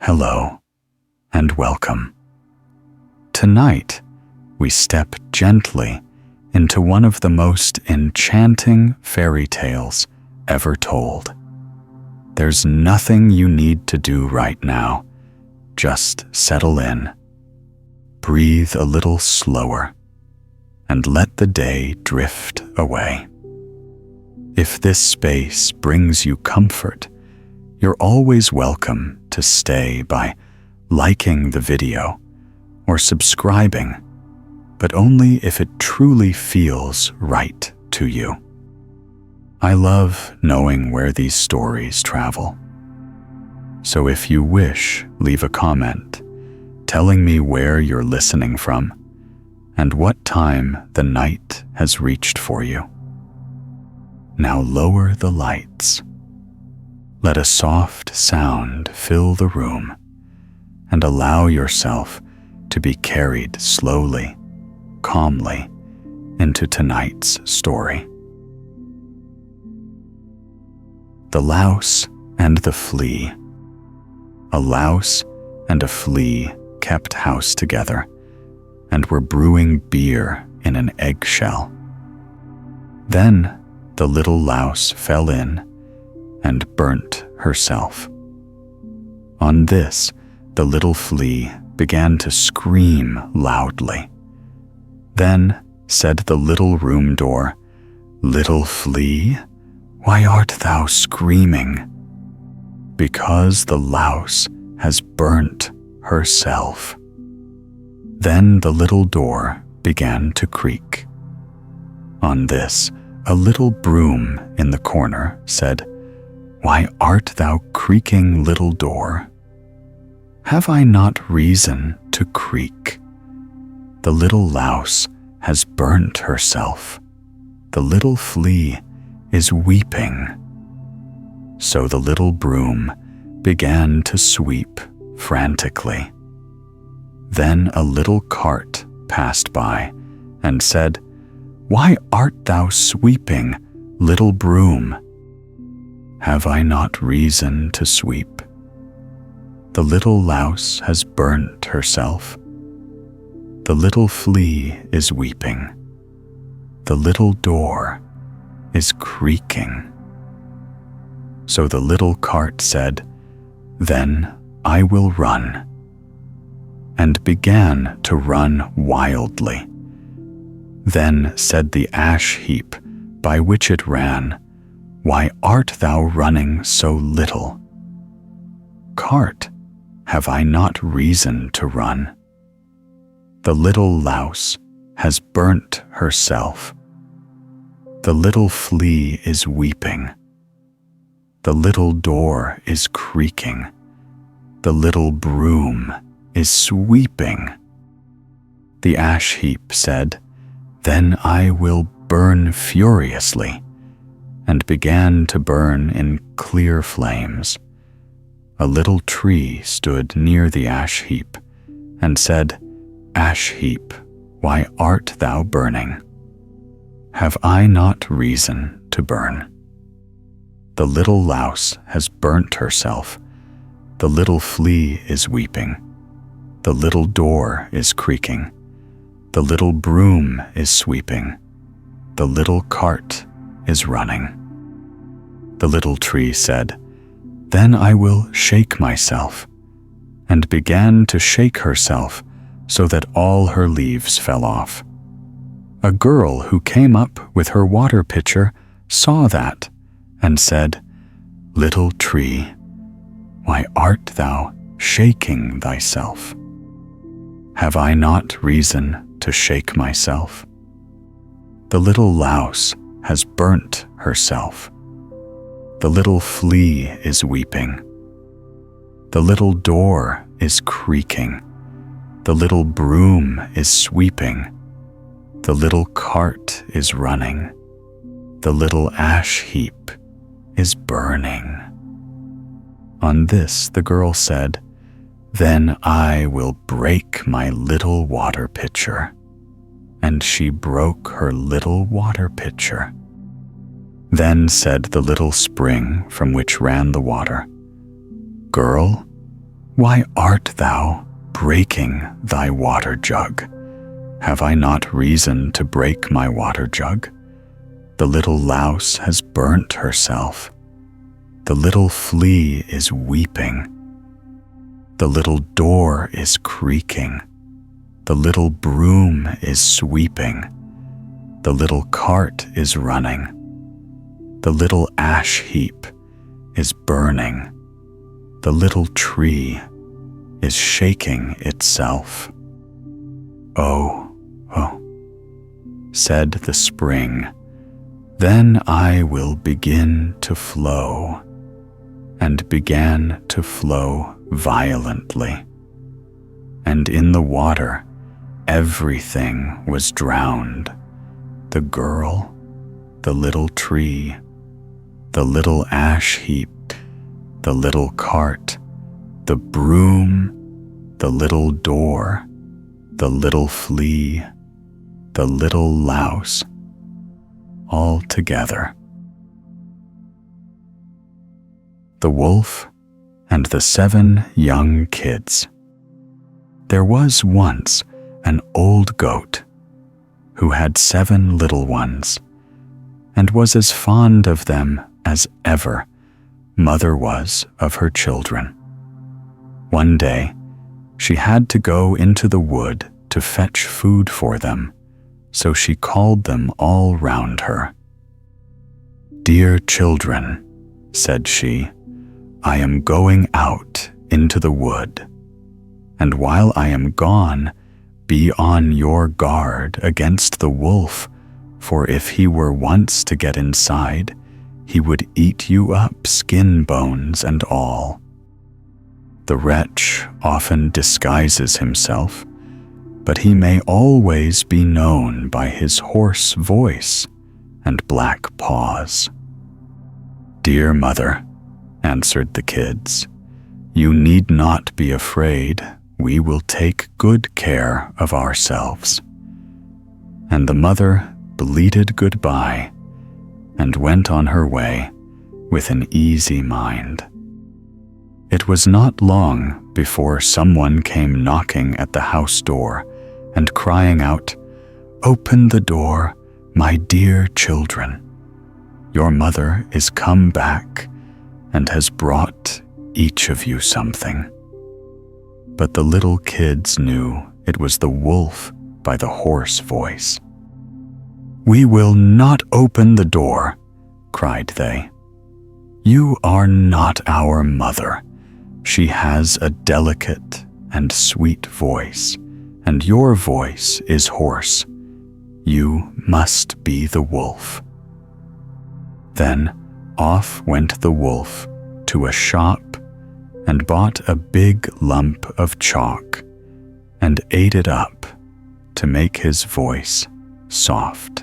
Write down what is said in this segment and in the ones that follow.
Hello, and welcome. Tonight, we step gently into one of the most enchanting fairy tales ever told. There's nothing you need to do right now. Just settle in, breathe a little slower, and let the day drift away. If this space brings you comfort, you're always welcome to stay by liking the video or subscribing, but only if it truly feels right to you. I love knowing where these stories travel. So if you wish, leave a comment telling me where you're listening from and what time the night has reached for you. Now lower the lights. Let a soft sound fill the room and allow yourself to be carried slowly, calmly into tonight's story. The Louse and the Flea. A louse and a flea kept house together and were brewing beer in an eggshell. Then the little louse fell in and burnt herself. On this, the little flea began to scream loudly. Then said the little room door, "Little flea, why art thou screaming?" "Because the louse has burnt herself." Then the little door began to creak. On this, a little broom in the corner said, "Why art thou creaking, little door? Have I not reason to creak? The little louse has burnt herself. The little flea is weeping." So the little broom began to sweep frantically. Then a little cart passed by and said, "Why art thou sweeping, little broom?" "Have I not reason to sweep? The little louse has burnt herself. The little flea is weeping. The little door is creaking." So the little cart said, "Then I will run," and began to run wildly. Then said the ash heap by which it ran, "Why art thou running so little?" "Cart, have I not reason to run? The little louse has burnt herself. The little flea is weeping. The little door is creaking. The little broom is sweeping." The ash heap said, "Then I will burn furiously," and began to burn in clear flames. A little tree stood near the ash heap and said, "Ash heap, why art thou burning? Have I not reason to burn? The little louse has burnt herself. The little flea is weeping. The little door is creaking. The little broom is sweeping. The little cart is running." The little tree said, "Then I will shake myself," and began to shake herself so that all her leaves fell off. A girl who came up with her water pitcher saw that and said, "Little tree, why art thou shaking thyself? Have I not reason to shake myself? The little louse has burnt herself. The little flea is weeping. The little door is creaking. The little broom is sweeping. The little cart is running. The little ash heap is burning." On this the girl said, "Then I will break my little water pitcher." And she broke her little water pitcher. Then said the little spring from which ran the water, "Girl, Why art thou breaking thy water jug? Have I not reason to break my water jug? The little louse has burnt herself. The little flea is weeping. The little door is creaking. The little broom is sweeping. The little cart is running. The little ash heap is burning. The little tree is shaking itself. Oh, oh, said the spring, then I will begin to flow, and began to flow violently. And in the water, everything was drowned. The girl, the little tree, the little ash heap, the little cart, the broom, the little door, the little flea, the little louse, all together. The Wolf and the 7 Young Kids. There was once an old goat who had 7 little ones, and was as fond of them as ever mother was of her children. One day, she had to go into the wood to fetch food for them, so she called them all round her. "Dear children," said she, "I am going out into the wood, and while I am gone, be on your guard against the wolf, for if he were once to get inside, he would eat you up, skin, bones, and all. The wretch often disguises himself, but he may always be known by his hoarse voice and black paws." "Dear mother," answered the kids, "you need not be afraid. We will take good care of ourselves." And the mother bleated goodbye and went on her way with an easy mind. It was not long before someone came knocking at the house door and crying out, "Open the door, my dear children. Your mother is come back and has brought each of you something." But the little kids knew it was the wolf by the hoarse voice. "We will not open the door," cried they. "You are not our mother. She has a delicate and sweet voice, and your voice is hoarse. You must be the wolf." Then off went the wolf to a shop and bought a big lump of chalk and ate it up to make his voice soft.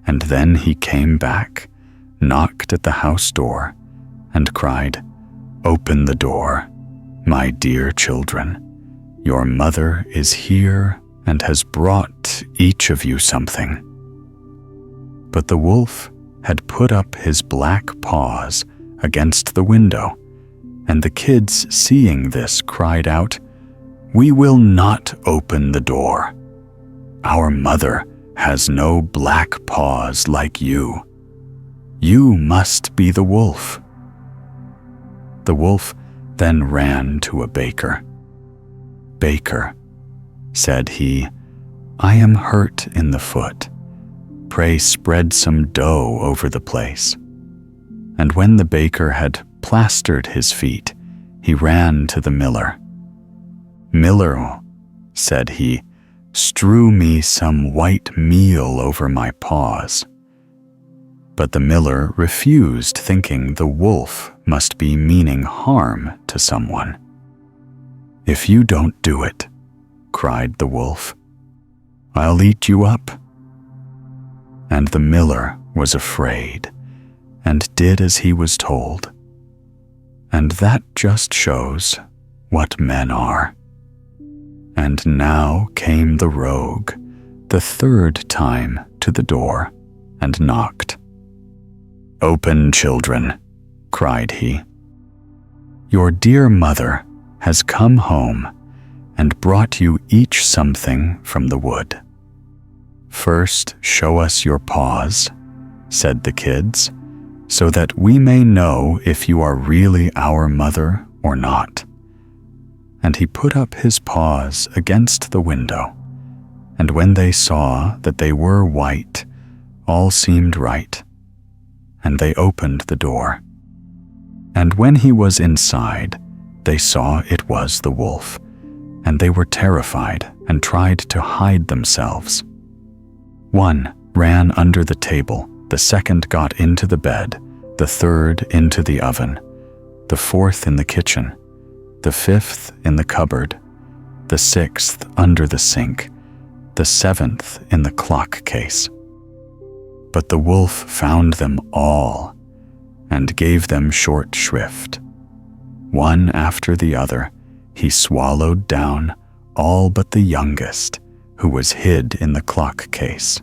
And then he came back, knocked at the house door, and cried, "Open the door, my dear children. Your mother is here and has brought each of you something." But the wolf had put up his black paws against the window, and the kids, seeing this, cried out, "We will not open the door. Our mother has no black paws like you. You must be the wolf." The wolf then ran to a baker. "Baker," said he, "I am hurt in the foot. Pray spread some dough over the place." And when the baker had plastered his feet, he ran to the miller. "Miller," said he, "strew me some white meal over my paws." But the miller refused, thinking the wolf must be meaning harm to someone. "If you don't do it," cried the wolf, "I'll eat you up." And the miller was afraid and did as he was told. And that just shows what men are. And now came the rogue, the 3rd time to the door, and knocked. "Open, children," cried he. "Your dear mother has come home and brought you each something from the wood. First, show us your paws, said the kids, so that we may know if you are really our mother or not. And he put up his paws against the window, and when they saw that they were white, all seemed right, and they opened the door. And when he was inside, they saw it was the wolf, and they were terrified and tried to hide themselves. One ran under the table, the second got into the bed, the third into the oven, the fourth in the kitchen, the fifth in the cupboard, the sixth under the sink, the seventh in the clock case. But the wolf found them all and gave them short shrift. One after the other, he swallowed down all but the youngest, who was hid in the clock case.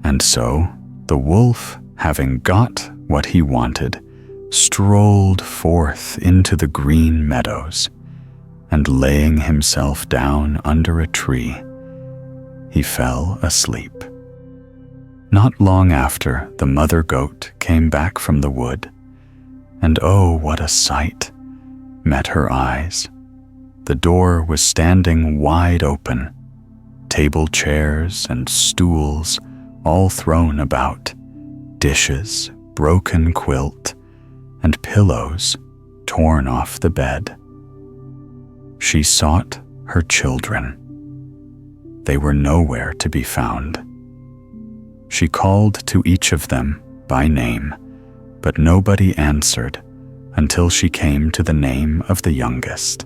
And so the wolf, having got what he wanted, strolled forth into the green meadows, and laying himself down under a tree, he fell asleep. Not long after, the mother goat came back from the wood, and oh, what a sight met her eyes. The door was standing wide open, table chairs and stools all thrown about, dishes, broken quilt, and pillows torn off the bed. She sought her children. They were nowhere to be found. She called to each of them by name, but nobody answered until she came to the name of the youngest.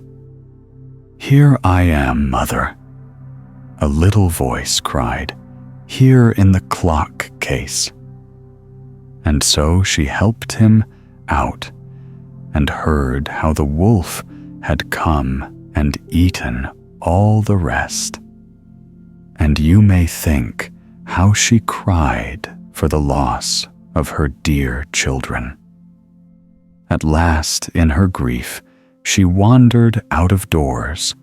"Here I am, mother," a little voice cried, "here in the clock case." And so she helped him out and heard how the wolf had come and eaten all the rest. And you may think how she cried for the loss of her dear children. At last, in her grief, she wandered out of doors,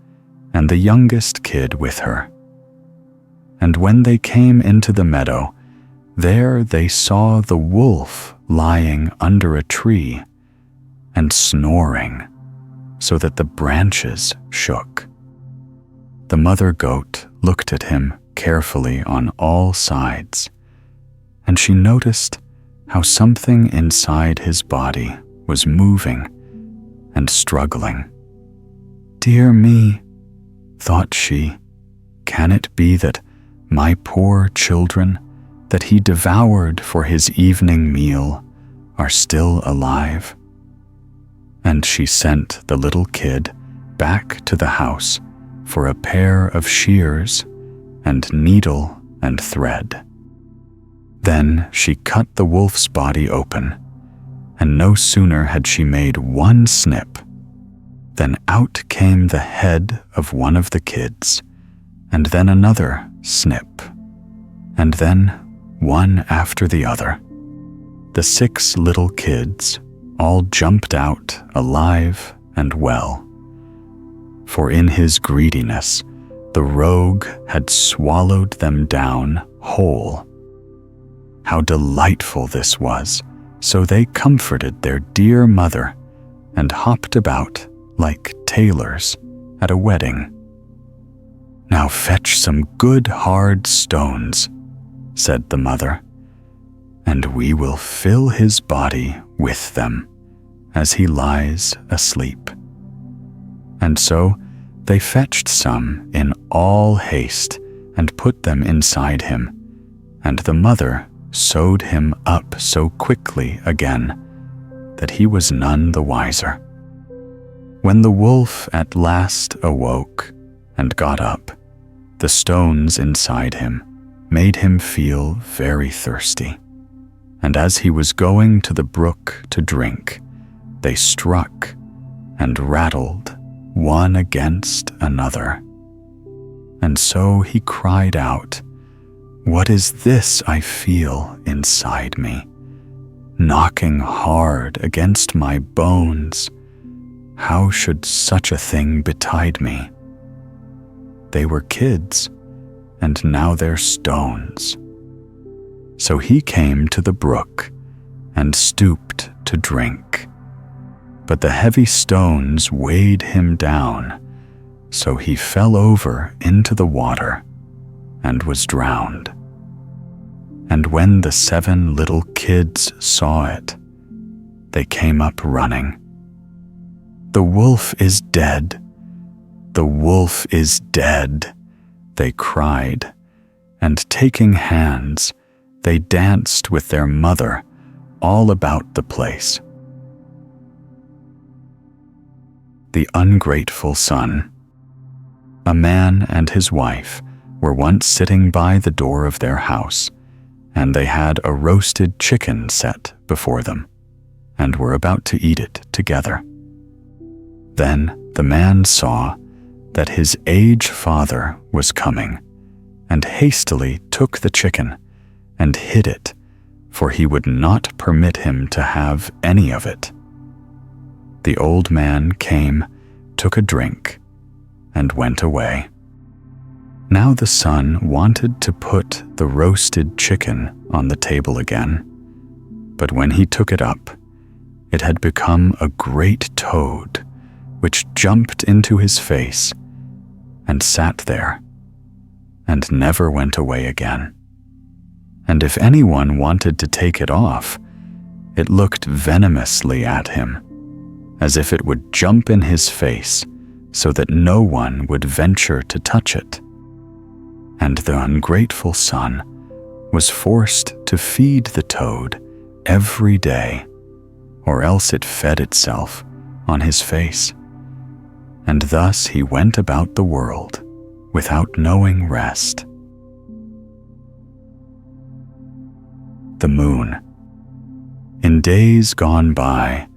and the youngest kid with her. And when they came into the meadow, there they saw the wolf lying under a tree and snoring so that the branches shook. The mother goat looked at him carefully on all sides, and she noticed how something inside his body was moving and struggling. "Dear me," thought she, "can it be that my poor children that he devoured for his evening meal are still alive?" And she sent the little kid back to the house for a pair of shears and needle and thread. Then she cut the wolf's body open, and no sooner had she made one snip than out came the head of one of the kids, and then another snip, and then one after the other. The 6 little kids all jumped out alive and well. For in his greediness, the rogue had swallowed them down whole. How delightful this was! So they comforted their dear mother and hopped about like tailors at a wedding. "Now fetch some good hard stones," said the mother, "and we will fill his body with them as he lies asleep." And so they fetched some in all haste and put them inside him, and the mother sewed him up so quickly again that he was none the wiser. When the wolf at last awoke and got up, the stones inside him made him feel very thirsty, and as he was going to the brook to drink, they struck and rattled one against another. And so he cried out, "What is this I feel inside me, knocking hard against my bones? how should such a thing betide me? They were kids, and now they're stones. So he came to the brook and stooped to drink. But the heavy stones weighed him down, so he fell over into the water and was drowned. And when the 7 little kids saw it, they came up running. "The wolf is dead! The wolf is dead!" they cried, and taking hands, they danced with their mother all about the place. The Ungrateful Son. A man and his wife were once sitting by the door of their house, and they had a roasted chicken set before them, and were about to eat it together. Then the man saw that his aged father was coming, and hastily took the chicken and hid it, for he would not permit him to have any of it. The old man came, took a drink, and went away. Now the son wanted to put the roasted chicken on the table again, but when he took it up, it had become a great toad, which jumped into his face and sat there, and never went away again. And if anyone wanted to take it off, it looked venomously at him, as if it would jump in his face, so that no one would venture to touch it. And the ungrateful son was forced to feed the toad every day, or else it fed itself on his face. And thus he went about the world without knowing rest. The moon. In days gone by,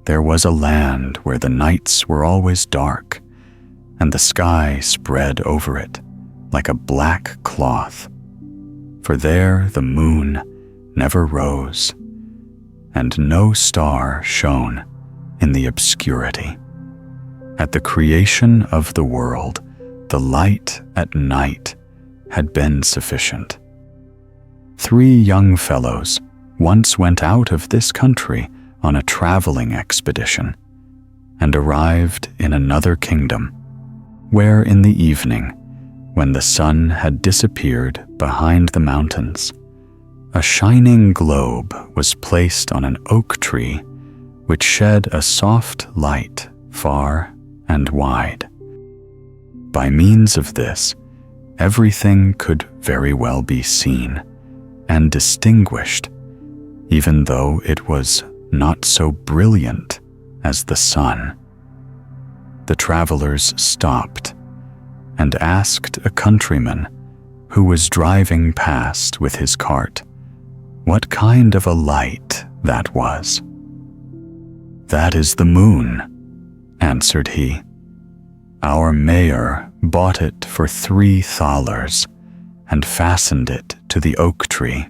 there was a land where the nights were always dark, and the sky spread over it like a black cloth. For there the moon never rose, and no star shone in the obscurity. At the creation of the world, the light at night had been sufficient. 3 young fellows once went out of this country on a traveling expedition, and arrived in another kingdom, where in the evening, when the sun had disappeared behind the mountains, a shining globe was placed on an oak tree, which shed a soft light far and wide. By means of this, everything could very well be seen and distinguished, even though it was not so brilliant as the sun. The travelers stopped and asked a countryman who was driving past with his cart what kind of a light that was. "That is the moon," answered he. "Our mayor bought it for 3 thalers and fastened it to the oak tree.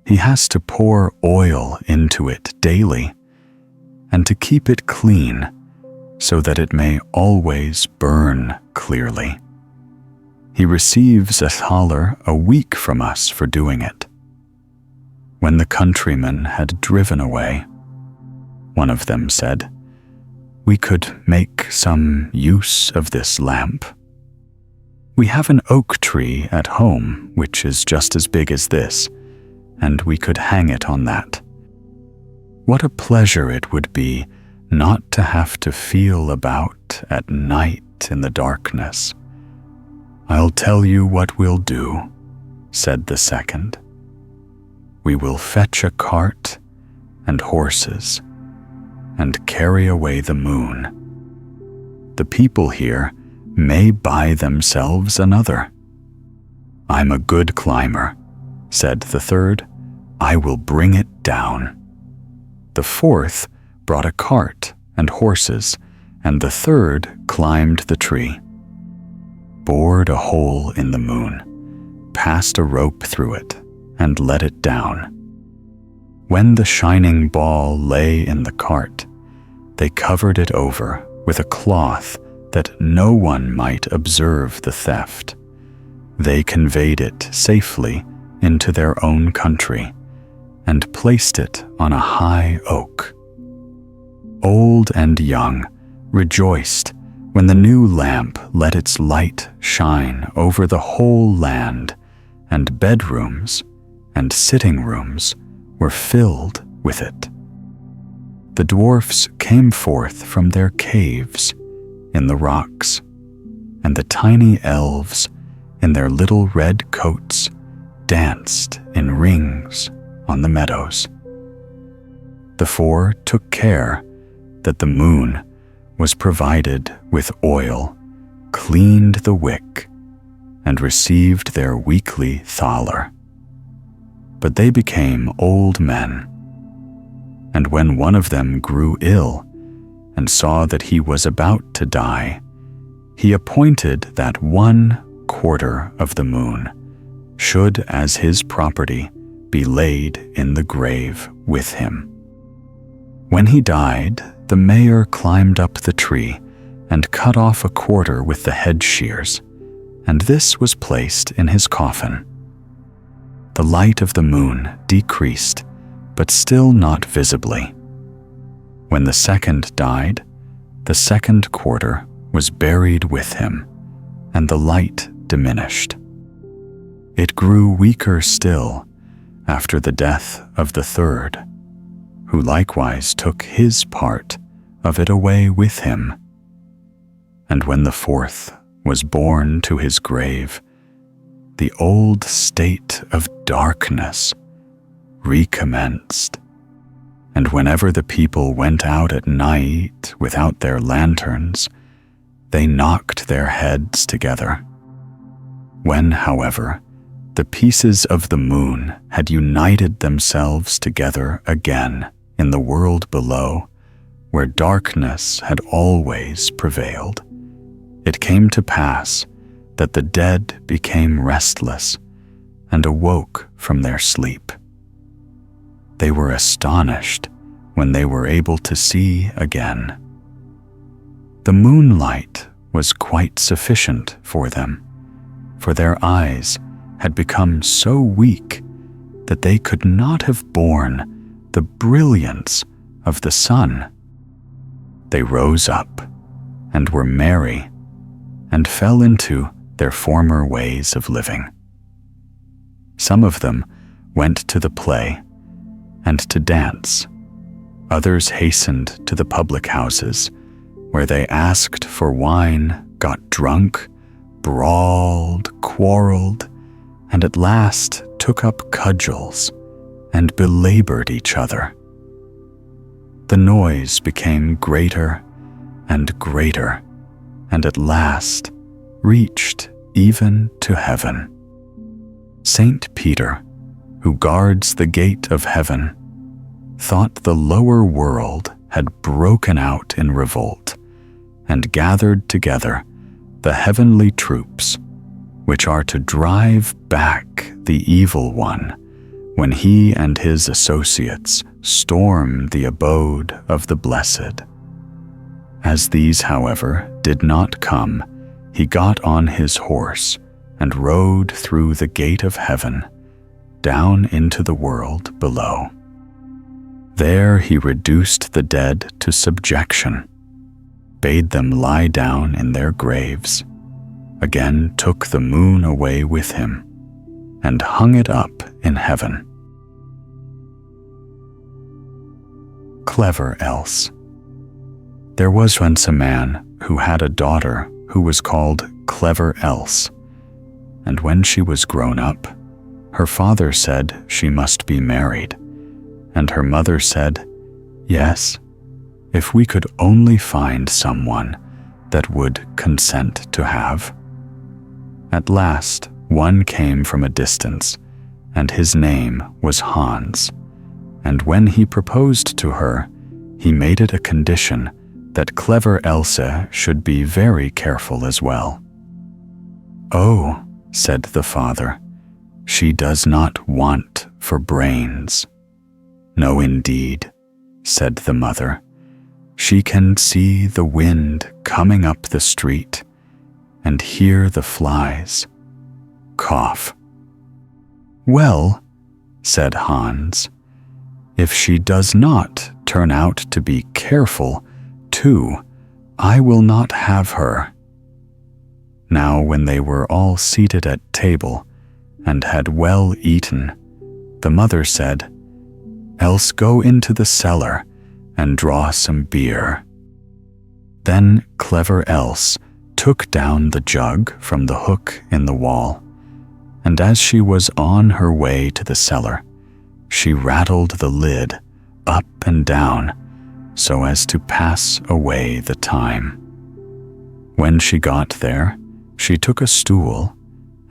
He has to pour oil into it daily, and to keep it clean, so that it may always burn clearly. He receives a thaler a week from us for doing it." When the countrymen had driven away, one of them said, "We could make some use of this lamp. We have an oak tree at home which is just as big as this, and we could hang it on that. What a pleasure it would be not to have to feel about at night in the darkness." "I'll tell you what we'll do," said the second. "We will fetch a cart and horses and carry away the moon. The people here may buy themselves another." "I'm a good climber," said the third. "I will bring it down." The fourth brought a cart and horses, and the third climbed the tree, bored a hole in the moon, passed a rope through it, and let it down. When the shining ball lay in the cart, They covered it over with a cloth that no one might observe the theft. They conveyed it safely into their own country and placed it on a high oak. Old and young rejoiced when the new lamp let its light shine over the whole land, and bedrooms and sitting rooms were filled with it. The dwarfs came forth from their caves in the rocks, and the tiny elves in their little red coats danced in rings on the meadows. The four took care that the moon was provided with oil, cleaned the wick, and received their weekly thaler. But they became old men, and when one of them grew ill and saw that he was about to die, he appointed that 1/4 of the moon should as his property be laid in the grave with him. When he died, the mayor climbed up the tree and cut off 1/4 with the head shears, and this was placed in his coffin. The light of the moon decreased, but still not visibly. When the second died, the 2/4 was buried with him, and the light diminished. It grew weaker still after the death of the third, who likewise took his part of it away with him. And when the fourth was borne to his grave, the old state of darkness recommenced, and whenever the people went out at night without their lanterns, they knocked their heads together. When, however, the pieces of the moon had united themselves together again in the world below, where darkness had always prevailed, it came to pass that the dead became restless and awoke from their sleep. They were astonished when they were able to see again. The moonlight was quite sufficient for them, for their eyes had become so weak that they could not have borne the brilliance of the sun. They rose up and were merry and fell into their former ways of living. Some of them went to the play and to dance. Others hastened to the public houses, where they asked for wine, got drunk, brawled, quarreled, and at last took up cudgels and belabored each other. The noise became greater and greater, and at last reached even to heaven. Saint Peter, who guards the gate of heaven, thought the lower world had broken out in revolt and gathered together the heavenly troops, which are to drive back the evil one when he and his associates storm the abode of the blessed. As these, however, did not come, he got on his horse and rode through the gate of heaven down into the world below. There he reduced the dead to subjection, bade them lie down in their graves, again took the moon away with him, and hung it up in heaven. Clever Else. There was once a man who had a daughter who was called Clever Else, and when she was grown up, her father said she must be married, and her mother said, "Yes, if we could only find someone that would consent to have." At last, one came from a distance, and his name was Hans, and when he proposed to her, he made it a condition that Clever Else should be very careful as well. "Oh," said the father, "she does not want for brains." "No, indeed," said the mother, She can see the wind coming up the street and hear the flies cough. "Well," said Hans, "if she does not turn out to be careful, too, I will not have her." Now when they were all seated at table and had well eaten, the mother said, "Else go into the cellar and draw some beer." Then clever Else took down the jug from the hook in the wall, and as she was on her way to the cellar, she rattled the lid up and down so as to pass away the time. When she got there, she took a stool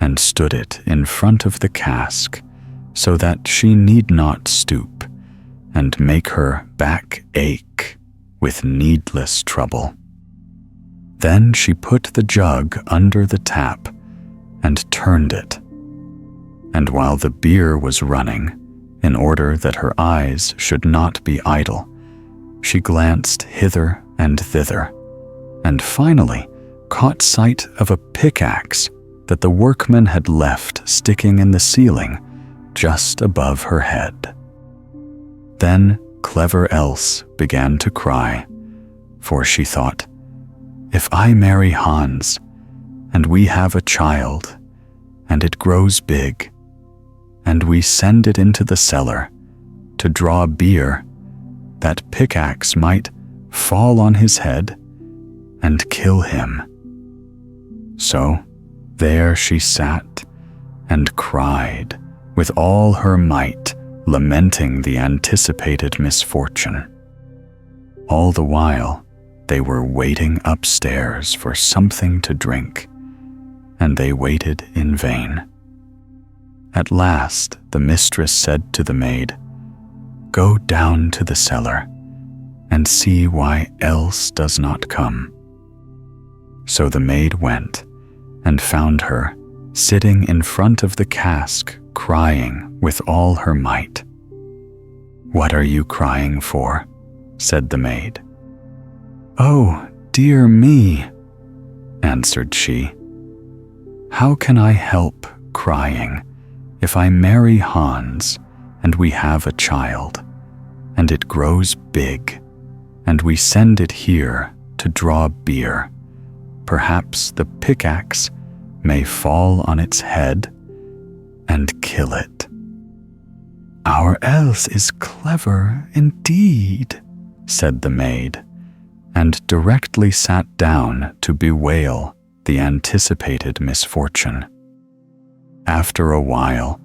and stood it in front of the cask so that she need not stoop and make her back ache with needless trouble. Then she put the jug under the tap and turned it. And while the beer was running, in order that her eyes should not be idle, she glanced hither and thither, and finally caught sight of a pickaxe that the workman had left sticking in the ceiling just above her head. Then clever Else began to cry, for she thought, "If I marry Hans, and we have a child, and it grows big, and we send it into the cellar to draw beer, that pickaxe might fall on his head and kill him." So there she sat and cried with all her might, lamenting the anticipated misfortune. All the while, they were waiting upstairs for something to drink, and they waited in vain. At last, the mistress said to the maid, "Go down to the cellar and see why Else does not come." So the maid went and found her sitting in front of the cask, crying with all her might. "What are you crying for?" said the maid. "Oh, dear me," answered she. "How can I help crying if I marry Hans and we have a child, and it grows big, and we send it here to draw beer? Perhaps the pickaxe may fall on its head and kill it." "Our Else is clever indeed," said the maid, and directly sat down to bewail the anticipated misfortune. After a while,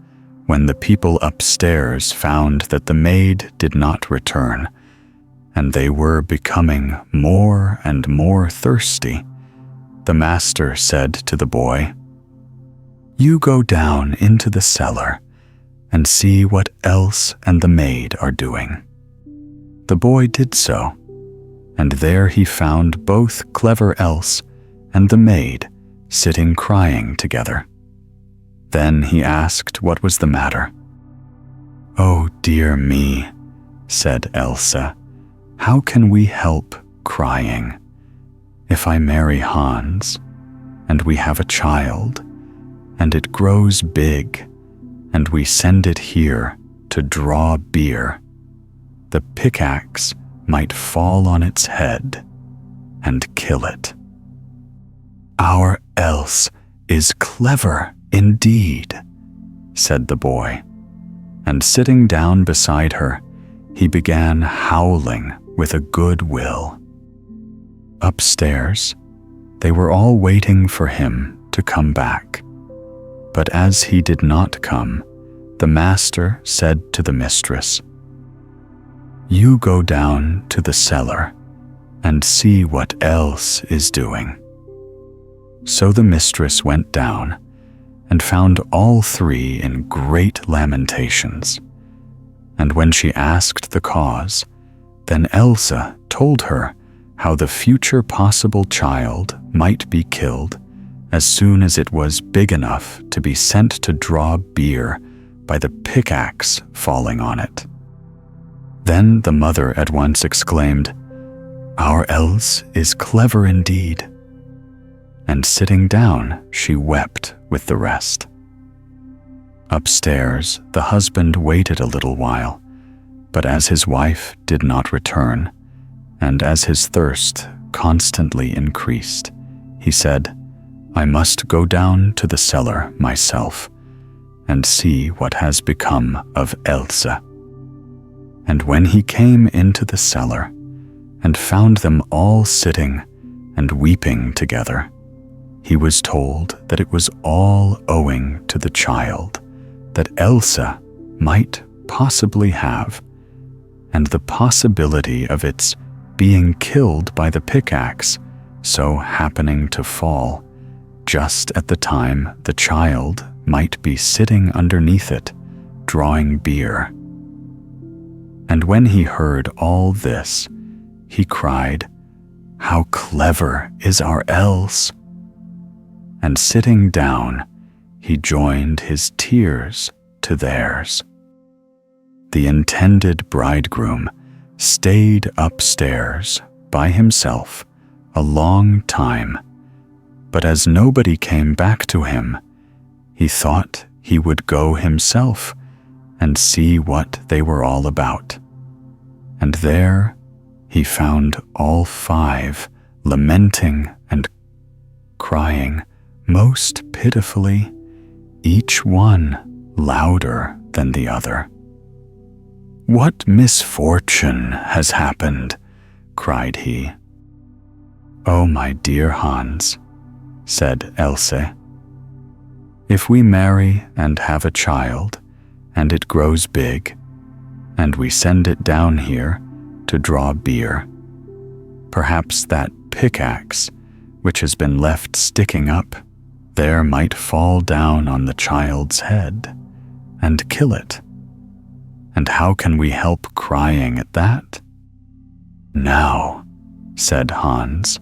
when the people upstairs found that the maid did not return, and they were becoming more and more thirsty, the master said to the boy, "You go down into the cellar and see what Else and the maid are doing." The boy did so, and there he found both clever Else and the maid sitting crying together. Then he asked what was the matter. "Oh, dear me," said Elsa, "how can we help crying? If I marry Hans, and we have a child, and it grows big, and we send it here to draw beer, the pickaxe might fall on its head and kill it." "Our Else is clever indeed," said the boy, and sitting down beside her, he began howling with a good will. Upstairs, they were all waiting for him to come back. But as he did not come, the master said to the mistress, "You go down to the cellar and see what Else is doing." So the mistress went down and found all three in great lamentations. And when she asked the cause, then Elsa told her how the future possible child might be killed as soon as it was big enough to be sent to draw beer by the pickaxe falling on it. Then the mother at once exclaimed, Our Else is clever indeed." And sitting down, she wept with the rest. Upstairs, the husband waited a little while, but as his wife did not return, and as his thirst constantly increased, he said, "I must go down to the cellar myself and see what has become of Else." And when he came into the cellar and found them all sitting and weeping together, he was told that it was all owing to the child that Else might possibly have, and the possibility of its being killed by the pickaxe so happening to fall just at the time the child might be sitting underneath it, drawing beer. And when he heard all this, he cried, "How clever is our Else!" And sitting down, he joined his tears to theirs. The intended bridegroom stayed upstairs by himself a long time, but as nobody came back to him, he thought he would go himself and see what they were all about. And there he found all 5 lamenting and crying most pitifully, each one louder than the other. "What misfortune has happened?" cried he. "Oh, my dear Hans," said Else, "if we marry and have a child, and it grows big, and we send it down here to draw beer, perhaps that pickaxe, which has been left sticking up there, might fall down on the child's head and kill it. And how can we help crying at that?" "Now," said Hans,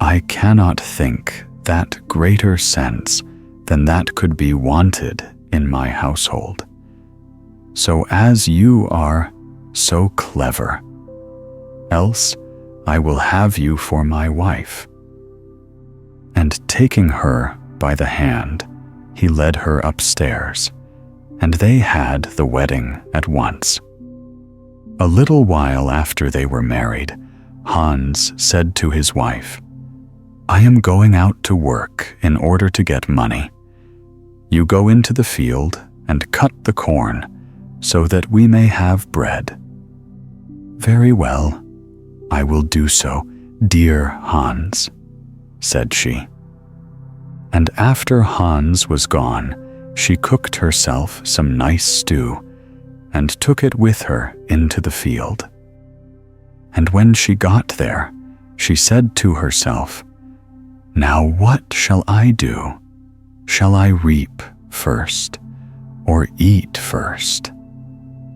"I cannot think that greater sense than that could be wanted in my household. So as you are so clever, Else I will have you for my wife." And taking her by the hand, he led her upstairs, and they had the wedding at once. A little while after they were married, Hans said to his wife, "I am going out to work in order to get money. You go into the field and cut the corn so that we may have bread." "Very well, I will do so, dear Hans," said she. And after Hans was gone, she cooked herself some nice stew and took it with her into the field. And when she got there, she said to herself, "Now what shall I do? Shall I reap first or eat first?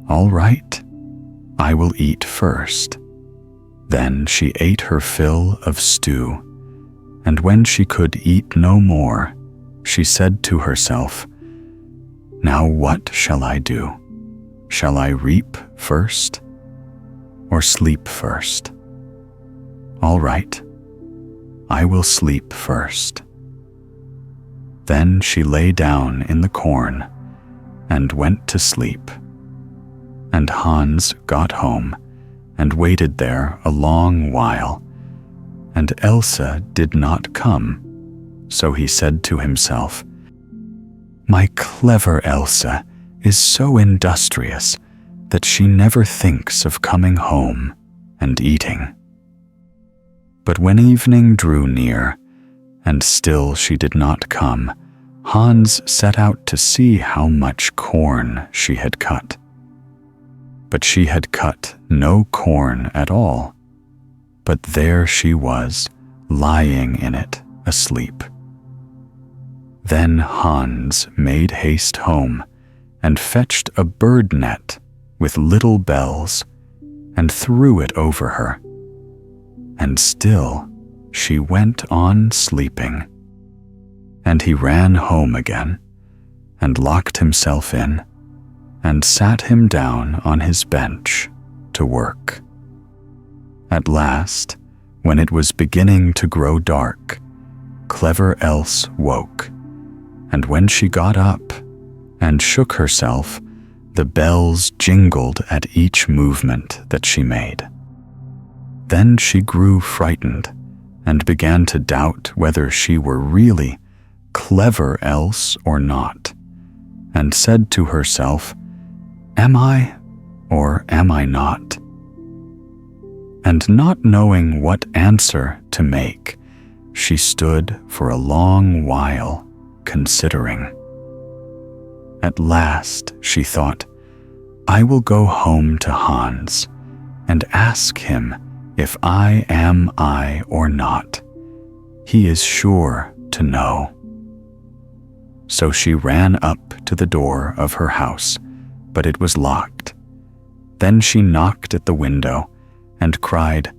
All right, I will eat first." Then she ate her fill of stew, and when she could eat no more, she said to herself, "Now what shall I do? Shall I reap first or sleep first? All right, I will sleep first." Then she lay down in the corn and went to sleep. And Hans got home and waited there a long while, and Else did not come. So he said to himself, "My clever Else is so industrious that she never thinks of coming home and eating." But when evening drew near, and still she did not come, Hans set out to see how much corn she had cut. But she had cut no corn at all, but there she was, lying in it, asleep. Then Hans made haste home and fetched a bird net with little bells and threw it over her. And still she went on sleeping. And he ran home again and locked himself in and sat him down on his bench to work. At last, when it was beginning to grow dark, Clever Else woke, and when she got up and shook herself, the bells jingled at each movement that she made. Then she grew frightened and began to doubt whether she were really Clever Else or not, and said to herself, "Am I or am I not?" And not knowing what answer to make, she stood for a long while, considering. At last she thought, "I will go home to Hans and ask him if I am I or not. He is sure to know." So she ran up to the door of her house, but it was locked. Then she knocked at the window and cried,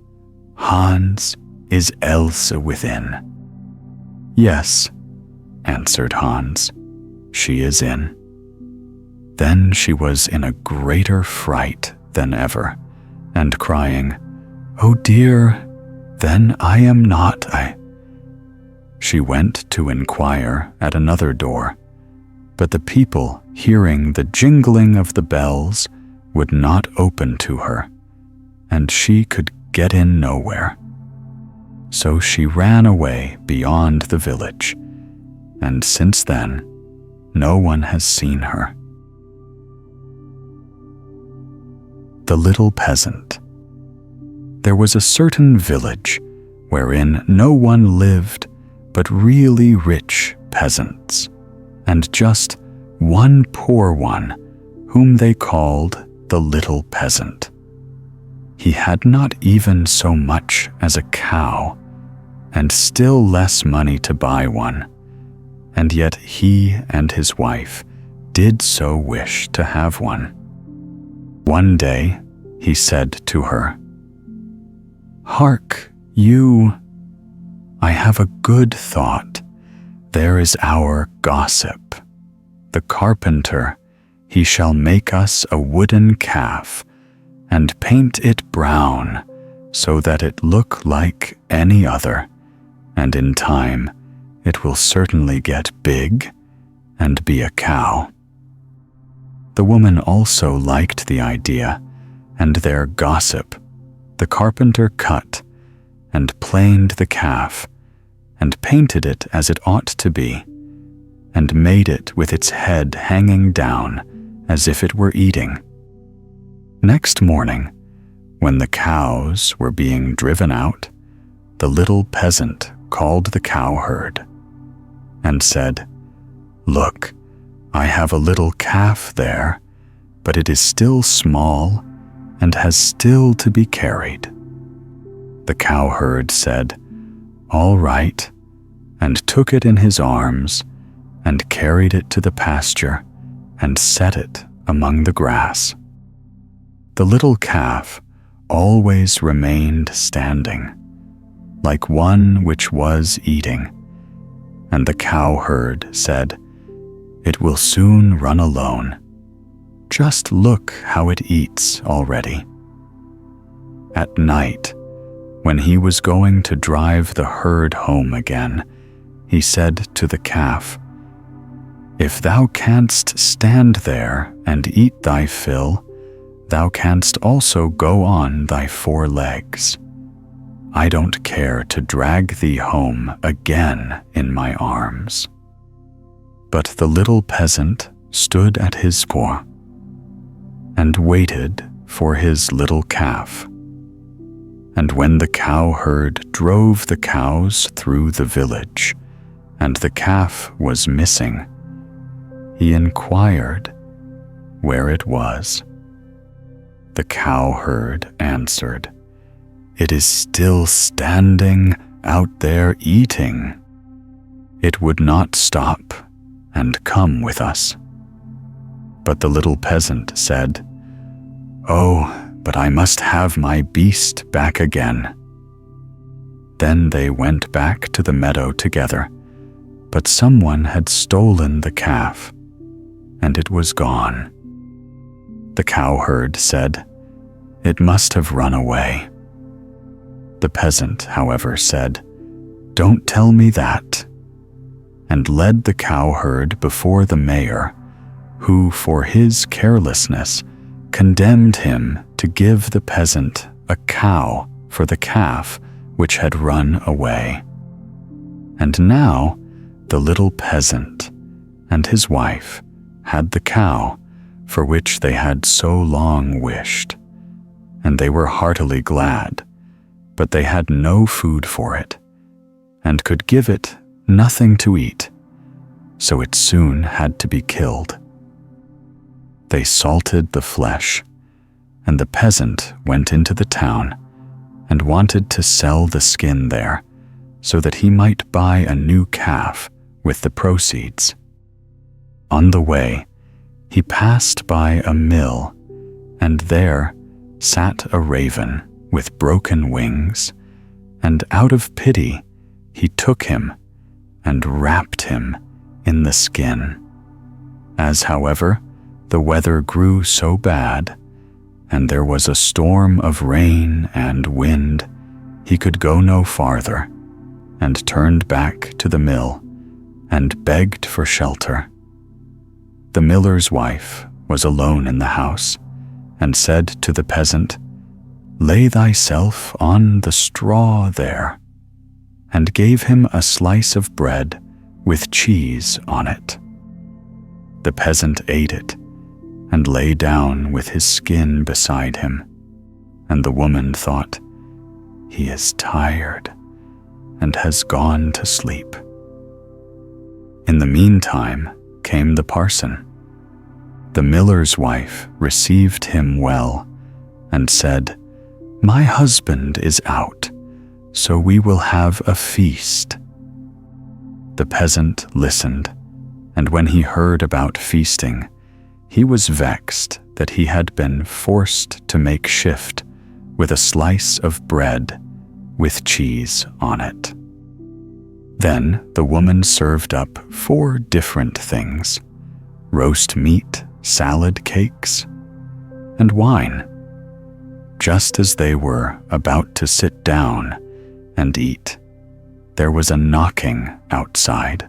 "Hans, is Else within?" "Yes," answered Hans, "she is in." Then she was in a greater fright than ever, and crying, "Oh dear, then I am not I." She went to inquire at another door, but the people, hearing the jingling of the bells, would not open to her, and she could get in nowhere. So she ran away beyond the village, and since then, no one has seen her. The Little Peasant. There was a certain village wherein no one lived but really rich peasants, and just one poor one whom they called the Little Peasant. He had not even so much as a cow, and still less money to buy one, and yet he and his wife did so wish to have one. One day he said to her, "Hark, you, I have a good thought. There is our gossip. The carpenter, he shall make us a wooden calf, and paint it brown, so that it look like any other, and in time it will certainly get big and be a cow." The woman also liked the idea, and their gossip. The carpenter cut and planed the calf, and painted it as it ought to be, and made it with its head hanging down as if it were eating. Next morning, when the cows were being driven out, the Little Peasant called the cowherd and said, "Look, I have a little calf there, but it is still small and has still to be carried." The cowherd said, "All right," and took it in his arms and carried it to the pasture and set it among the grass. The little calf always remained standing, like one which was eating, and the cowherd said, "It will soon run alone. Just look how it eats already." At night, when he was going to drive the herd home again, he said to the calf, "If thou canst stand there and eat thy fill, thou canst also go on thy 4 legs. I don't care to drag thee home again in my arms." But the Little Peasant stood at his paw and waited for his little calf. And when the cowherd drove the cows through the village, and the calf was missing, he inquired where it was. The cowherd answered, "It is still standing out there eating. It would not stop and come with us." But the Little Peasant said, "Oh, but I must have my beast back again." Then they went back to the meadow together, but someone had stolen the calf, and it was gone. The cowherd said, "It must have run away." The peasant, however, said, "Don't tell me that," and led the cowherd before the mayor, who, for his carelessness, condemned him to give the peasant a cow for the calf which had run away. And now the little peasant and his wife had the cow for which they had so long wished, and they were heartily glad, but they had no food for it, and could give it nothing to eat, so it soon had to be killed. They salted the flesh, and the peasant went into the town and wanted to sell the skin there, so that he might buy a new calf with the proceeds. On the way, he passed by a mill, and there sat a raven with broken wings, and out of pity he took him and wrapped him in the skin. As, however, the weather grew so bad, and there was a storm of rain and wind, he could go no farther, and turned back to the mill and begged for shelter. The miller's wife was alone in the house, and said to the peasant, "Lay thyself on the straw there," and gave him a slice of bread with cheese on it. The peasant ate it, and lay down with his skin beside him, and the woman thought, "He is tired, and has gone to sleep." In the meantime came the parson. The miller's wife received him well, and said, "My husband is out, so we will have a feast." The peasant listened, and when he heard about feasting, he was vexed that he had been forced to make shift with a slice of bread with cheese on it. Then the woman served up 4 different things: roast meat, salad cakes, and wine. Just as they were about to sit down and eat, there was a knocking outside.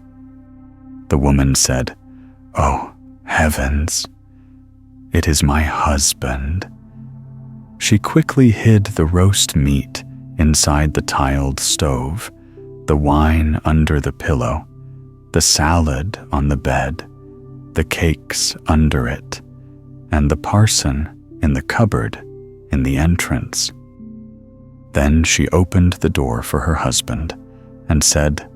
The woman said, "Oh, heavens, it is my husband." She quickly hid the roast meat inside the tiled stove, the wine under the pillow, the salad on the bed, the cakes under it, and the parson in the cupboard in the entrance. Then she opened the door for her husband and said,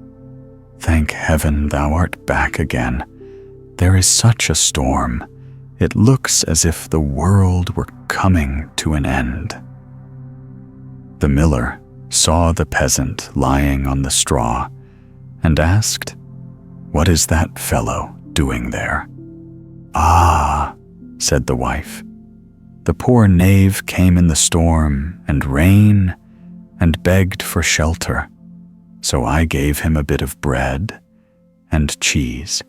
"Thank heaven thou art back again. There is such a storm. It looks as if the world were coming to an end." The miller saw the peasant lying on the straw and asked, "What is that fellow doing there?" "Ah," said the wife, "the poor knave came in the storm and rain and begged for shelter, so I gave him a bit of bread and cheese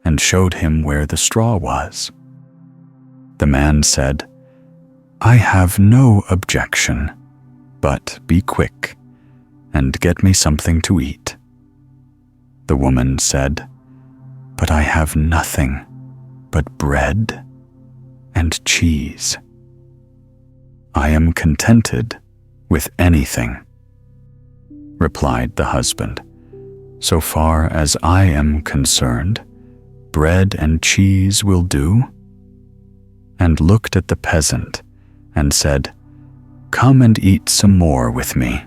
and showed him where the straw was." The man said, "I have no objection, but be quick and get me something to eat." The woman said, "But I have nothing but bread and cheese. I am contented with anything," replied the husband. "So far as I am concerned, bread and cheese will do," and looked at the peasant and said, "Come and eat some more with me."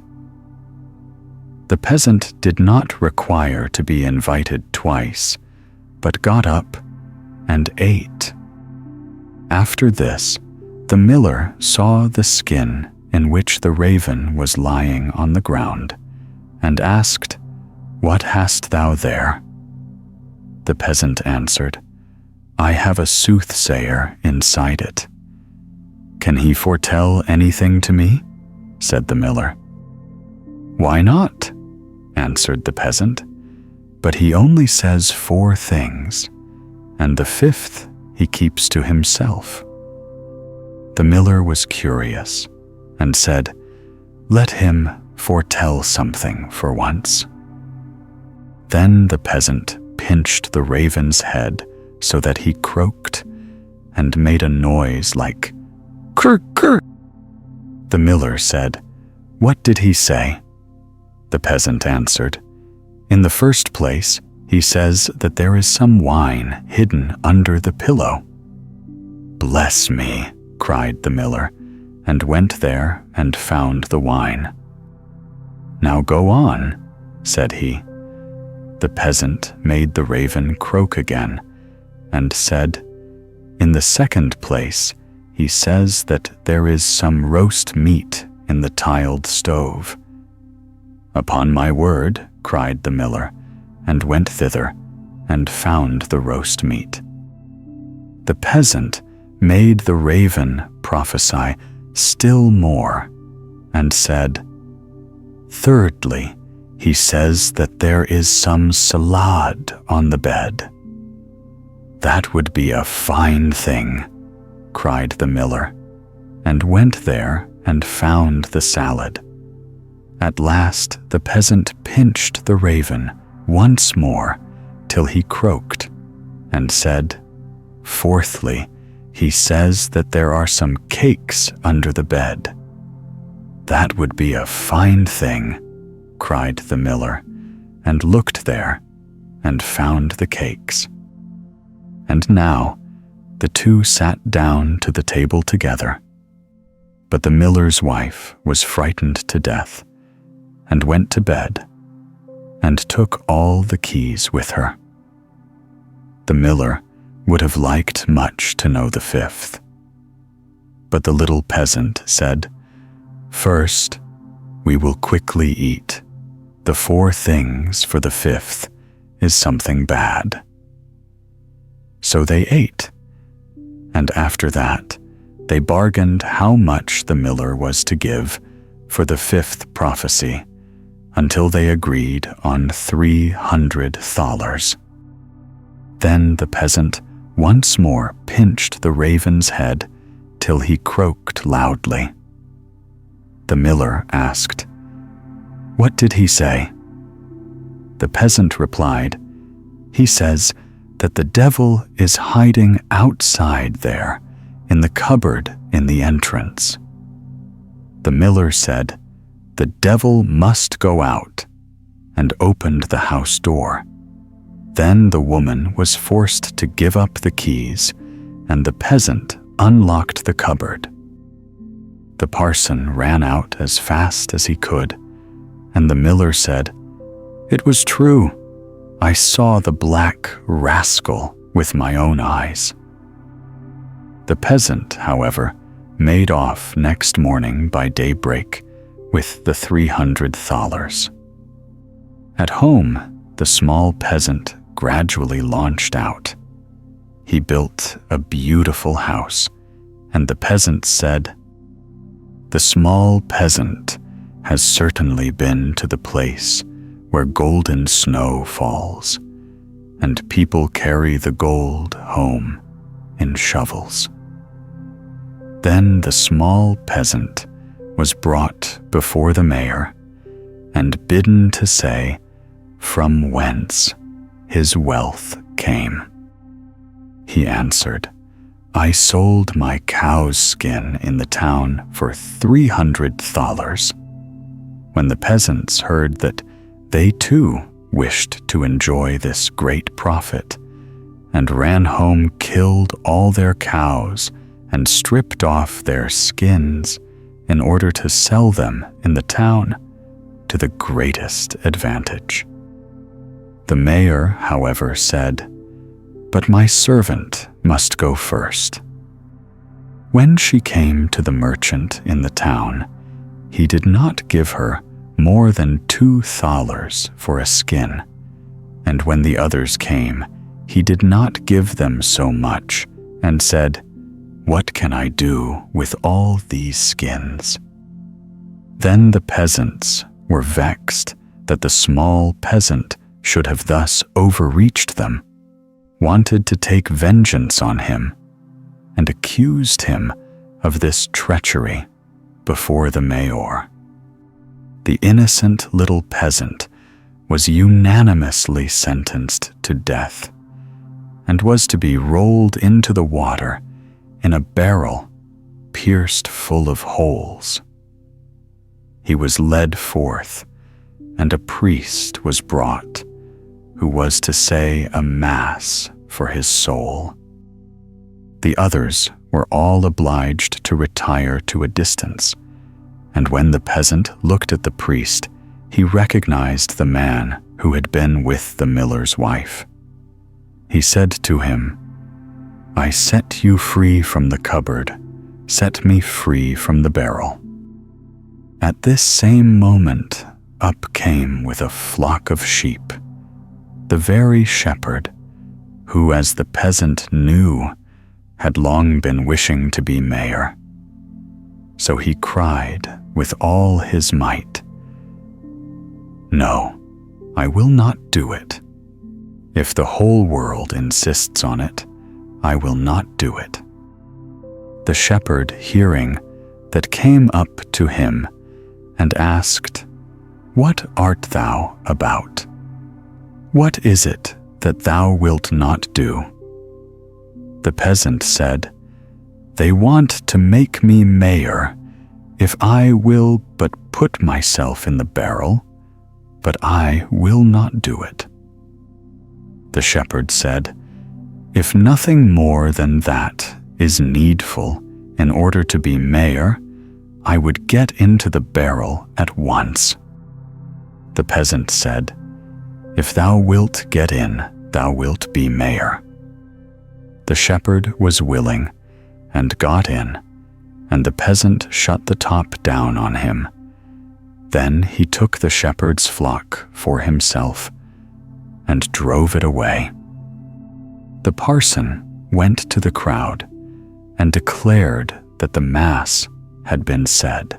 The peasant did not require to be invited twice, but got up and ate. After this, the miller saw the skin in which the raven was lying on the ground, and asked, "What hast thou there?" The peasant answered, "I have a soothsayer inside it." "Can he foretell anything to me?" said the miller. "Why not?" answered the peasant. "But he only says 4 things, and the 5th he keeps to himself." The miller was curious and said, "Let him foretell something for once." Then the peasant pinched the raven's head so that he croaked and made a noise like "Krr, krr." The miller said, "What did he say?" The peasant answered, "In the first place, he says that there is some wine hidden under the pillow." "Bless me," cried the miller, and went there and found the wine. "Now go on," said he. The peasant made the raven croak again and said, "In the second place, he says that there is some roast meat in the tiled stove." "Upon my word," cried the miller, and went thither and found the roast meat. The peasant made the raven prophesy still more and said, "Thirdly, he says that there is some salad on the bed." "That would be a fine thing," cried the miller, and went there and found the salad. At last the peasant pinched the raven once more till he croaked and said, "Fourthly, he says that there are some cakes under the bed." "That would be a fine thing," cried the miller, and looked there and found the cakes. And now the two sat down to the table together. But the miller's wife was frightened to death and went to bed and took all the keys with her. The miller would have liked much to know the fifth. But the little peasant said, "First, we will quickly eat. The 4 things for the 5th is something bad." So they ate, and after that they bargained how much the miller was to give for the 5th prophecy until they agreed on 300 thalers. Then the peasant once more pinched the raven's head till he croaked loudly. The miller asked, "What did he say?" The peasant replied, "He says that the devil is hiding outside there in the cupboard in the entrance." The miller said, "The devil must go out," and opened the house door. Then the woman was forced to give up the keys, and the peasant unlocked the cupboard. The parson ran out as fast as he could, and the miller said, "It was true. I saw the black rascal with my own eyes." The peasant, however, made off next morning by daybreak with the 300 thalers. At home, the small peasant gradually launched out. He built a beautiful house, and the peasant said, "The small peasant has certainly been to the place where golden snow falls, and people carry the gold home in shovels." Then the small peasant was brought before the mayor and bidden to say from whence his wealth came. He answered, "I sold my cow's skin in the town for 300 thalers. When the peasants heard that they too wished to enjoy this great profit, and ran home, killed all their cows and stripped off their skins in order to sell them in the town to the greatest advantage. The mayor, however, said, "But my servant must go first." When she came to the merchant in the town, he did not give her more than 2 thalers for a skin, and when the others came, he did not give them so much, and said, "What can I do with all these skins?" Then the peasants were vexed that the small peasant should have thus overreached them, wanted to take vengeance on him, and accused him of this treachery before the mayor. the innocent little peasant was unanimously sentenced to death and was to be rolled into the water in a barrel pierced full of holes. He was led forth, and a priest was brought, who was to say a mass for his soul. The others were all obliged to retire to a distance, and when the peasant looked at the priest, he recognized the man who had been with the miller's wife. He said to him, "I set you free from the cupboard, set me free from the barrel." At this same moment, up came with a flock of sheep the very shepherd who, as the peasant knew, had long been wishing to be mayor. So he cried with all his might, "No, I will not do it. If the whole world insists on it, I will not do it." The shepherd, hearing that, came up to him and asked, "What art thou about? What is it that thou wilt not do?" The peasant said, "They want to make me mayor if I will but put myself in the barrel, but I will not do it." The shepherd said, "If nothing more than that is needful in order to be mayor, I would get into the barrel at once." The peasant said, "If thou wilt get in, thou wilt be mayor." The shepherd was willing and got in, and the peasant shut the top down on him. Then he took the shepherd's flock for himself and drove it away. The parson went to the crowd and declared that the mass had been said.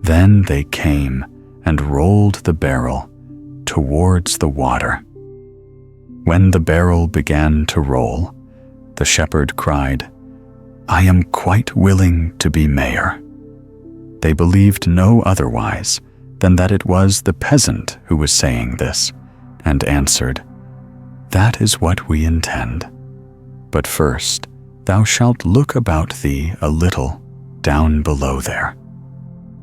Then they came and rolled the barrel towards the water. When the barrel began to roll, the shepherd cried, "I am quite willing to be mayor." They believed no otherwise than that it was the peasant who was saying this, and answered, "That is what we intend. But first thou shalt look about thee a little down below there."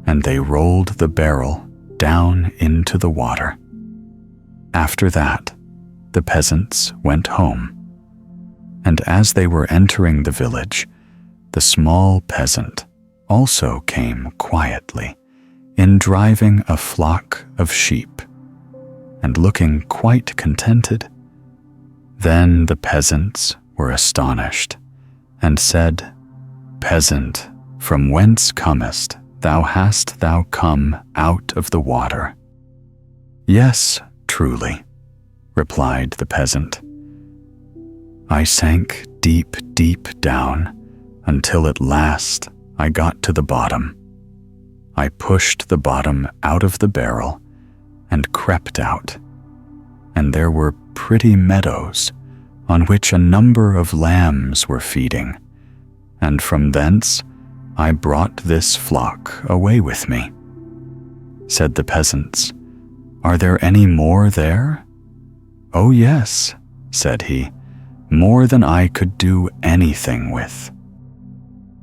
And they rolled the barrel down into the water. After that, the peasants went home. And as they were entering the village, the small peasant also came quietly, in driving a flock of sheep, and looking quite contented. Then the peasants were astonished, and said, "Peasant, from whence comest thou? Hast thou come out of the water?" "Yes, truly," replied the peasant. "I sank deep, deep down, until at last I got to the bottom. I pushed the bottom out of the barrel and crept out, and there were pretty meadows on which a number of lambs were feeding, and from thence I brought this flock away with me." Said the peasants, "Are there any more there?" "Oh yes," said he, "more than I could do anything with."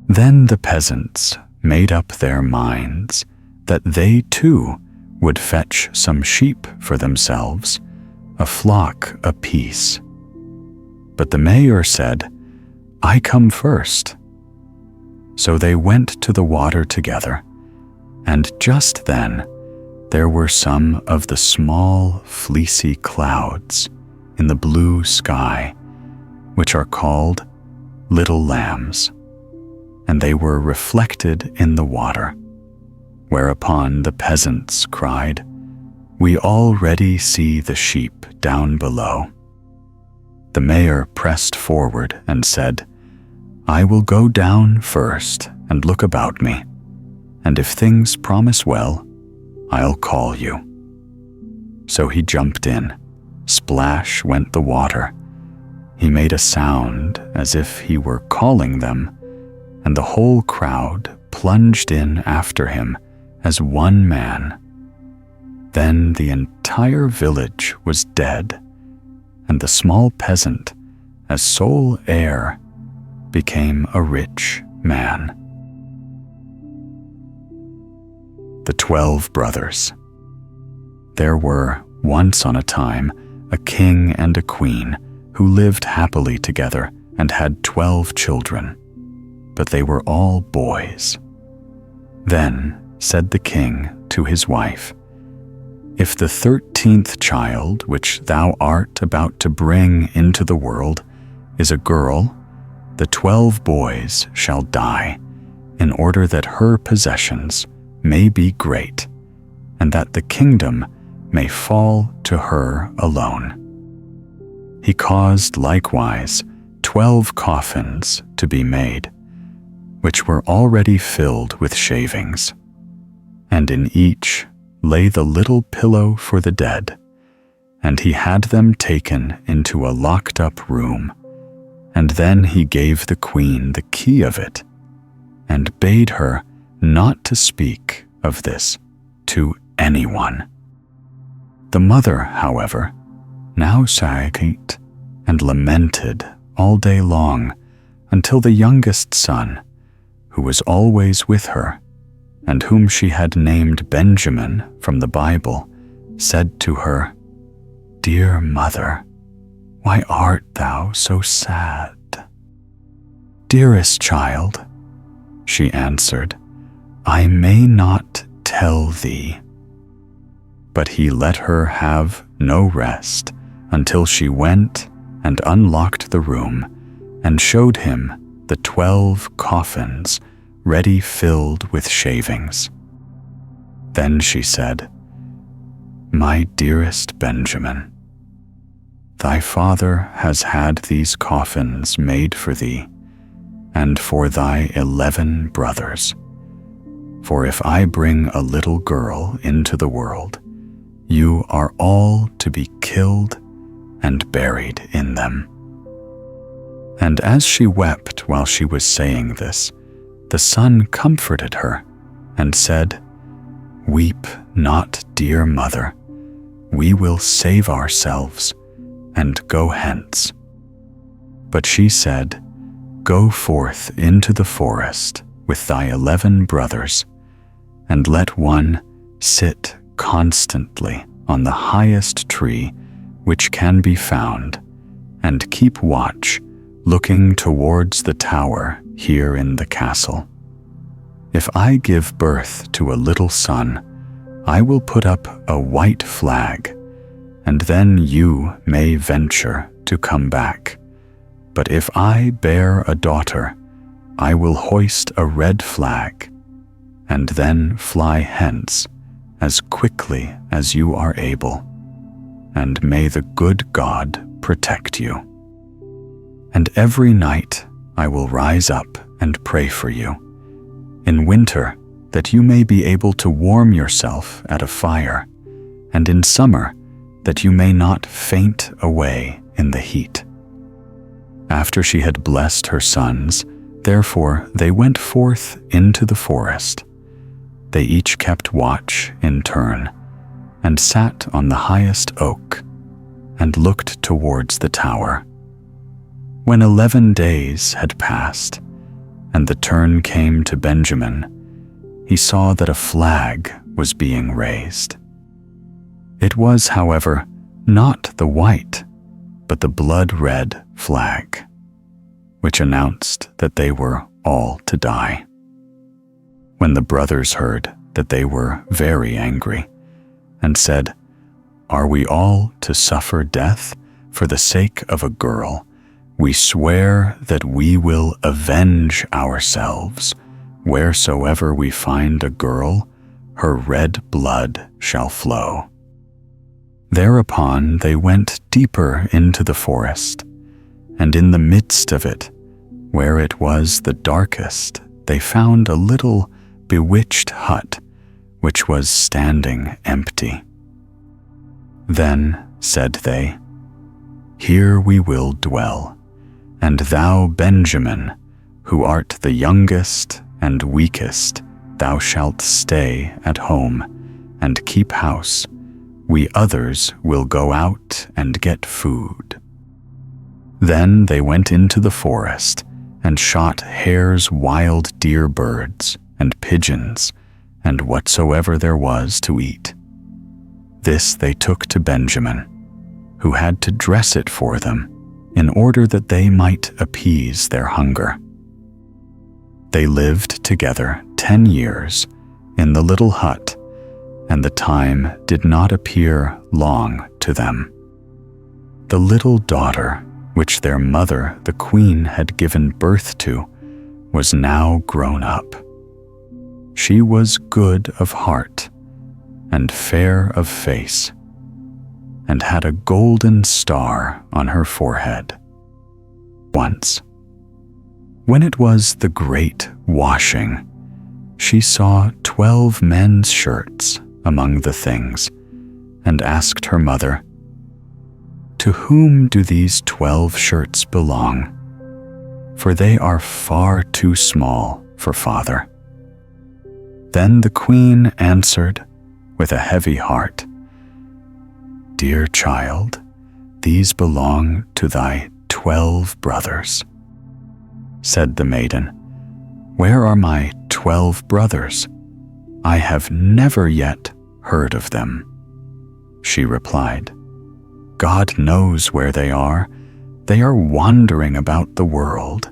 Then the peasants made up their minds that they too would fetch some sheep for themselves, a flock apiece. But the mayor said, "I come first." So they went to the water together, and just then there were some of the small fleecy clouds in the blue sky, which are called little lambs, and they were reflected in the water, whereupon the peasants cried, "We already see the sheep down below." The mayor pressed forward and said, "I will go down first and look about me, and if things promise well, I'll call you." So he jumped in. Splash went the water. He made a sound as if he were calling them, and the whole crowd plunged in after him as one man. Then the entire village was dead, and the small peasant, as sole heir, became a rich man. The 12 Brothers. There were, once on a time, a king and a queen who lived happily together and had 12 children, but they were all boys. Then said the king to his wife, "If the 13th child which thou art about to bring into the world is a girl, the 12 boys shall die, in order that her possessions may be great, and that the kingdom may fall to her alone." He caused likewise 12 coffins to be made, which were already filled with shavings, and in each lay the little pillow for the dead, and he had them taken into a locked-up room, and then he gave the queen the key of it, and bade her not to speak of this to anyone. The mother, however, now sighed and lamented all day long until the youngest son, who was always with her, and whom she had named Benjamin from the Bible, said to her, "Dear mother, why art thou so sad?" "Dearest child," she answered, "I may not tell thee." But he let her have no rest until she went and unlocked the room and showed him the 12 coffins ready filled with shavings. Then she said, "My dearest Benjamin, thy father has had these coffins made for thee and for thy 11 brothers. For if I bring a little girl into the world, you are all to be killed and buried in them." And as she wept while she was saying this, the son comforted her and said, "Weep not, dear mother, we will save ourselves and go hence." But she said, "Go forth into the forest with thy 11 brothers, and let one sit constantly on the highest tree which can be found, and keep watch, looking towards the tower here in the castle. If I give birth to a little son, I will put up a white flag, and then you may venture to come back. But if I bear a daughter, I will hoist a red flag, and then fly hence as quickly as you are able, and may the good God protect you. And every night I will rise up and pray for you, in winter that you may be able to warm yourself at a fire, and in summer that you may not faint away in the heat." After she had blessed her sons, therefore they went forth into the forest. They each kept watch in turn, and sat on the highest oak, and looked towards the tower. When 11 days had passed, and the turn came to Benjamin, he saw that a flag was being raised. It was, however, not the white, but the blood-red flag, which announced that they were all to die. When the brothers heard that, they were very angry, and said, "Are we all to suffer death for the sake of a girl? We swear that we will avenge ourselves. Wheresoever we find a girl, her red blood shall flow." Thereupon they went deeper into the forest, and in the midst of it, where it was the darkest, they found a little bewitched hut, which was standing empty. Then said they, "Here we will dwell, and thou, Benjamin, who art the youngest and weakest, thou shalt stay at home and keep house. We others will go out and get food." Then they went into the forest and shot hares, wild deer, birds, and pigeons, and whatsoever there was to eat. This they took to Benjamin, who had to dress it for them in order that they might appease their hunger. They lived together 10 years in the little hut, and the time did not appear long to them. The little daughter, which their mother, the queen, had given birth to, was now grown up. She was good of heart and fair of face, and had a golden star on her forehead. Once, when it was the great washing, she saw 12 men's shirts among the things, and asked her mother, "To whom do these 12 shirts belong? For they are far too small for father." Then the queen answered with a heavy heart, "Dear child, these belong to thy 12 brothers." Said the maiden, "Where are my 12 brothers? I have never yet heard of them." She replied, "God knows where they are. They are wandering about the world."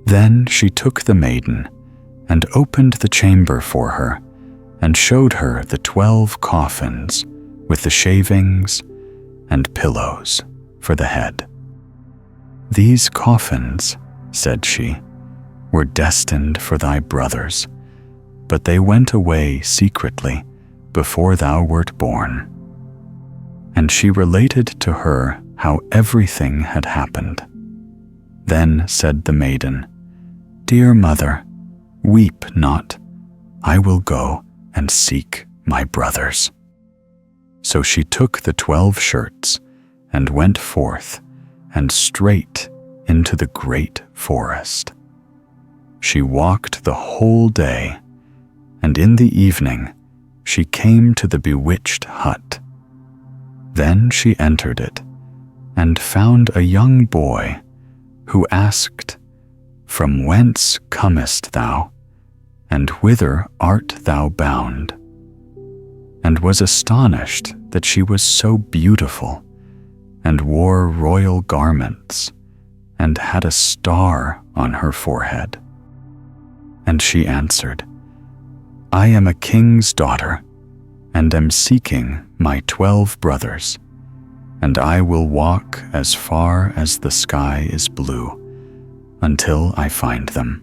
Then she took the maiden and opened the chamber for her, and showed her the 12 coffins with the shavings and pillows for the head. "These coffins," said she, "were destined for thy brothers, but they went away secretly before thou wert born." And she related to her how everything had happened. Then said the maiden, "Dear mother, weep not. I will go and seek my brothers." So she took the 12 shirts and went forth and straight into the great forest. She walked the whole day, and in the evening she came to the bewitched hut. Then she entered it and found a young boy who asked, "From whence comest thou, and whither art thou bound?" And was astonished that she was so beautiful, and wore royal garments, and had a star on her forehead. And she answered, "I am a king's daughter, and am seeking my 12 brothers, and I will walk as far as the sky is blue, until I find them."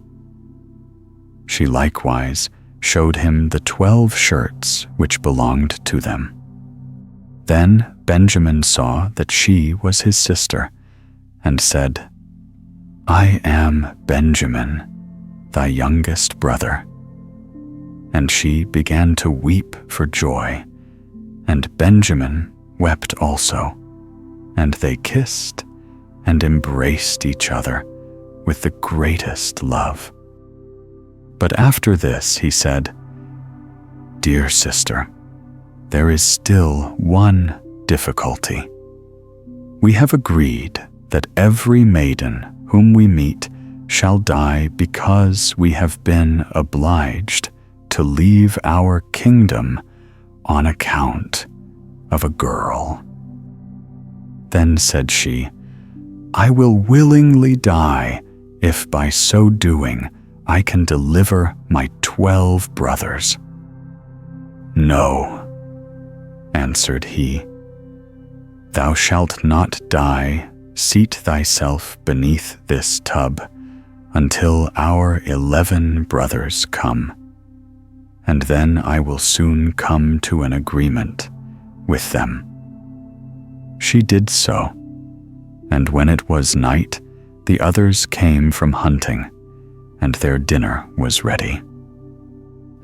She likewise showed him the 12 shirts which belonged to them. Then Benjamin saw that she was his sister, and said, "I am Benjamin, thy youngest brother." And she began to weep for joy, and Benjamin wept also, and they kissed and embraced each other with the greatest love. But after this he said, "Dear sister, there is still one difficulty. We have agreed that every maiden whom we meet shall die because we have been obliged to leave our kingdom on account of a girl." Then said she, "I will willingly die if by so doing I can deliver my 12 brothers." "No," answered he, "thou shalt not die. Seat thyself beneath this tub until our 11 brothers come, and then I will soon come to an agreement with them." She did so, and when it was night, the others came from hunting, and their dinner was ready.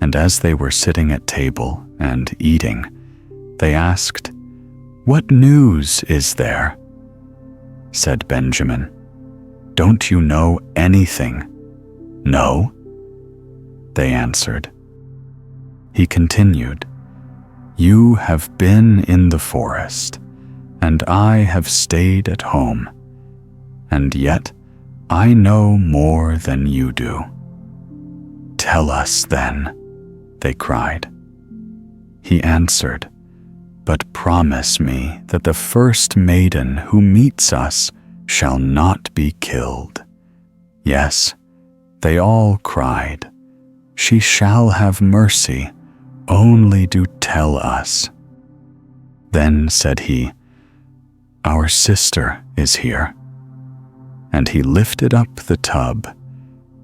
And as they were sitting at table and eating, they asked, "What news is there?" Said Benjamin, "Don't you know anything?" "No." they answered. He continued, "You have been in the forest, and I have stayed at home, and yet I know more than you do." "Tell us then," they cried. He answered, "But promise me that the first maiden who meets us shall not be killed." Yes, they all cried, "She shall have mercy, only do tell us." Then said he, "Our sister is here." And he lifted up the tub,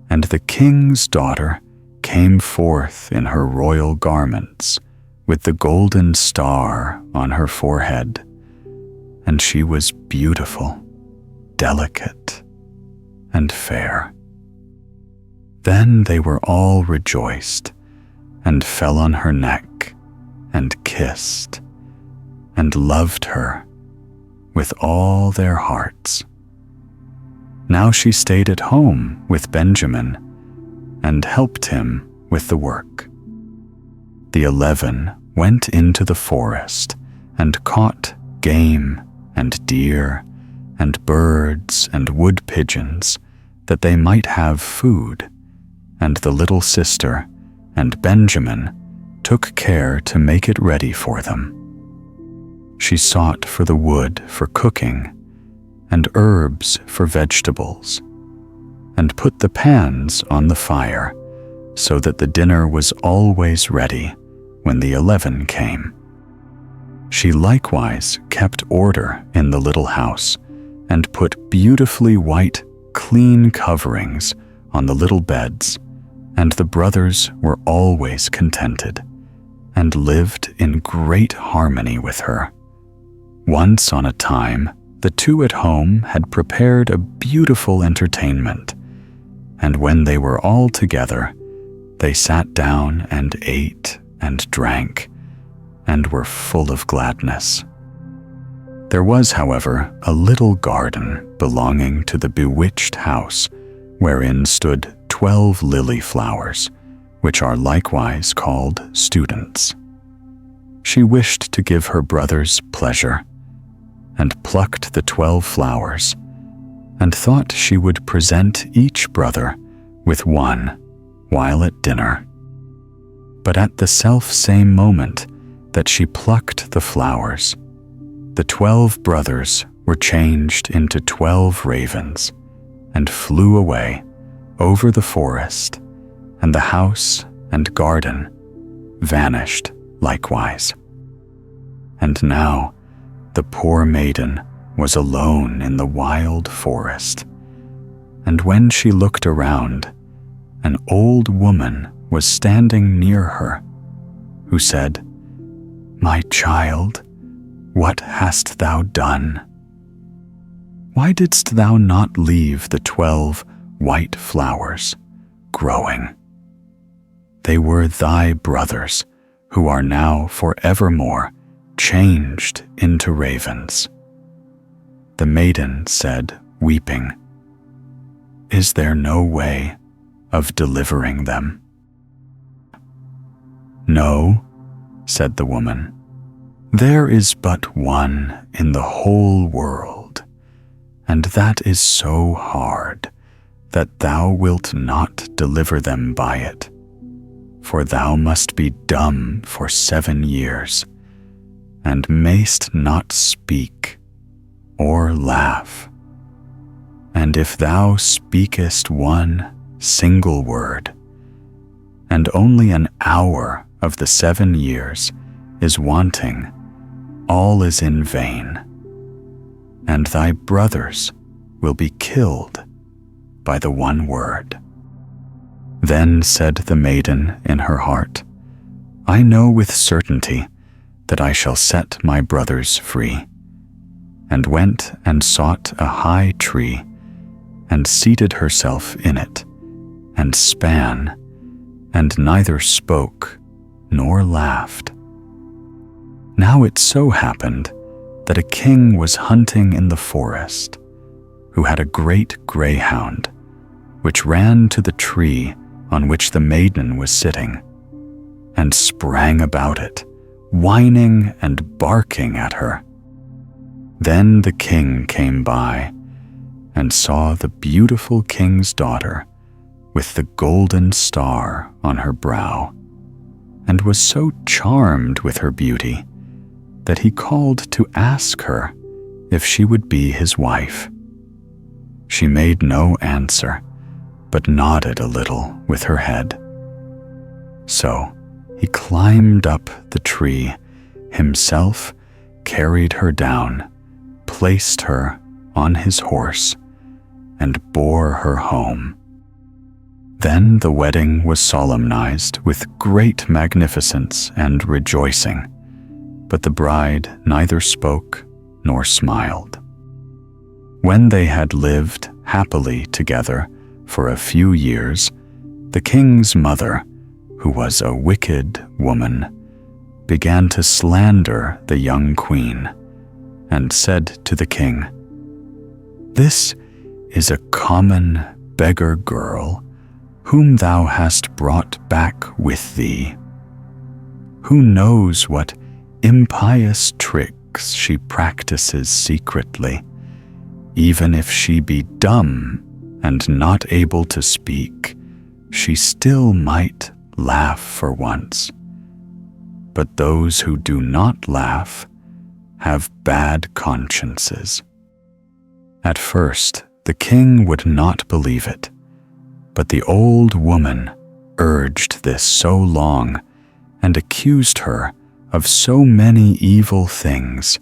and the king's daughter came forth in her royal garments, with the golden star on her forehead, and she was beautiful, delicate, and fair. Then they were all rejoiced, and fell on her neck, and kissed, and loved her with all their hearts. Now she stayed at home with Benjamin, and helped him with the work. The 11 went into the forest, and caught game, and deer, and birds, and wood pigeons, that they might have food, and the little sister and Benjamin took care to make it ready for them. She sought for the wood for cooking, and herbs for vegetables, and put the pans on the fire, so that the dinner was always ready when the 11 came. She likewise kept order in the little house, and put beautifully white, clean coverings on the little beds, and the brothers were always contented, and lived in great harmony with her. Once on a time, the two at home had prepared a beautiful entertainment, and when they were all together, they sat down and ate and drank, and were full of gladness. There was, however, a little garden belonging to the bewitched house, wherein stood 12 lily flowers, which are likewise called students. She wished to give her brothers pleasure, and plucked the 12 flowers, and thought she would present each brother with one while at dinner. But at the self-same moment that she plucked the flowers, the 12 brothers were changed into 12 ravens, and flew away over the forest, and the house and garden vanished likewise. And now the poor maiden was alone in the wild forest, and when she looked around, an old woman was standing near her, who said, "My child, what hast thou done? Why didst thou not leave the 12 white flowers growing? They were thy brothers, who are now forevermore changed into ravens." The maiden said, weeping, "Is there no way of delivering them?" "No," said the woman. "There is but one in the whole world, and that is so hard that thou wilt not deliver them by it, for thou must be dumb for 7 years, and mayst not speak or laugh. And if thou speakest one single word, and only an hour of the 7 years is wanting, all is in vain, and thy brothers will be killed by the one word." Then said the maiden in her heart, "I know with certainty that I shall set my brothers free," and went and sought a high tree, and seated herself in it, and span, and neither spoke nor laughed. Now it so happened that a king was hunting in the forest, who had a great greyhound, which ran to the tree on which the maiden was sitting, and sprang about it, whining and barking at her. Then the king came by and saw the beautiful king's daughter with the golden star on her brow, and was so charmed with her beauty that he called to ask her if she would be his wife. She made no answer, but nodded a little with her head. So he climbed up the tree, himself carried her down, placed her on his horse, and bore her home. Then the wedding was solemnized with great magnificence and rejoicing, but the bride neither spoke nor smiled. When they had lived happily together for a few years, the king's mother, who was a wicked woman, began to slander the young queen, and said to the king, "This is a common beggar girl whom thou hast brought back with thee. Who knows what impious tricks she practices secretly? Even if she be dumb and not able to speak, she still might laugh for once. But those who do not laugh have bad consciences." At first, the king would not believe it, but the old woman urged this so long and accused her of so many evil things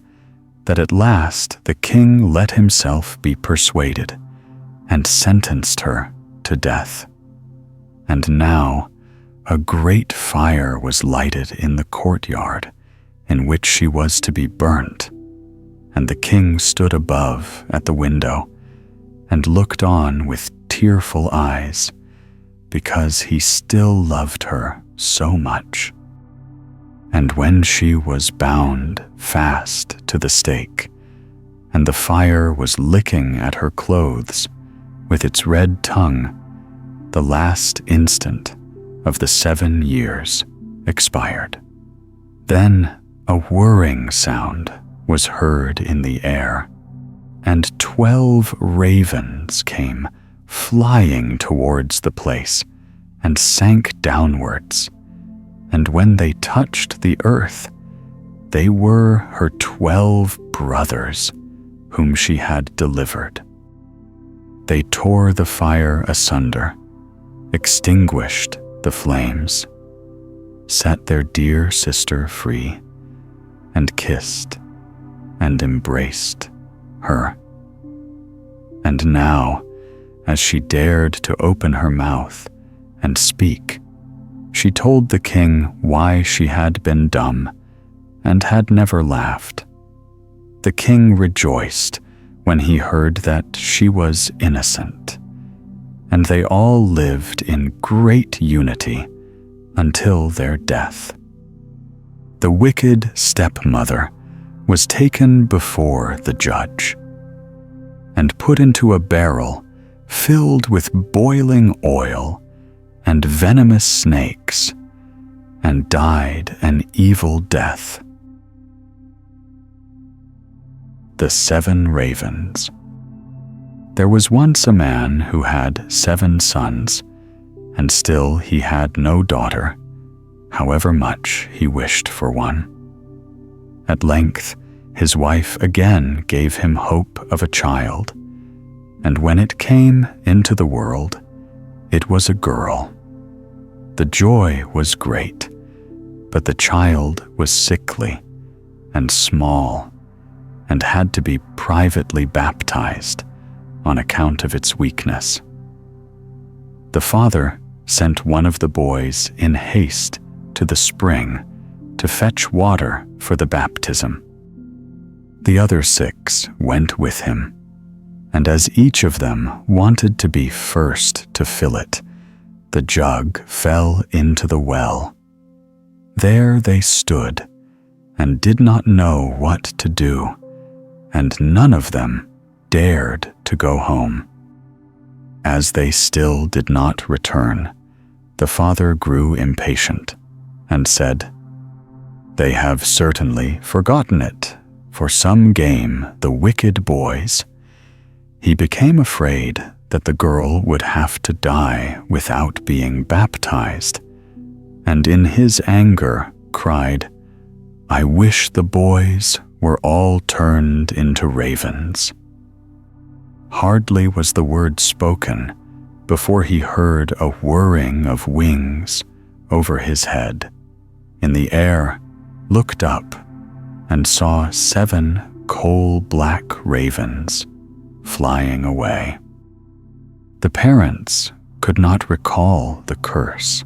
that at last the king let himself be persuaded and sentenced her to death. And now a great fire was lighted in the courtyard in which she was to be burnt, and the king stood above at the window and looked on with tearful eyes, because he still loved her so much. And when she was bound fast to the stake, and the fire was licking at her clothes with its red tongue, the last instant of the 7 years expired. Then a whirring sound was heard in the air, and 12 ravens came flying towards the place and sank downwards, and when they touched the earth, they were her 12 brothers whom she had delivered. They tore the fire asunder, extinguished the flames, set their dear sister free, and kissed and embraced her. And now, as she dared to open her mouth and speak, she told the king why she had been dumb and had never laughed. The king rejoiced when he heard that she was innocent, and they all lived in great unity until their death. The wicked stepmother was taken before the judge and put into a barrel filled with boiling oil and venomous snakes, and died an evil death. The 7 Ravens. There was once a man who had 7 sons, and still he had no daughter, however much he wished for one. At length, his wife again gave him hope of a child, and when it came into the world, it was a girl. The joy was great, but the child was sickly and small, and had to be privately baptized on account of its weakness. The father sent one of the boys in haste to the spring to fetch water for the baptism. The other 6 went with him, and as each of them wanted to be first to fill it, the jug fell into the well. There they stood and did not know what to do, and none of them dared to go home. As they still did not return, the father grew impatient and said, "They have certainly forgotten it for some game, the wicked boys." He became afraid that the girl would have to die without being baptized, and in his anger cried, "I wish the boys were all turned into ravens." Hardly was the word spoken before he heard a whirring of wings over his head. In the air, looked up, and saw 7 coal-black ravens flying away. The parents could not recall the curse,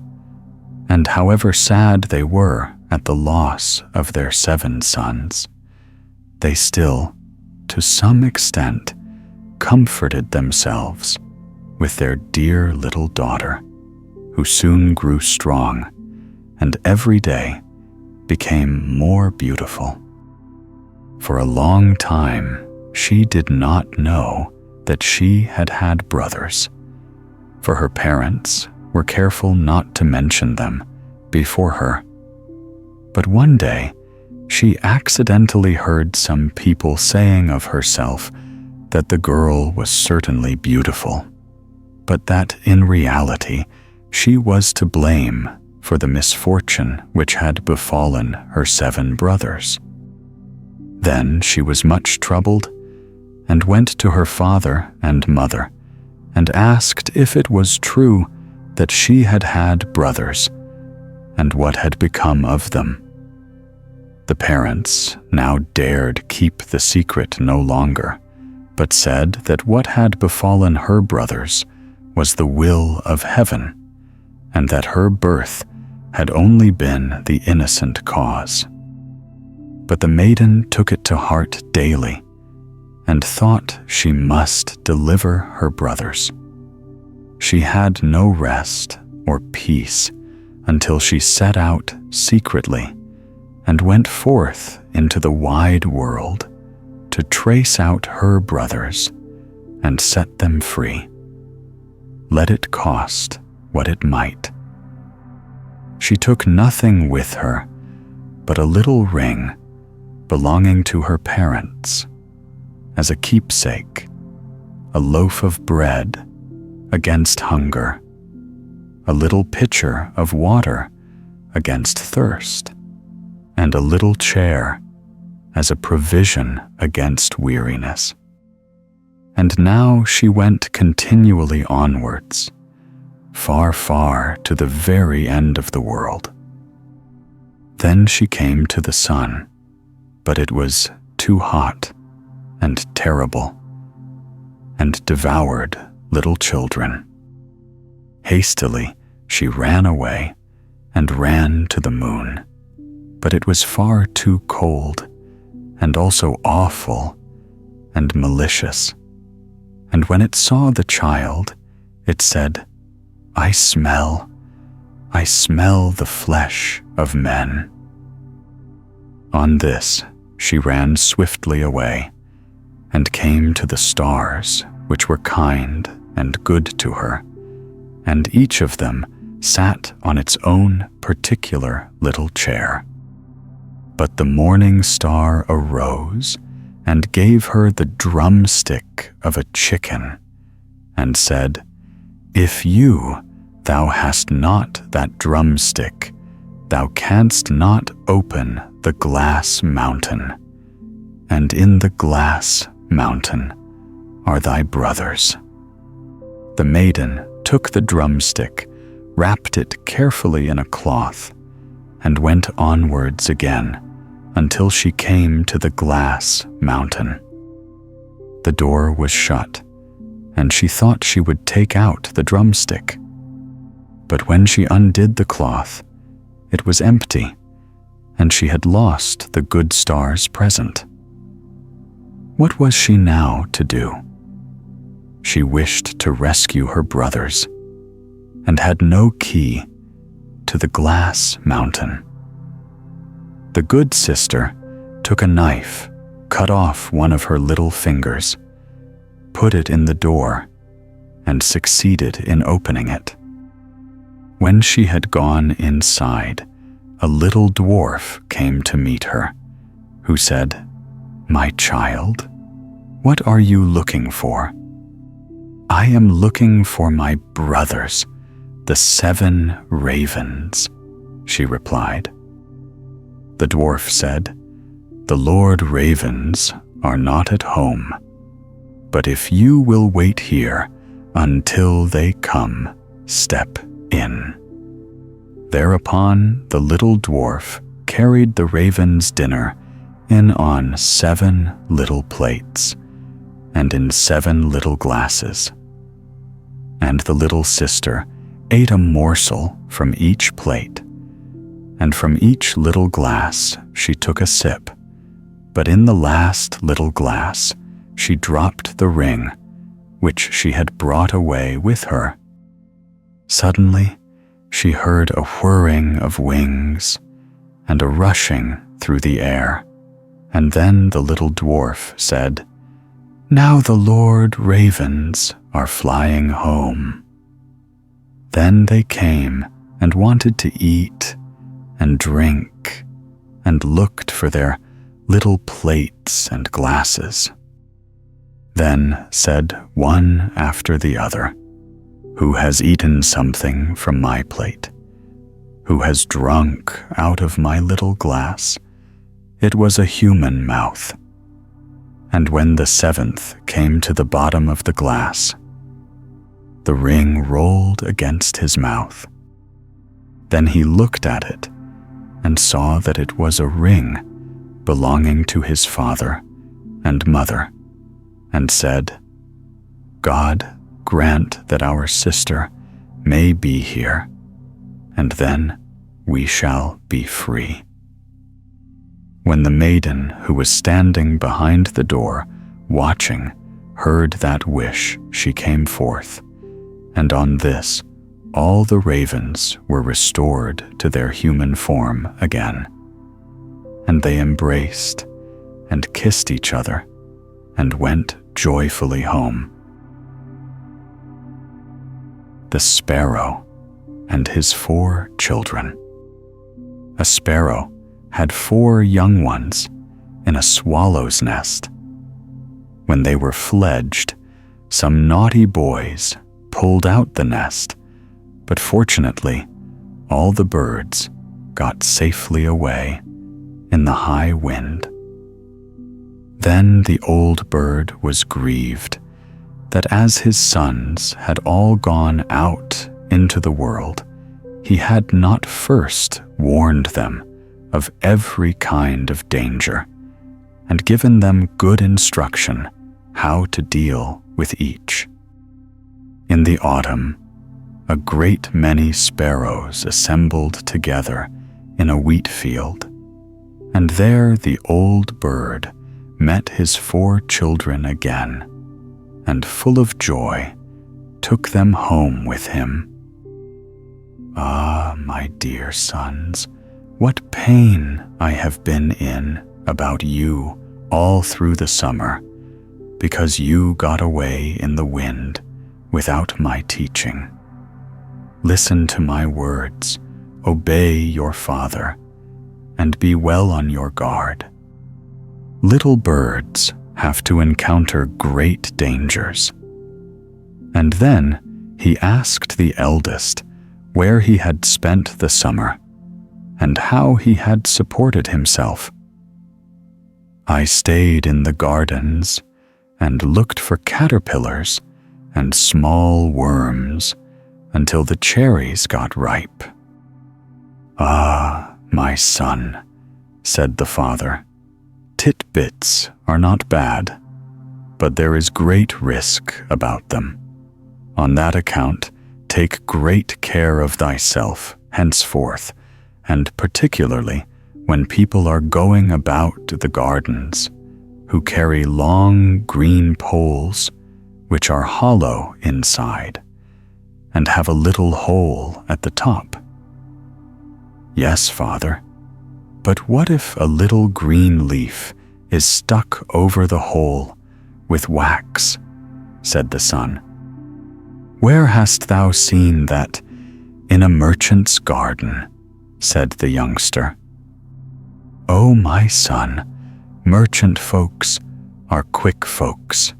and however sad they were at the loss of their 7 sons, they still, to some extent, comforted themselves with their dear little daughter, who soon grew strong and every day became more beautiful. For a long time, she did not know that she had had brothers, for her parents were careful not to mention them before her. But one day, she accidentally heard some people saying of herself that the girl was certainly beautiful, but that in reality she was to blame for the misfortune which had befallen her 7 brothers. Then she was much troubled and went to her father and mother and asked if it was true that she had had brothers and what had become of them. The parents now dared keep the secret no longer, but said that what had befallen her brothers was the will of heaven, and that her birth had only been the innocent cause. But the maiden took it to heart daily, and thought she must deliver her brothers. She had no rest or peace until she set out secretly and went forth into the wide world to trace out her brothers and set them free, let it cost what it might. She took nothing with her but a little ring belonging to her parents as a keepsake, a loaf of bread against hunger, a little pitcher of water against thirst, and a little chair as a provision against weariness. And now she went continually onwards, far, far to the very end of the world. Then she came to the sun, but it was too hot and terrible, and devoured little children. Hastily she ran away and ran to the moon, but it was far too cold and also awful and malicious. And when it saw the child, it said, I smell the flesh of men." On this, she ran swiftly away and came to the stars, which were kind and good to her, and each of them sat on its own particular little chair. But the morning star arose and gave her the drumstick of a chicken, and said, "If thou hast not that drumstick, thou canst not open the glass mountain, and in the glass mountain are thy brothers." The maiden took the drumstick, wrapped it carefully in a cloth, and went onwards again until she came to the glass mountain. The door was shut, and she thought she would take out the drumstick. But when she undid the cloth, it was empty, and she had lost the good star's present. What was she now to do? She wished to rescue her brothers, and had no key to the glass mountain. The good sister took a knife, cut off one of her little fingers, put it in the door, and succeeded in opening it. When she had gone inside, a little dwarf came to meet her, who said, "My child, what are you looking for?" "I am looking for my brothers, the 7 ravens," she replied. The dwarf said, "The Lord Ravens are not at home, but if you will wait here until they come, step in." Thereupon the little dwarf carried the ravens' dinner in on 7 little plates and in 7 little glasses. And the little sister ate a morsel from each plate, and from each little glass she took a sip, but in the last little glass she dropped the ring which she had brought away with her. Suddenly she heard a whirring of wings and a rushing through the air, and then the little dwarf said, "Now the Lord Ravens are flying home." Then they came and wanted to eat and drink and looked for their little plates and glasses. Then said one after the other, "Who has eaten something from my plate? Who has drunk out of my little glass? It was a human mouth." And when the 7th came to the bottom of the glass, the ring rolled against his mouth. Then he looked at it and saw that it was a ring belonging to his father and mother, and said, "God grant that our sister may be here, and then we shall be free." When the maiden who was standing behind the door, watching, heard that wish, she came forth, and on this all the ravens were restored to their human form again. And they embraced and kissed each other and went joyfully home. The Sparrow and his 4 children. A sparrow had 4 young ones in a swallow's nest. When they were fledged, some naughty boys pulled out the nest, but fortunately, all the birds got safely away in the high wind. Then the old bird was grieved that as his sons had all gone out into the world, he had not first warned them of every kind of danger and given them good instruction how to deal with each. In the autumn, a great many sparrows assembled together in a wheat field, and there the old bird met his 4 children again, and full of joy took them home with him. "Ah, my dear sons, what pain I have been in about you all through the summer, because you got away in the wind without my teaching. Listen to my words, obey your father, and be well on your guard. Little birds have to encounter great dangers." And then he asked the eldest where he had spent the summer and how he had supported himself. "I stayed in the gardens and looked for caterpillars and small worms until the cherries got ripe." "Ah, my son," said the father, "titbits are not bad, but there is great risk about them. On that account, take great care of thyself henceforth, and particularly when people are going about the gardens, who carry long green poles which are hollow inside and have a little hole at the top." "Yes, father, but what if a little green leaf is stuck over the hole with wax?" said the son. "Where hast thou seen that in a merchant's garden," said the youngster. "O my son, merchant folks are quick folks,"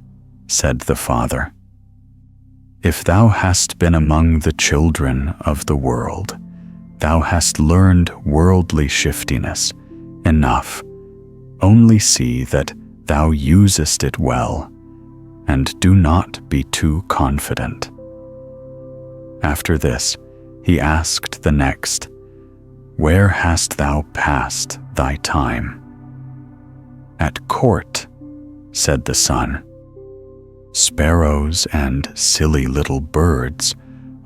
said the father. "If thou hast been among the children of the world, thou hast learned worldly shiftiness enough. Only see that thou usest it well, and do not be too confident." After this, he asked the next, "Where hast thou passed thy time?" "At court," said the son. "Sparrows and silly little birds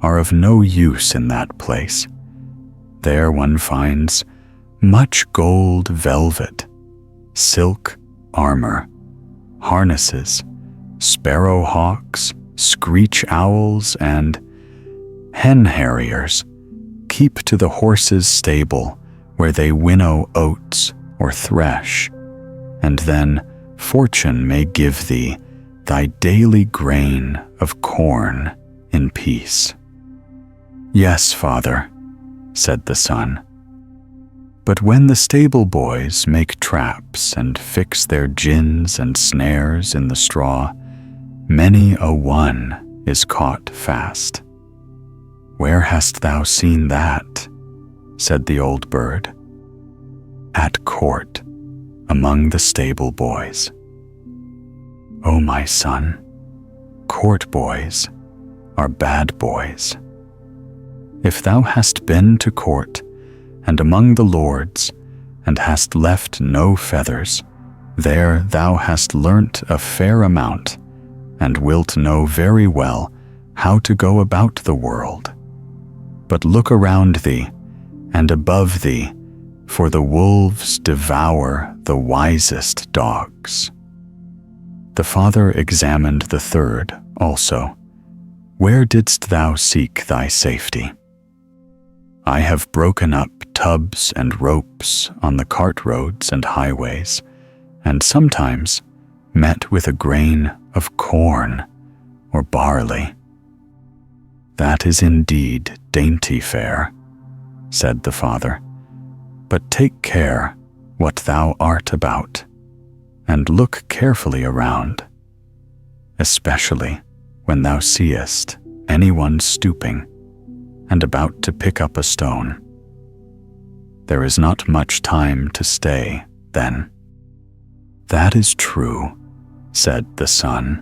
are of no use in that place. There one finds much gold velvet, silk armor, harnesses, sparrow hawks, screech owls, and hen harriers keep to the horses' stable where they winnow oats or thresh, and then fortune may give thee thy daily grain of corn in peace." "Yes, father," said the son. "But when the stable boys make traps and fix their gins and snares in the straw, many a one is caught fast." "Where hast thou seen that?" said the old bird. "At court, among the stable boys." "O my son, court boys are bad boys. If thou hast been to court and among the lords, and hast left no feathers, there thou hast learnt a fair amount, and wilt know very well how to go about the world. But look around thee, and above thee, for the wolves devour the wisest dogs." The father examined the third also. "Where didst thou seek thy safety?" "I have broken up tubs and ropes on the cart roads and highways, and sometimes met with a grain of corn or barley." "That is indeed dainty fare," said the father. "But take care what thou art about, and look carefully around, especially when thou seest anyone stooping and about to pick up a stone. There is not much time to stay then." "That is true," said the son.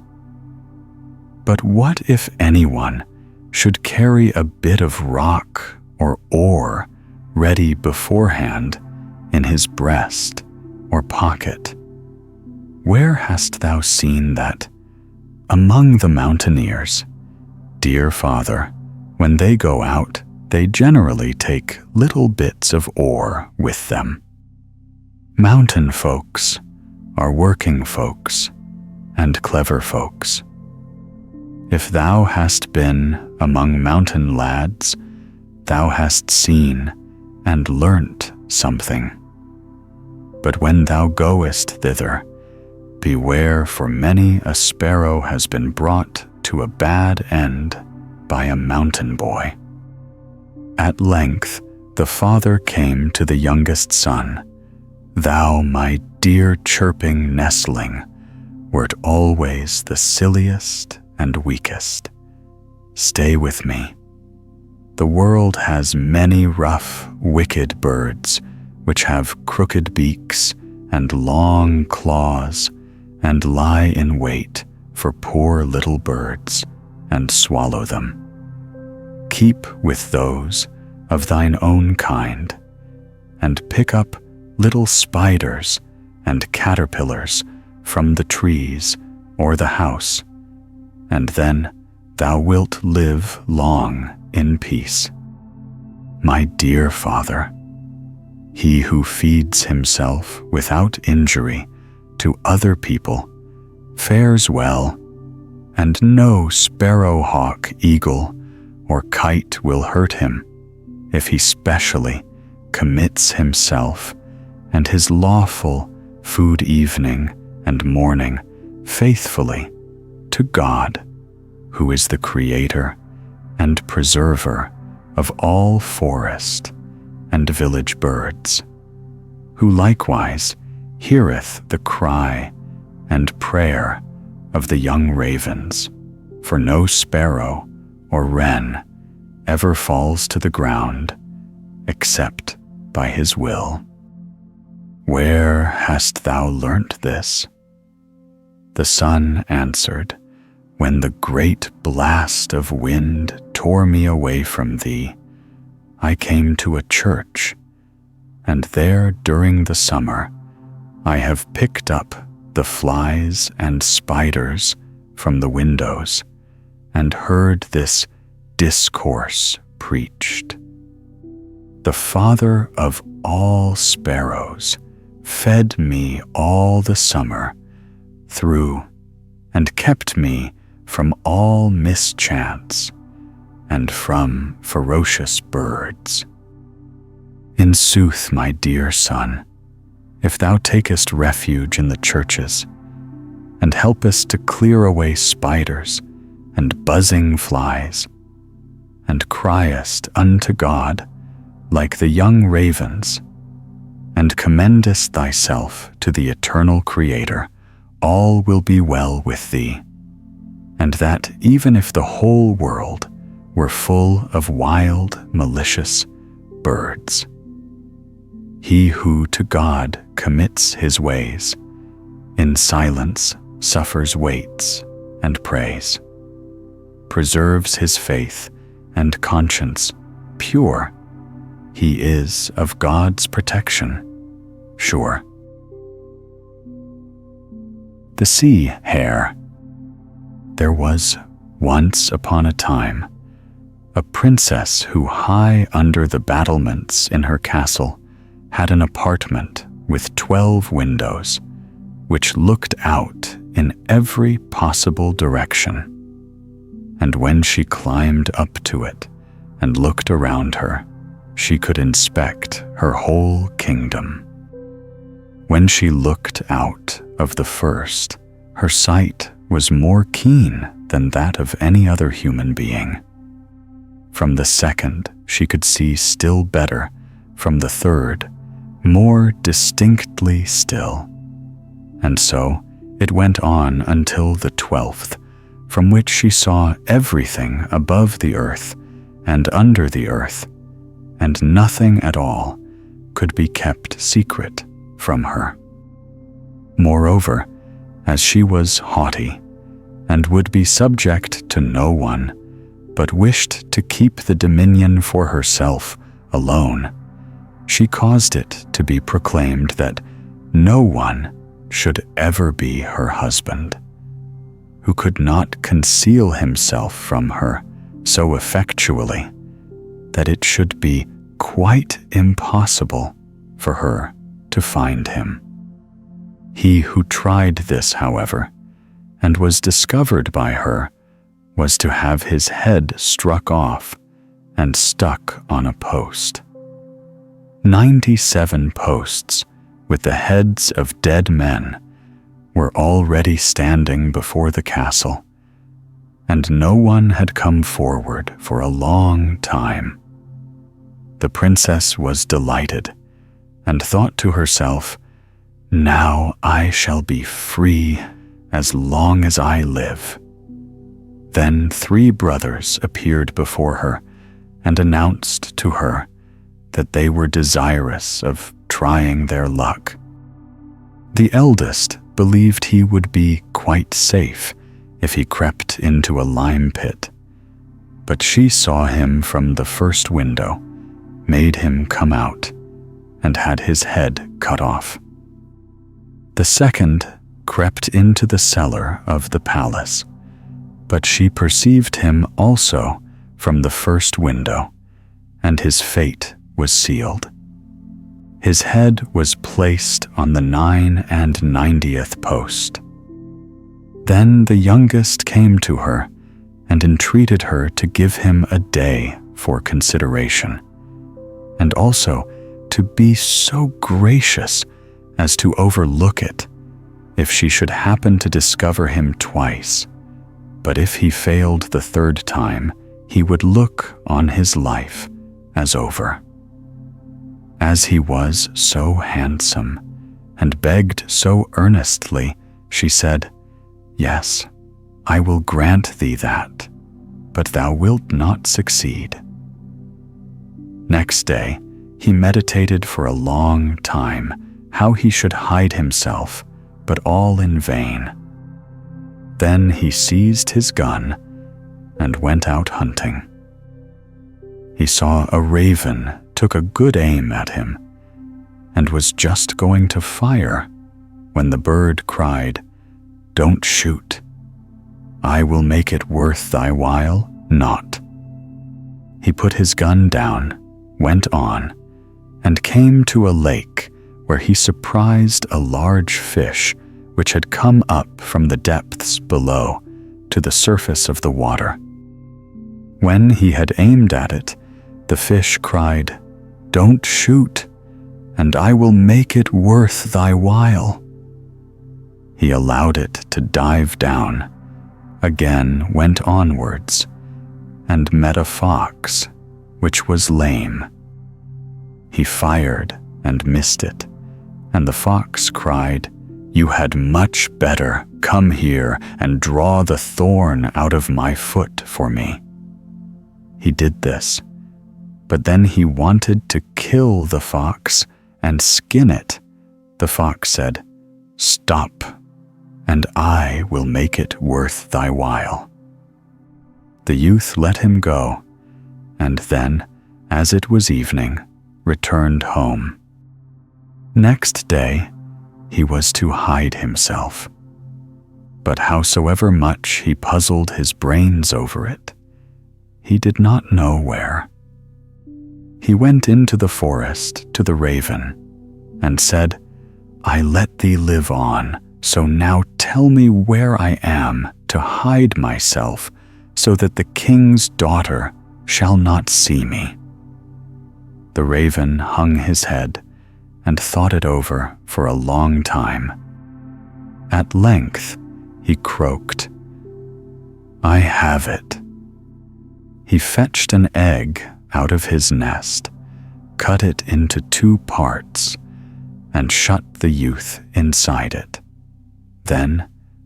"But what if anyone should carry a bit of rock or ore ready beforehand in his breast or pocket? Where hast thou seen that? Among the mountaineers, dear father, when they go out, they generally take little bits of ore with them. Mountain folks are working folks and clever folks. If thou hast been among mountain lads, thou hast seen and learnt something. But when thou goest thither, beware, for many a sparrow has been brought to a bad end by a mountain boy." At length the father came to the youngest son. "Thou, my dear chirping nestling, wert always the silliest and weakest. Stay with me. The world has many rough, wicked birds which have crooked beaks and long claws, and lie in wait for poor little birds and swallow them. Keep with those of thine own kind, and pick up little spiders and caterpillars from the trees or the house, and then thou wilt live long in peace. My dear father, he who feeds himself without injury to other people fares well, and no sparrow, hawk, eagle, or kite will hurt him if he specially commits himself and his lawful food evening and morning faithfully to God, who is the creator and preserver of all forest and village birds, who likewise heareth the cry and prayer of the young ravens, for no sparrow or wren ever falls to the ground except by his will. Where hast thou learnt this? The son answered, When the great blast of wind tore me away from thee, I came to a church, and there during the summer I have picked up the flies and spiders from the windows and heard this discourse preached. The father of all sparrows fed me all the summer through and kept me from all mischance and from ferocious birds. In sooth, my dear son, if thou takest refuge in the churches and helpest to clear away spiders and buzzing flies, and criest unto God like the young ravens, and commendest thyself to the eternal Creator, all will be well with thee, and that even if the whole world were full of wild, malicious birds, he who to God commits his ways, in silence suffers waits and prays, preserves his faith and conscience pure, he is of God's protection sure. The Sea-Hare. There was once upon a time a princess who high under the battlements in her castle had an apartment with 12 windows, which looked out in every possible direction. And when she climbed up to it and looked around her, she could inspect her whole kingdom. When she looked out of the first, her sight was more keen than that of any other human being. From the second, she could see still better, from the third, more distinctly still. And so it went on until the 12th, from which she saw everything above the earth and under the earth, and nothing at all could be kept secret from her. Moreover, as she was haughty, and would be subject to no one, but wished to keep the dominion for herself alone, she caused it to be proclaimed that no one should ever be her husband, who could not conceal himself from her so effectually that it should be quite impossible for her to find him. He who tried this, however, and was discovered by her, was to have his head struck off and stuck on a post. 97 posts with the heads of dead men were already standing before the castle, and no one had come forward for a long time. The princess was delighted, and thought to herself, "Now I shall be free as long as I live." Then 3 brothers appeared before her and announced to her that they were desirous of trying their luck. The eldest believed he would be quite safe if he crept into a lime pit, but she saw him from the first window, made him come out, and had his head cut off. The second crept into the cellar of the palace, but she perceived him also from the first window, and his fate was sealed. His head was placed on the 99th post. Then the youngest came to her and entreated her to give him a day for consideration, and also to be so gracious as to overlook it if she should happen to discover him twice. But if he failed the 3rd time, he would look on his life as over. As he was so handsome and begged so earnestly, she said, "Yes, I will grant thee that, but thou wilt not succeed." Next day, he meditated for a long time how he should hide himself, but all in vain. Then he seized his gun and went out hunting. He saw a raven took a good aim at him and was just going to fire when the bird cried, "Don't shoot. I will make it worth thy while not." He put his gun down, went on, and came to a lake where he surprised a large fish which had come up from the depths below to the surface of the water. When he had aimed at it, the fish cried, "Don't shoot, and I will make it worth thy while." He allowed it to dive down, again went onwards, and met a fox, which was lame. He fired and missed it, and the fox cried, "You had much better come here and draw the thorn out of my foot for me." He did this, but then he wanted to kill the fox and skin it. The fox said, "Stop, and I will make it worth thy while." The youth let him go, and then, as it was evening, returned home. Next day, he was to hide himself. But howsoever much he puzzled his brains over it, he did not know where. He went into the forest to the raven and said, "I let thee live on, so now tell me where I am to hide myself, so that the king's daughter shall not see me." The raven hung his head and thought it over for a long time. At length, he croaked, "I have it." He fetched an egg out of his nest, cut it into 2 parts, and shut the youth inside it, then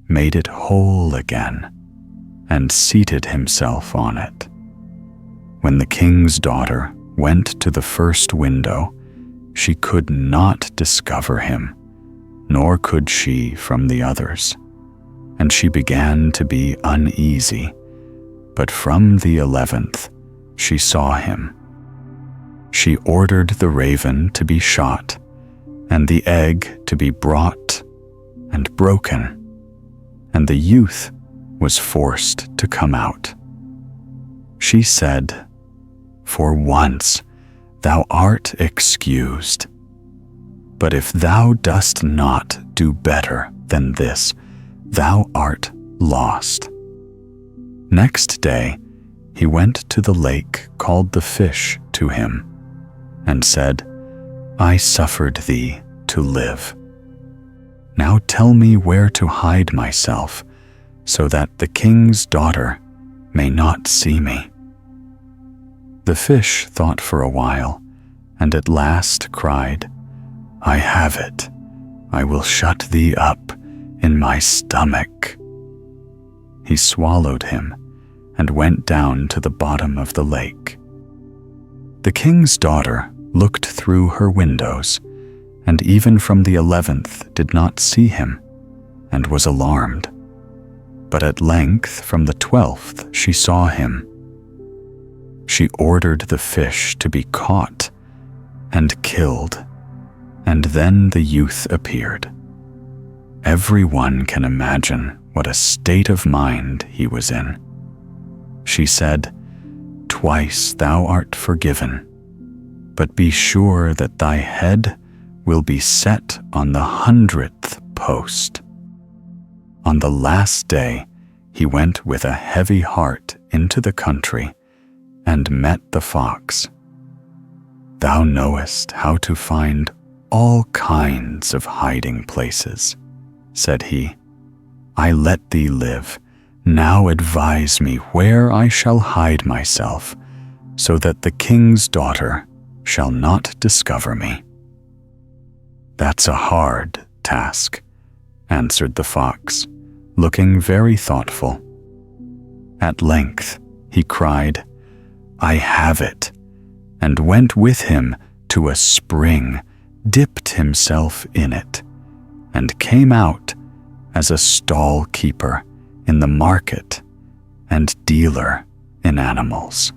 made it whole again, and seated himself on it. When the king's daughter went to the first window, she could not discover him, nor could she from the others, and she began to be uneasy, but from the 11th she saw him. She ordered the raven to be shot, and the egg to be brought and broken, and the youth was forced to come out. She said, "For once thou art excused, but if thou dost not do better than this, thou art lost." Next day, he went to the lake called the Fish to him, and said, "I suffered thee to live. Now tell me where to hide myself, so that the king's daughter may not see me." The fish thought for a while, and at last cried, "I have it. I will shut thee up in my stomach." He swallowed him and went down to the bottom of the lake. The king's daughter looked through her windows, and even from the 11th did not see him, and was alarmed. But at length from the 12th she saw him. She ordered the fish to be caught and killed, and then the youth appeared. Everyone can imagine what a state of mind he was in. She said, "Twice thou art forgiven, but be sure that thy head will be set on the 100th post." On the last day, he went with a heavy heart into the country and met the fox. "Thou knowest how to find all kinds of hiding places," said he. "I let thee live, Now advise me where I shall hide myself, so that the king's daughter shall not discover me." "That's a hard task," answered the fox, looking very thoughtful. At length he cried, "I have it," and went with him to a spring, dipped himself in it, and came out as a stall keeper in the market and dealer in animals.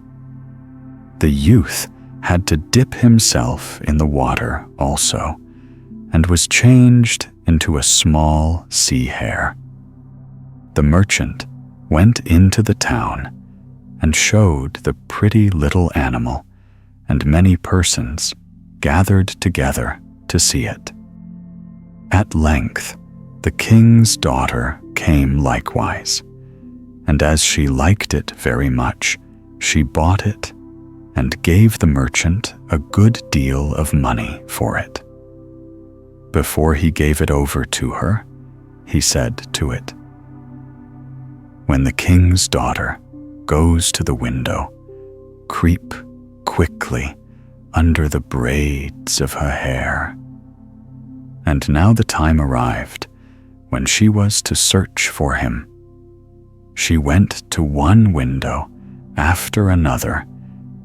The youth had to dip himself in the water also, and was changed into a small sea-hare. The merchant went into the town and showed the pretty little animal, and many persons gathered together to see it. At length, the king's daughter came likewise, and as she liked it very much, she bought it and gave the merchant a good deal of money for it. Before he gave it over to her, he said to it, "When the king's daughter goes to the window, creep quickly under the braids of her hair." And now the time arrived when she was to search for him. She went to one window after another,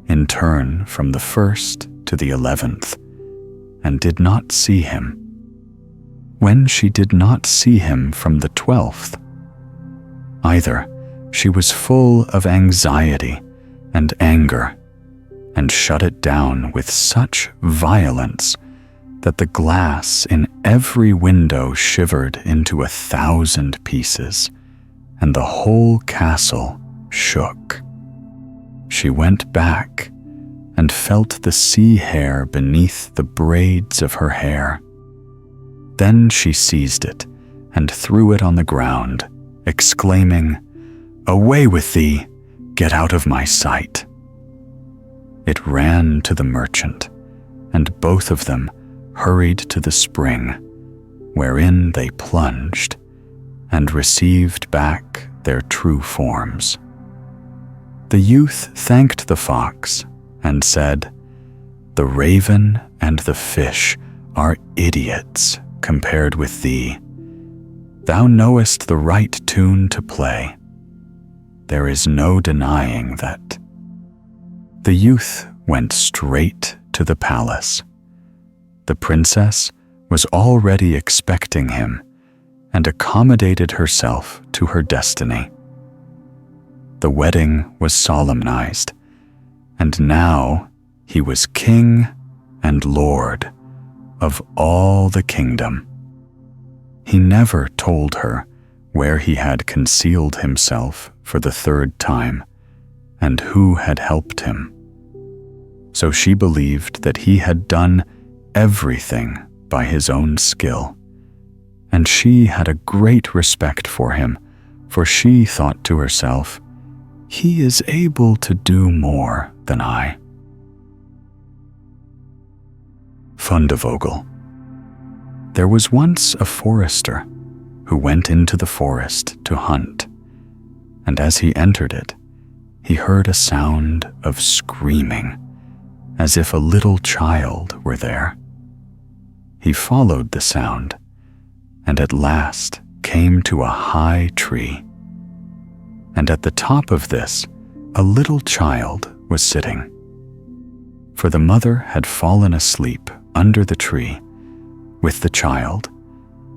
in turn from the first to the 11th, and did not see him. When she did not see him from the 12th, either, she was full of anxiety and anger, and shut it down with such violence that the glass in every window shivered into 1,000 pieces, and the whole castle shook. She went back and felt the sea-hare beneath the braids of her hair. Then she seized it and threw it on the ground, exclaiming, "Away with thee! Get out of my sight!" It ran to the merchant, and both of them hurried to the spring, wherein they plunged and received back their true forms. The youth thanked the fox and said, "The raven and the fish are idiots compared with thee. Thou knowest the right tune to play. There is no denying that." The youth went straight to the palace. The princess was already expecting him and accommodated herself to her destiny. The wedding was solemnized, and now he was king and lord of all the kingdom. He never told her where he had concealed himself for the 3rd time and who had helped him. So she believed that he had done everything by his own skill, and she had a great respect for him, for she thought to herself, "He is able to do more than I." Fundevogel. There was once a forester who went into the forest to hunt, and as he entered it, he heard a sound of screaming, as if a little child were there. He followed the sound, and at last came to a high tree. And at the top of this, a little child was sitting. For the mother had fallen asleep under the tree with the child,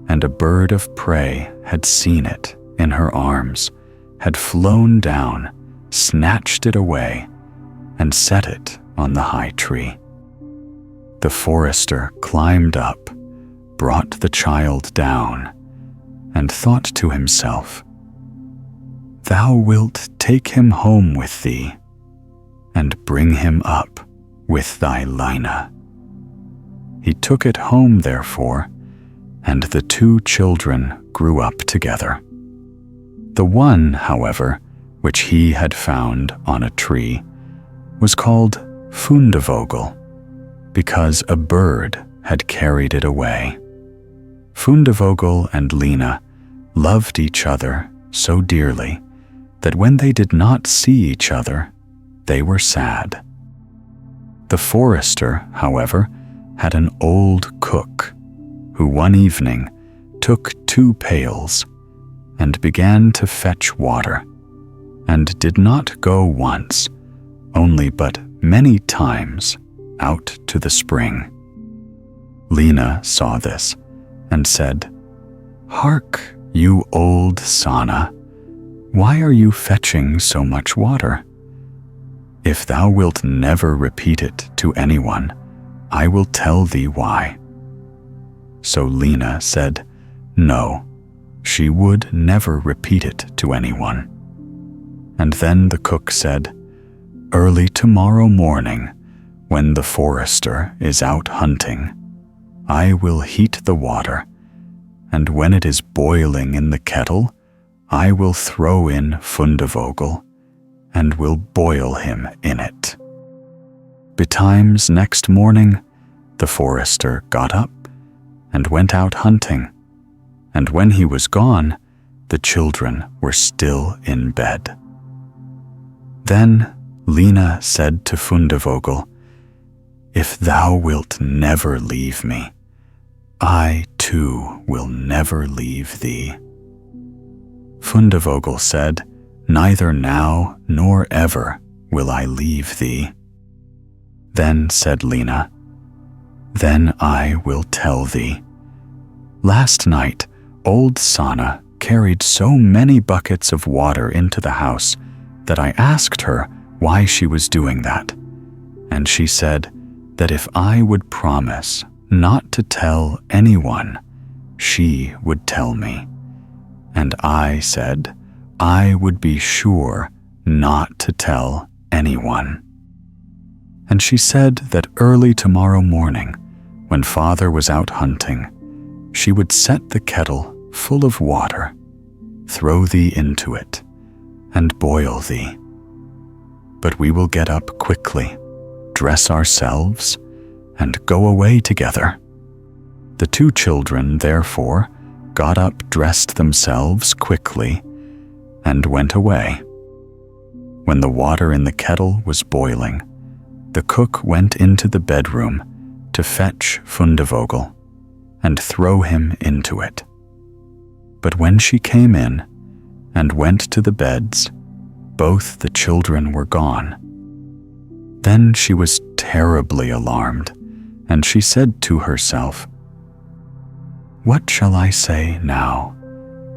and a bird of prey had seen it in her arms, had flown down, snatched it away, and set it on the high tree. The forester climbed up, brought the child down, and thought to himself, "Thou wilt take him home with thee, and bring him up with thy Lina." He took it home, therefore, and the 2 children grew up together. The one, however, which he had found on a tree, was called Fundevogel, because a bird had carried it away. Fundevogel and Lina loved each other so dearly that when they did not see each other, they were sad. The forester, however, had an old cook, who one evening took 2 pails and began to fetch water, and did not go once, only but many times, out to the spring. Lena saw this and said, "Hark, you old Sana, why are you fetching so much water? If thou wilt never repeat it to anyone, I will tell thee why." So Lena said, no, she would never repeat it to anyone. And then the cook said, "Early tomorrow morning, when the forester is out hunting, I will heat the water, and when it is boiling in the kettle, I will throw in Fundevogel, and will boil him in it." Betimes next morning, the forester got up and went out hunting, and when he was gone, the children were still in bed. Then Lena said to Fundevogel, "If thou wilt never leave me, I too will never leave thee." Fundevogel said, "Neither now nor ever will I leave thee." Then said Lena, "Then I will tell thee. Last night, old Sana carried so many buckets of water into the house that I asked her why she was doing that. And she said that if I would promise not to tell anyone, she would tell me. And I said I would be sure not to tell anyone. And she said that early tomorrow morning, when father was out hunting, she would set the kettle full of water, throw thee into it, and boil thee. But we will get up quickly, dress ourselves, and go away together." The 2 children, therefore, got up, dressed themselves quickly, and went away. When the water in the kettle was boiling, the cook went into the bedroom to fetch Fundevogel and throw him into it. But when she came in and went to the beds, both the children were gone. Then she was terribly alarmed, and she said to herself, "What shall I say now,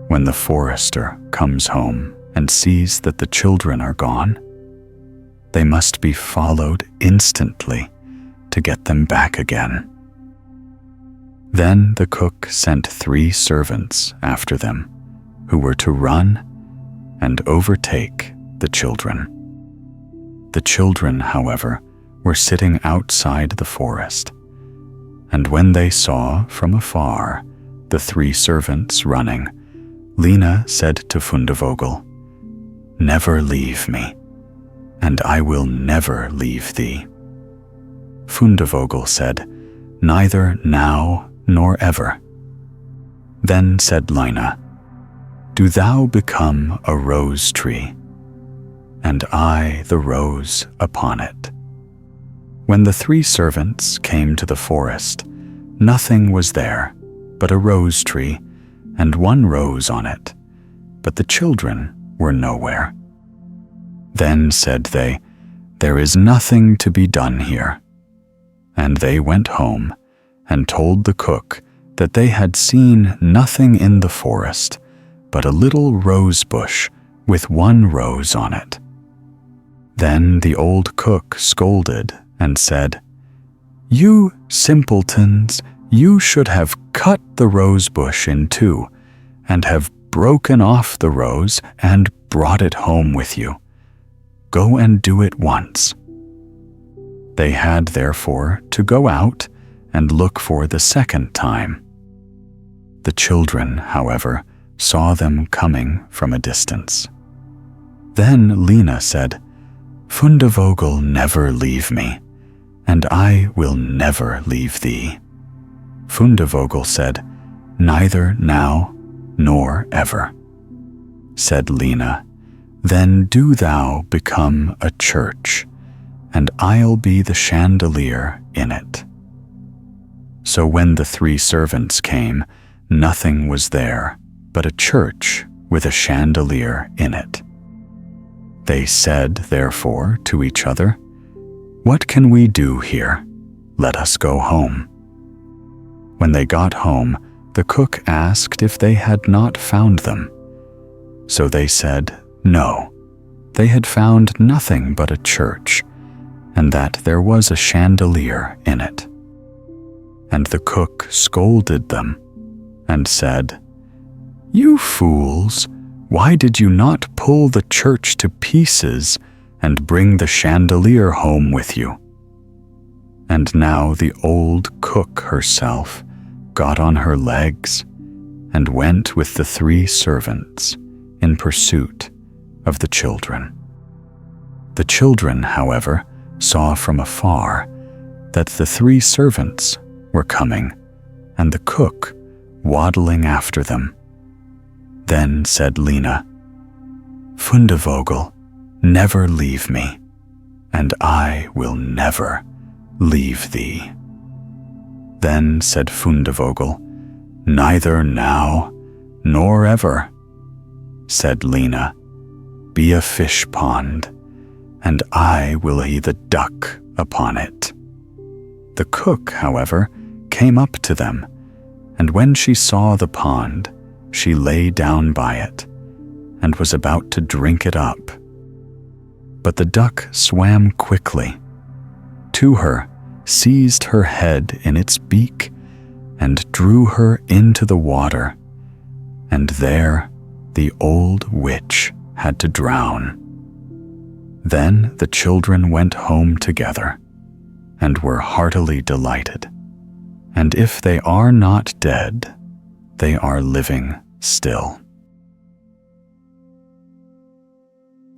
when the forester comes home and sees that the children are gone? They must be followed instantly to get them back again." Then the cook sent 3 servants after them, who were to run and overtake the children. The children, however, were sitting outside the forest, and when they saw from afar the 3 servants running, Lena said to Fundevogel, "Never leave me, and I will never leave thee." Fundevogel said, "Neither now nor ever." Then said Lena, "Do thou become a rose tree, and I the rose upon it." When the 3 servants came to the forest, nothing was there but a rose tree and 1 rose on it, but the children were nowhere. Then said they, "There is nothing to be done here." And they went home and told the cook that they had seen nothing in the forest but a little rose bush with 1 rose on it. Then the old cook scolded and said, "You simpletons, you should have cut the rose bush in 2 and have broken off the rose and brought it home with you. Go and do it once." They had therefore to go out and look for the 2nd time. The children, however, saw them coming from a distance. Then Lena said, "Fundevogel never leave me, and I will never leave thee." Fundevogel said, "Neither now nor ever." Said Lena, Then do thou become a church, and I'll be the chandelier in it." So when the 3 servants came, nothing was there but a church with a chandelier in it. They said, therefore, to each other, "What can we do here? Let us go home." When they got home, the cook asked if they had not found them. So they said, no, they had found nothing but a church, and that there was a chandelier in it. And the cook scolded them and said, "You fools, why did you not pull the church to pieces and bring the chandelier home with you?" And now the old cook herself got on her legs and went with the 3 servants in pursuit of the children. The children, however, saw from afar that the 3 servants were coming, and the cook waddling after them. Then said Lena, "Fundevogel, never leave me, and I will never leave thee." Then said Fundevogel, "Neither now nor ever." Said Lena, "Be a fish pond, and I will lay the duck upon it." The cook, however, came up to them, and when she saw the pond, she lay down by it, and was about to drink it up. But the duck swam quickly to her, seized her head in its beak, and drew her into the water, and there the old witch had to drown. Then the children went home together, and were heartily delighted. And if they are not dead, they are living still.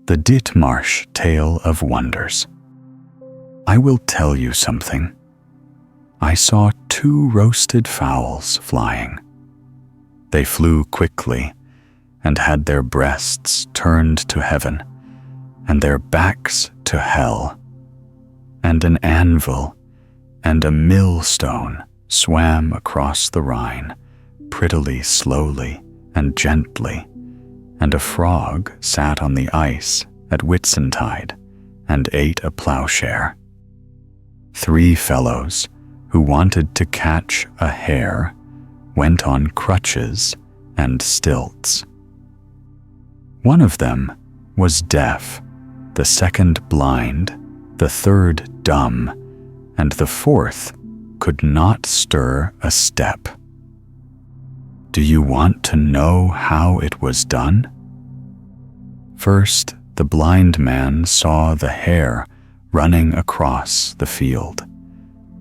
The Ditmarsch Tale of Wonders. I will tell you something. I saw 2 roasted fowls flying. They flew quickly, and had their breasts turned to heaven, and their backs to hell. And an anvil and a millstone swam across the Rhine, prettily slowly and gently, and a frog sat on the ice at Whitsuntide and ate a plowshare. 3 fellows who wanted to catch a hare went on crutches and stilts. One of them was deaf, the second blind, the third dumb, and the 4th could not stir a step. Do you want to know how it was done? First, the blind man saw the hare running across the field.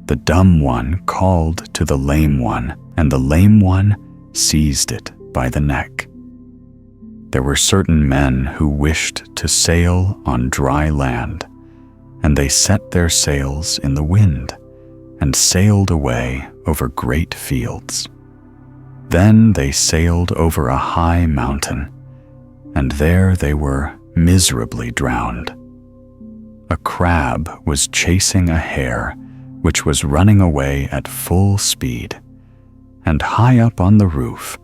The dumb one called to the lame one, and the lame one seized it by the neck. There were certain men who wished to sail on dry land, and they set their sails in the wind and sailed away over great fields. Then they sailed over a high mountain, and there they were miserably drowned. A crab was chasing a hare which was running away at full speed, and high up on the roof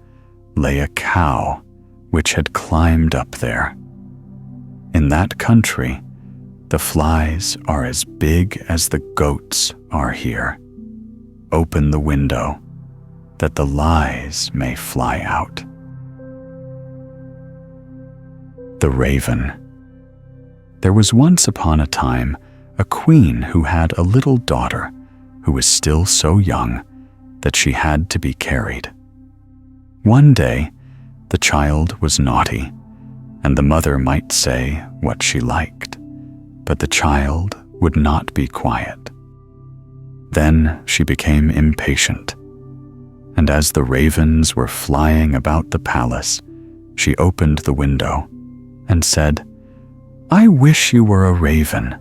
lay a cow which had climbed up there. In that country, the flies are as big as the goats are here. Open the window, that the lies may fly out. The Raven. There was once upon a time a queen who had a little daughter who was still so young that she had to be carried. One day, the child was naughty, and the mother might say what she liked, but the child would not be quiet. Then she became impatient, and as the ravens were flying about the palace, she opened the window and said, "I wish you were a raven,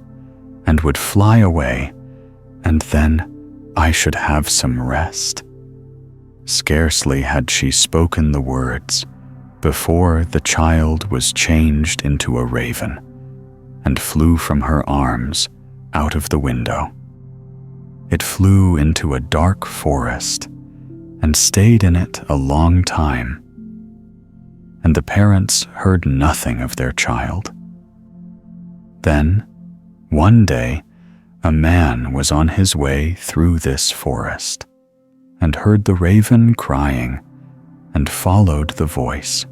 and would fly away, and then I should have some rest." Scarcely had she spoken the words before the child was changed into a raven and flew from her arms out of the window. It flew into a dark forest and stayed in it a long time, and the parents heard nothing of their child. Then, one day, a man was on his way through this forest and heard the raven crying and followed the voice.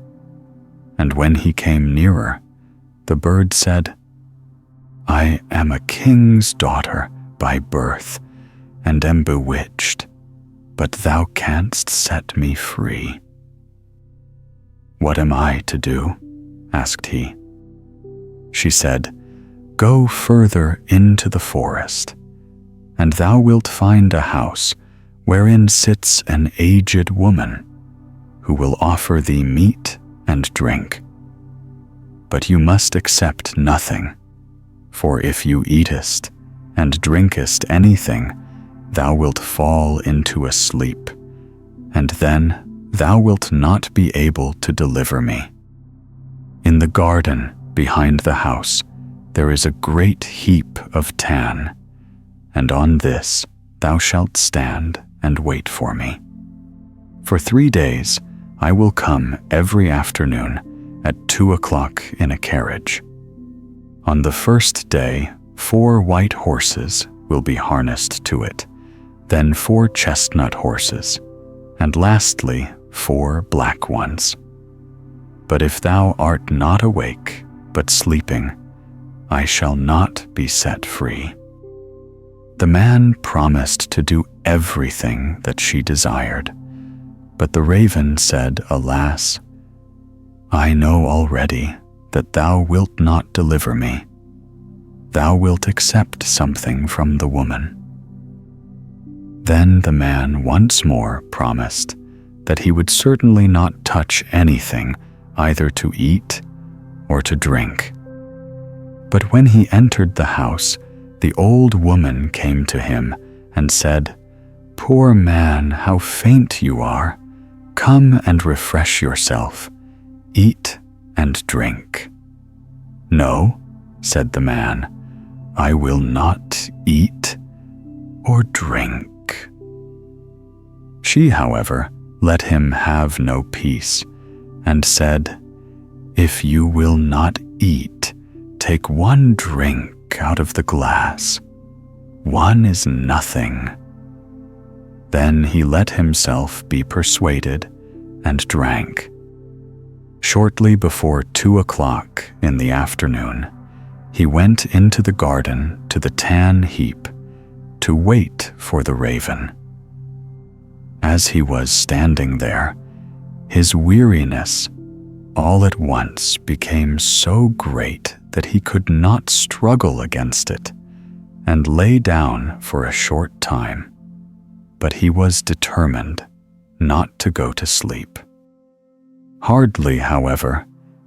And when he came nearer, the bird said, "I am a king's daughter by birth and am bewitched, but thou canst set me free." "What am I to do?" asked he. She said, "Go further into the forest, and thou wilt find a house wherein sits an aged woman, who will offer thee meat and drink. But you must accept nothing, for if you eatest and drinkest anything, thou wilt fall into a sleep, and then thou wilt not be able to deliver me. In the garden behind the house there is a great heap of tan, and on this thou shalt stand and wait for me. For 3 days I will come every afternoon at 2 o'clock in a carriage. On the first day 4 white horses will be harnessed to it, then 4 chestnut horses, and lastly 4 black ones. But if thou art not awake, but sleeping, I shall not be set free." The man promised to do everything that she desired, but the raven said, "Alas, I know already that thou wilt not deliver me. Thou wilt accept something from the woman." Then the man once more promised that he would certainly not touch anything, either to eat or to drink. But when he entered the house, the old woman came to him and said, "Poor man, how faint you are. Come and refresh yourself. Eat and drink." "No," said the man, "I will not eat or drink." She, however, let him have no peace, and said, "If you will not eat, take 1 drink out of the glass. 1 is nothing." Then he let himself be persuaded and drank. Shortly before 2 o'clock in the afternoon, he went into the garden to the tan heap to wait for the raven. As he was standing there, his weariness all at once became so great that he could not struggle against it, and lay down for a short time. But he was determined not to go to sleep. Hardly, however,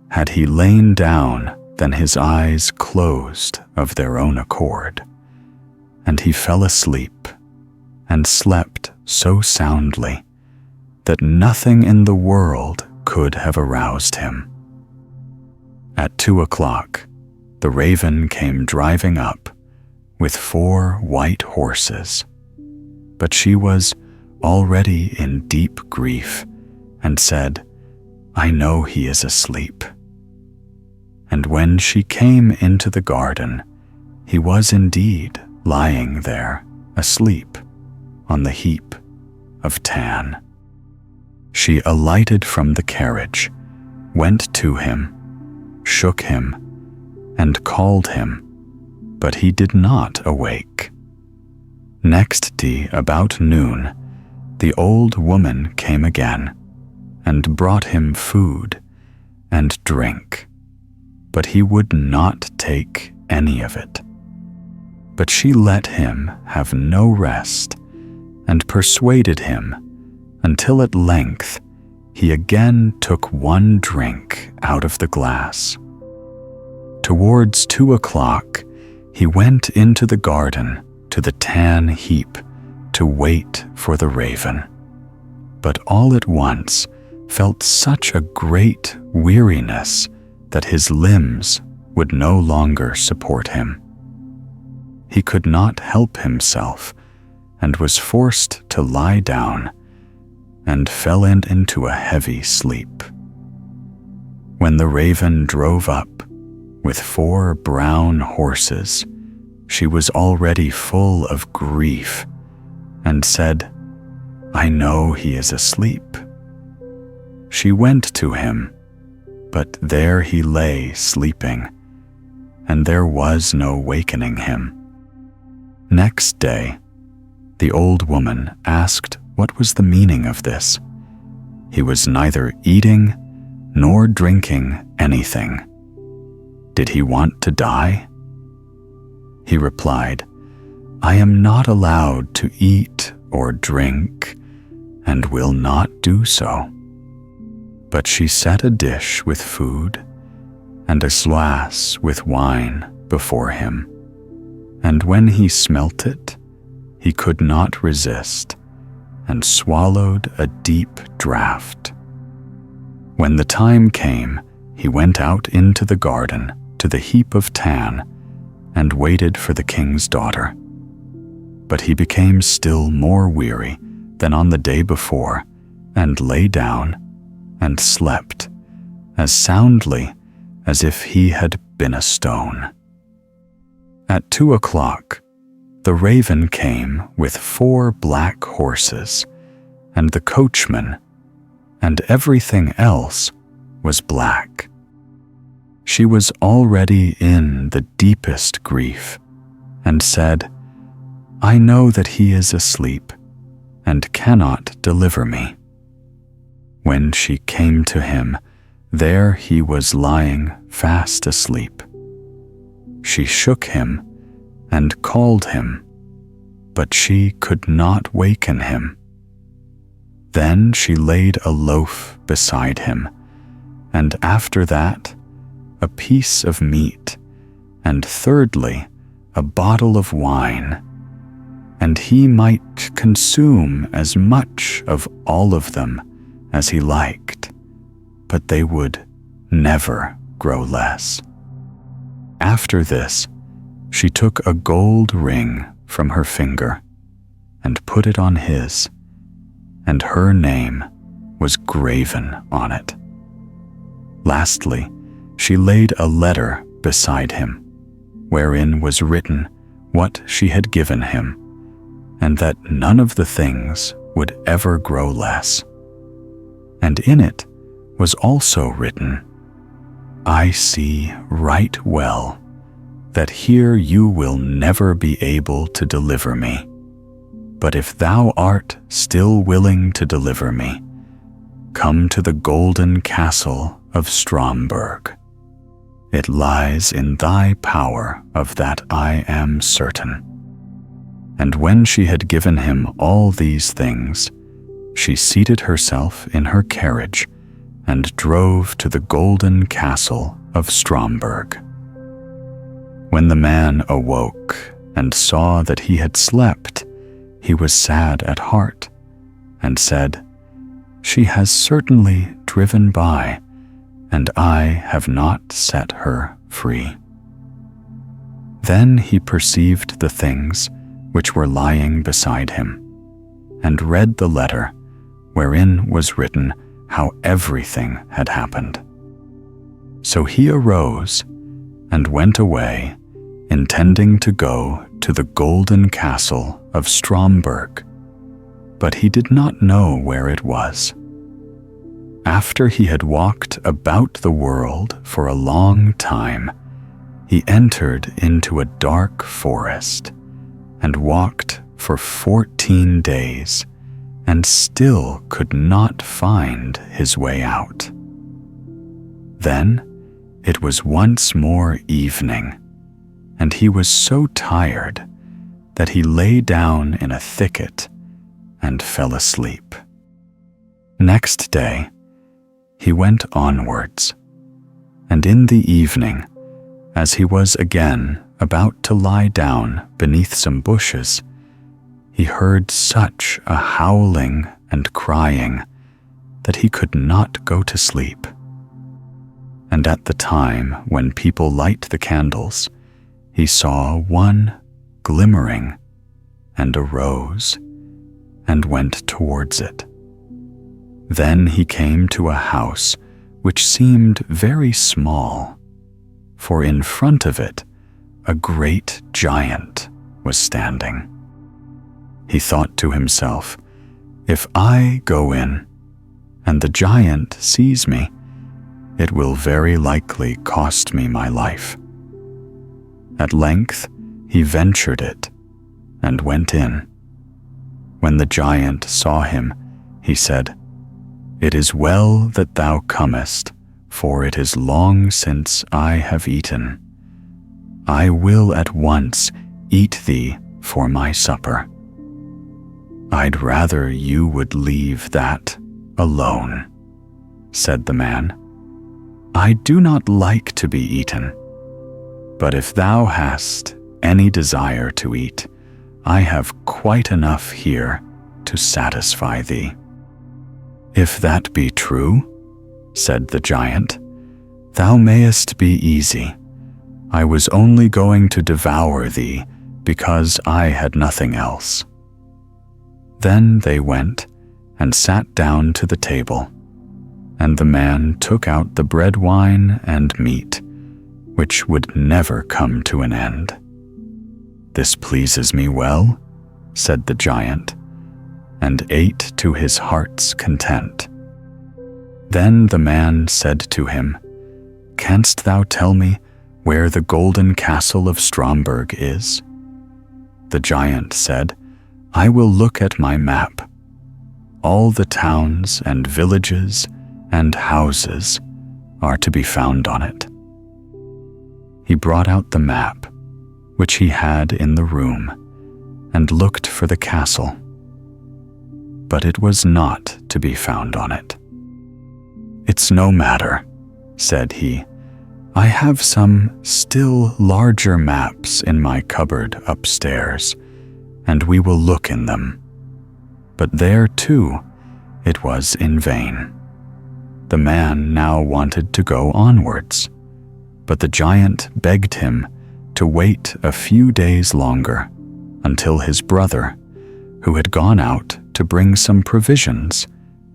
had he lain down than his eyes closed of their own accord, and he fell asleep and slept so soundly that nothing in the world could have aroused him. At 2 o'clock, the raven came driving up with 4 white horses, but she was already in deep grief and said, "I know he is asleep." And when she came into the garden, he was indeed lying there, asleep, on the heap of tan. She alighted from the carriage, went to him, shook him, and called him, but he did not awake. Next day, about noon, the old woman came again, and brought him food and drink, but he would not take any of it. But she let him have no rest, and persuaded him, until at length he again took 1 drink out of the glass. Towards 2 o'clock, he went into the garden to the tan heap to wait for the raven, but all at once felt such a great weariness that his limbs would no longer support him. He could not help himself and was forced to lie down and fell into a heavy sleep. When the raven drove up with 4 brown horses, she was already full of grief and said, "I know he is asleep." She went to him, but there he lay sleeping, and there was no wakening him. Next day, the old woman asked what was the meaning of this. He was neither eating nor drinking anything. Did he want to die? He replied, "I am not allowed to eat or drink, and will not do so." But she set a dish with food and a glass with wine before him, and when he smelt it, he could not resist, and swallowed a deep draught. When the time came, he went out into the garden to the heap of tan and waited for the king's daughter. But he became still more weary than on the day before, and lay down and slept as soundly as if he had been a stone. At 2 o'clock, the raven came with 4 black horses, and the coachman, and everything else was black. She was already in the deepest grief, and said, "I know that he is asleep, and cannot deliver me." When she came to him, there he was lying fast asleep. She shook him and called him, but she could not waken him. Then she laid a loaf beside him, and after that, a piece of meat, and thirdly, a bottle of wine, and he might consume as much of all of them as he liked, but they would never grow less. After this, she took a gold ring from her finger and put it on his, and her name was graven on it. Lastly, she laid a letter beside him, wherein was written what she had given him, and that none of the things would ever grow less. And in it was also written, "I see right well that here you will never be able to deliver me. But if thou art still willing to deliver me, come to the golden castle of Stromberg. It lies in thy power, of that I am certain." And when she had given him all these things, she seated herself in her carriage and drove to the golden castle of Stromberg. When the man awoke and saw that he had slept, he was sad at heart, and said, "She has certainly driven by, and I have not set her free." Then he perceived the things which were lying beside him, and read the letter wherein was written how everything had happened. So he arose and went away, intending to go to the golden castle of Stromberg, but he did not know where it was. After he had walked about the world for a long time, he entered into a dark forest and walked for 14 days, and still could not find his way out. Then it was once more evening, and he was so tired that he lay down in a thicket and fell asleep. Next day, he went onwards, and in the evening, as he was again about to lie down beneath some bushes, he heard such a howling and crying that he could not go to sleep. And at the time when people light the candles, he saw one glimmering and arose and went towards it. Then he came to a house which seemed very small, for in front of it a great giant was standing. He thought to himself, "If I go in and the giant sees me, it will very likely cost me my life." At length he ventured it and went in. When the giant saw him, he said, "It is well that thou comest, for it is long since I have eaten. I will at once eat thee for my supper." "I'd rather you would leave that alone," said the man. "I do not like to be eaten. But if thou hast any desire to eat, I have quite enough here to satisfy thee." "If that be true," said the giant, "thou mayest be easy. I was only going to devour thee because I had nothing else." Then they went and sat down to the table, and the man took out the bread wine and meat, which would never come to an end. "This pleases me well," said the giant, and ate to his heart's content. Then the man said to him, "Canst thou tell me where the golden castle of Stromberg is?" The giant said, "I will look at my map. All the towns and villages and houses are to be found on it." He brought out the map, which he had in the room, and looked for the castle. But it was not to be found on it. "It's no matter," said he. "I have some still larger maps in my cupboard upstairs, and we will look in them." But there, too, it was in vain. The man now wanted to go onwards, but the giant begged him to wait a few days longer until his brother, who had gone out to bring some provisions,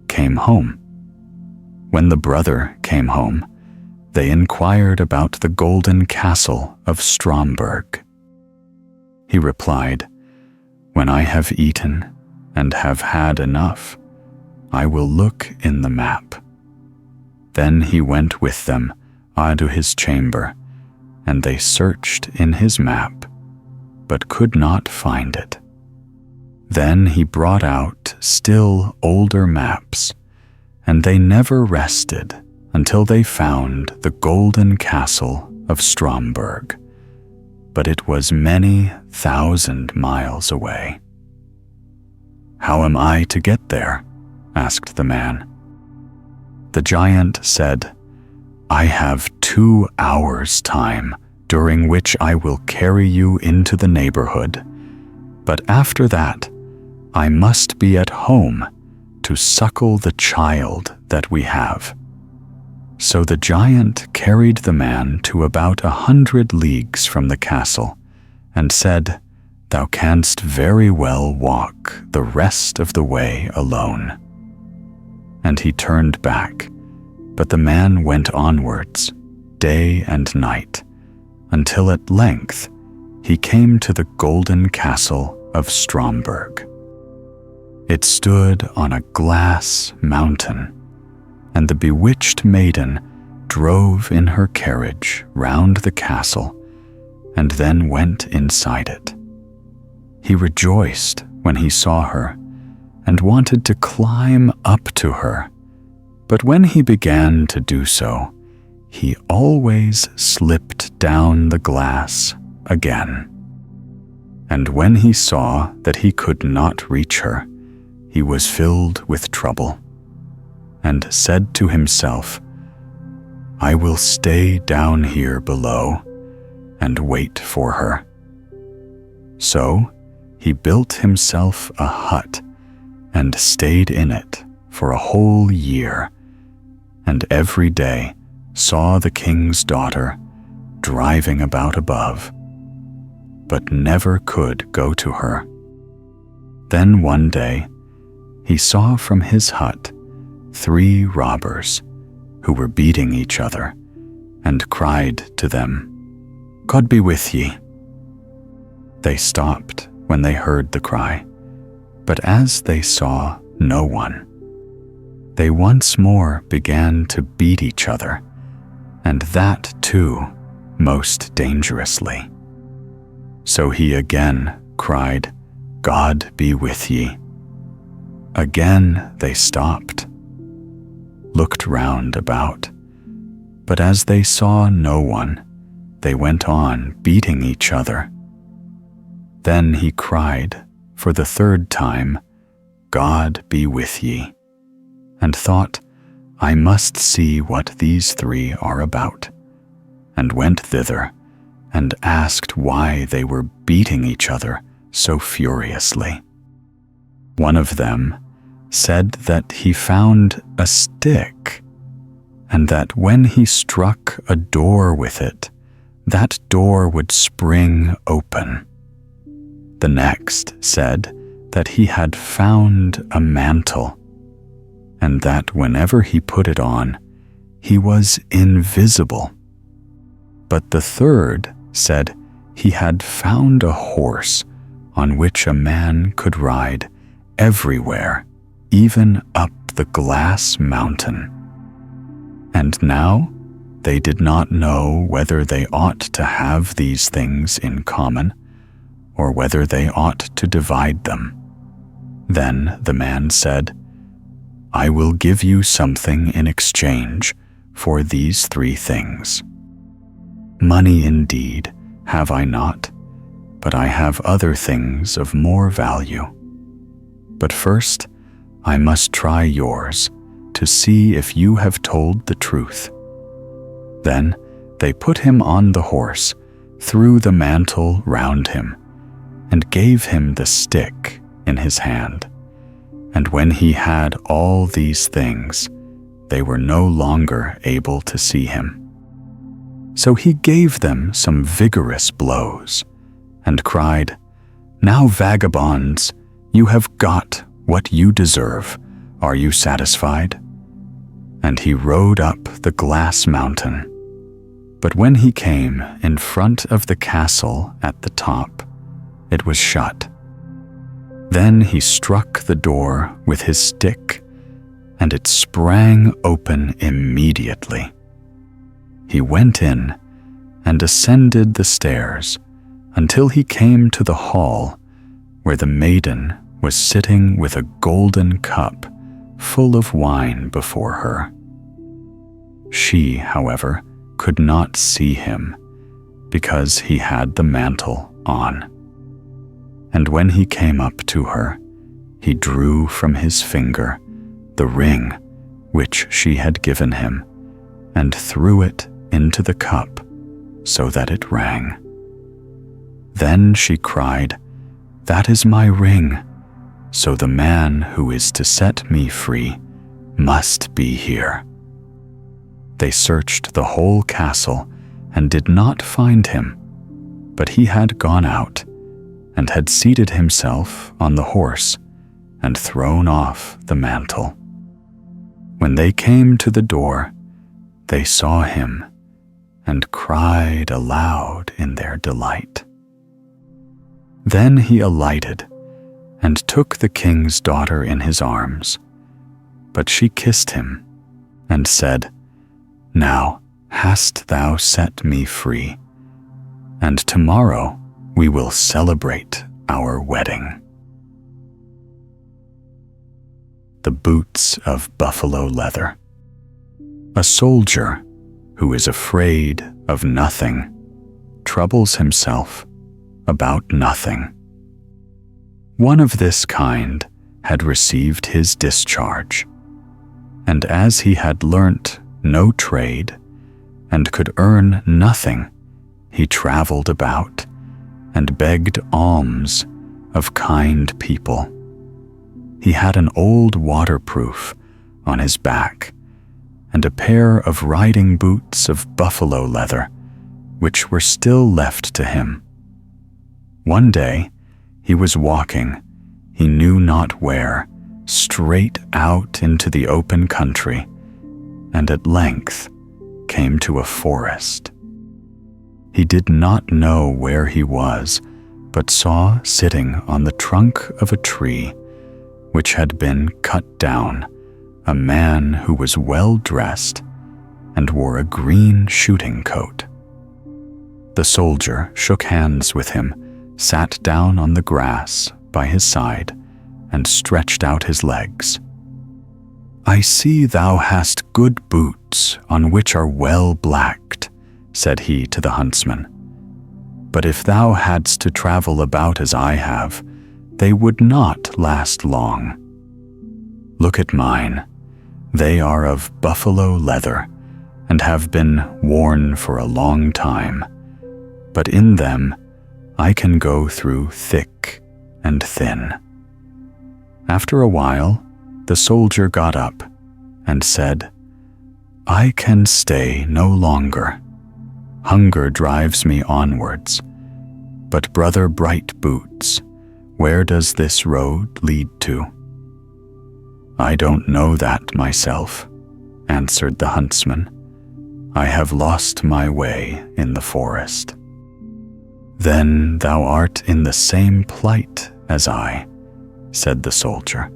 came home. When the brother came home, they inquired about the golden castle of Stromberg. He replied, "When I have eaten and have had enough, I will look in the map." Then he went with them to his chamber, and they searched in his map, but could not find it. Then he brought out still older maps, and they never rested until they found the golden castle of Stromberg, but it was many 1,000 miles away. "How am I to get there?" asked the man. The giant said, "I have 2 hours' time, during which I will carry you into the neighborhood, but after that I must be at home to suckle the child that we have." So the giant carried the man to about 100 leagues from the castle, and said, "Thou canst very well walk the rest of the way alone." And he turned back, but the man went onwards, day and night, until at length he came to the golden castle of Stromberg. It stood on a glass mountain, and the bewitched maiden drove in her carriage round the castle and then went inside it. He rejoiced when he saw her and wanted to climb up to her, but when he began to do so, he always slipped down the glass again. And when he saw that he could not reach her, he was filled with trouble, and said to himself, "I will stay down here below and wait for her." So he built himself a hut and stayed in it for a whole year, and every day saw the king's daughter driving about above, but never could go to her. Then one day he saw from his hut 3 robbers who were beating each other, and cried to them, "God be with ye." They stopped when they heard the cry, but as they saw no one, they once more began to beat each other, and that too most dangerously. So he again cried, "God be with ye." Again they stopped, looked round about, but as they saw no one, they went on beating each other. Then he cried for the 3rd time, "God be with ye," and thought, "I must see what these 3 are about," and went thither and asked why they were beating each other so furiously. One of them said that he found a stick, and that when he struck a door with it, that door would spring open. The next said that he had found a mantle, and that whenever he put it on, he was invisible. But the 3rd said he had found a horse on which a man could ride everywhere, even up the glass mountain. And now they did not know whether they ought to have these things in common, or whether they ought to divide them. Then the man said, "I will give you something in exchange for these 3 things. Money indeed have I not, but I have other things of more value. But first I must try yours, to see if you have told the truth." Then they put him on the horse, threw the mantle round him, and gave him the stick in his hand. And when he had all these things, they were no longer able to see him. So he gave them some vigorous blows, and cried, "Now, vagabonds, you have got what you deserve. Are you satisfied?" And he rode up the glass mountain. But when he came in front of the castle at the top, it was shut. Then he struck the door with his stick, and it sprang open immediately. He went in and ascended the stairs until he came to the hall, where the maiden was sitting with a golden cup full of wine before her. She, however, could not see him, because he had the mantle on. And when he came up to her, he drew from his finger the ring which she had given him, and threw it into the cup so that it rang. Then she cried, "That is my ring, so the man who is to set me free must be here." They searched the whole castle and did not find him, but he had gone out and had seated himself on the horse and thrown off the mantle. When they came to the door, they saw him and cried aloud in their delight. Then he alighted and took the king's daughter in his arms, but she kissed him and said, "Now hast thou set me free, and tomorrow we will celebrate our wedding." The boots of buffalo leather. A soldier who is afraid of nothing troubles himself about nothing. One of this kind had received his discharge, and as he had learnt no trade and could earn nothing, he traveled about and begged alms of kind people. He had an old waterproof, on his back, and a pair of riding boots of buffalo leather, which were still left to him. One day he was walking, he knew not where, straight out into the open country, and at length came to a forest. He did not know where he was, but saw sitting on the trunk of a tree, which had been cut down, a man who was well dressed and wore a green shooting coat. The soldier shook hands with him, sat down on the grass by his side, and stretched out his legs. "I see thou hast good boots on which are well blacked," said he to the huntsman. "But if thou hadst to travel about as I have, they would not last long. Look at mine. They are of buffalo leather and have been worn for a long time, but in them I can go through thick and thin." After a while, the soldier got up and said, "I can stay no longer. Hunger drives me onwards. But Brother Bright Boots, where does this road lead to?" "I don't know that myself," answered the huntsman. "I have lost my way in the forest." "Then thou art in the same plight as I," said the soldier.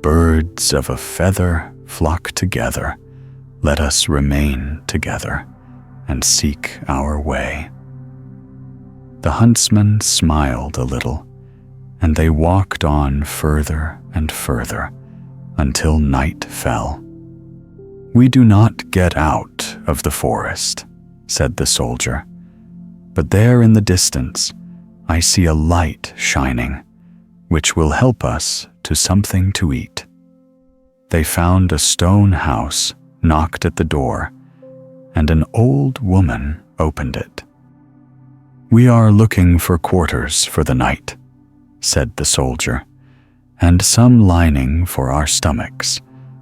"Birds of a feather flock together. Let us remain together and seek our way." The huntsman smiled a little, and they walked on further and further until night fell. "We do not get out of the forest," said the soldier, "but there in the distance I see a light shining, which will help us to something to eat." They found a stone house, knocked at the door, and an old woman opened it. "We are looking for quarters for the night," said the soldier, "and some lining for our stomachs,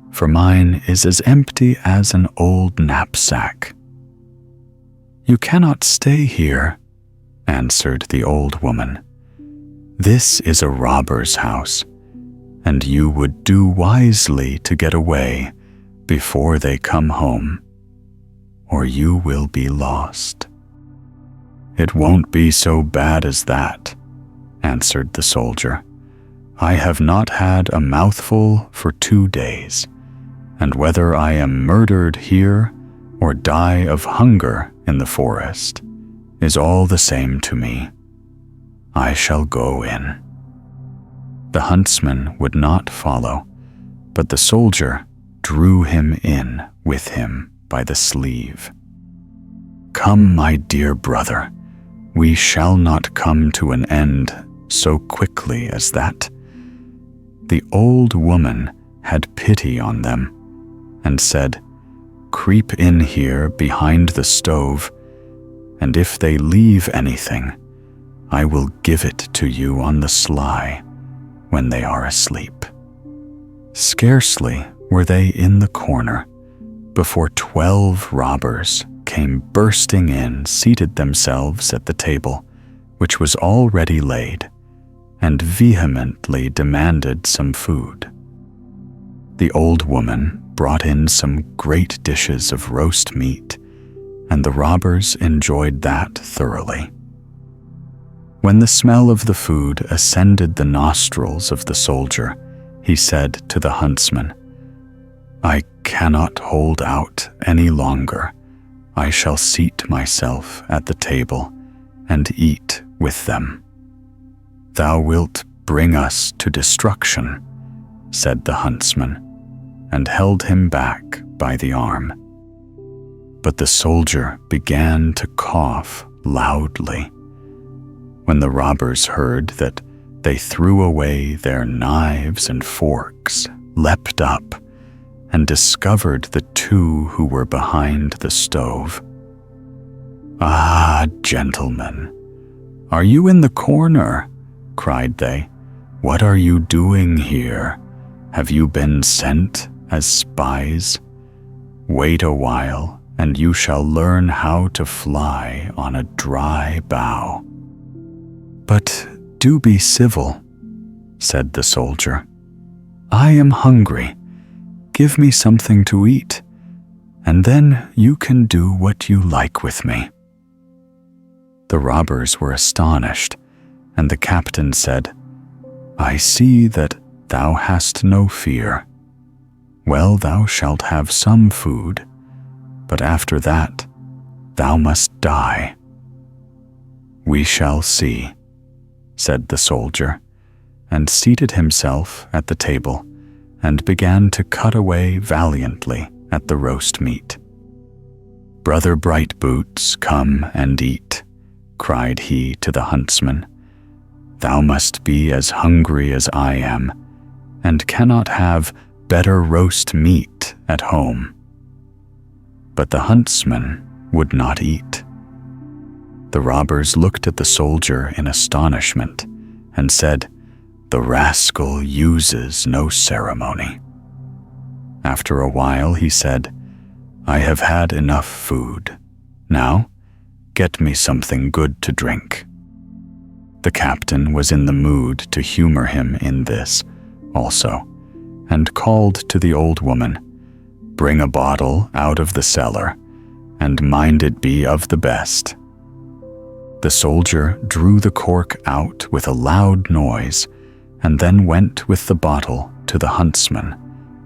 for mine is as empty as an old knapsack." "You cannot stay here," answered the old woman. "This is a robber's house, and you would do wisely to get away before they come home, or you will be lost." "It won't be so bad as that," answered the soldier. "I have not had a mouthful for 2 days, and whether I am murdered here or die of hunger in the forest is all the same to me. I shall go in." The huntsman would not follow, but the soldier drew him in with him by the sleeve. "Come, my dear brother, we shall not come to an end so quickly as that." The old woman had pity on them and said, "Creep in here behind the stove, and if they leave anything, I will give it to you on the sly when they are asleep." Scarcely were they in the corner before 12 robbers came bursting in, seated themselves at the table, which was already laid, and vehemently demanded some food. The old woman brought in some great dishes of roast meat, and the robbers enjoyed that thoroughly. When the smell of the food ascended the nostrils of the soldier, he said to the huntsman, "I cannot hold out any longer. I shall seat myself at the table and eat with them." "Thou wilt bring us to destruction," said the huntsman, and held him back by the arm. But the soldier began to cough loudly. When the robbers heard that, they threw away their knives and forks, leapt up, and discovered the 2 who were behind the stove. "Ah, gentlemen, are you in the corner?" cried they. "What are you doing here? Have you been sent as spies? Wait a while, and you shall learn how to fly on a dry bough." "But do be civil," said the soldier. "I am hungry. Give me something to eat, and then you can do what you like with me." The robbers were astonished, and the captain said, "I see that thou hast no fear. Well, thou shalt have some food, but after that thou must die." "We shall see," said the soldier, and seated himself at the table and began to cut away valiantly at the roast meat. "Brother Brightboots, come and eat," cried he to the huntsman. "Thou must be as hungry as I am, and cannot have better roast meat at home." But the huntsman would not eat. The robbers looked at the soldier in astonishment and said, "The rascal uses no ceremony." After a while he said, "I have had enough food. Now, get me something good to drink." The captain was in the mood to humor him in this also, and called to the old woman, "Bring a bottle out of the cellar, and mind it be of the best." The soldier drew the cork out with a loud noise, and then went with the bottle to the huntsman,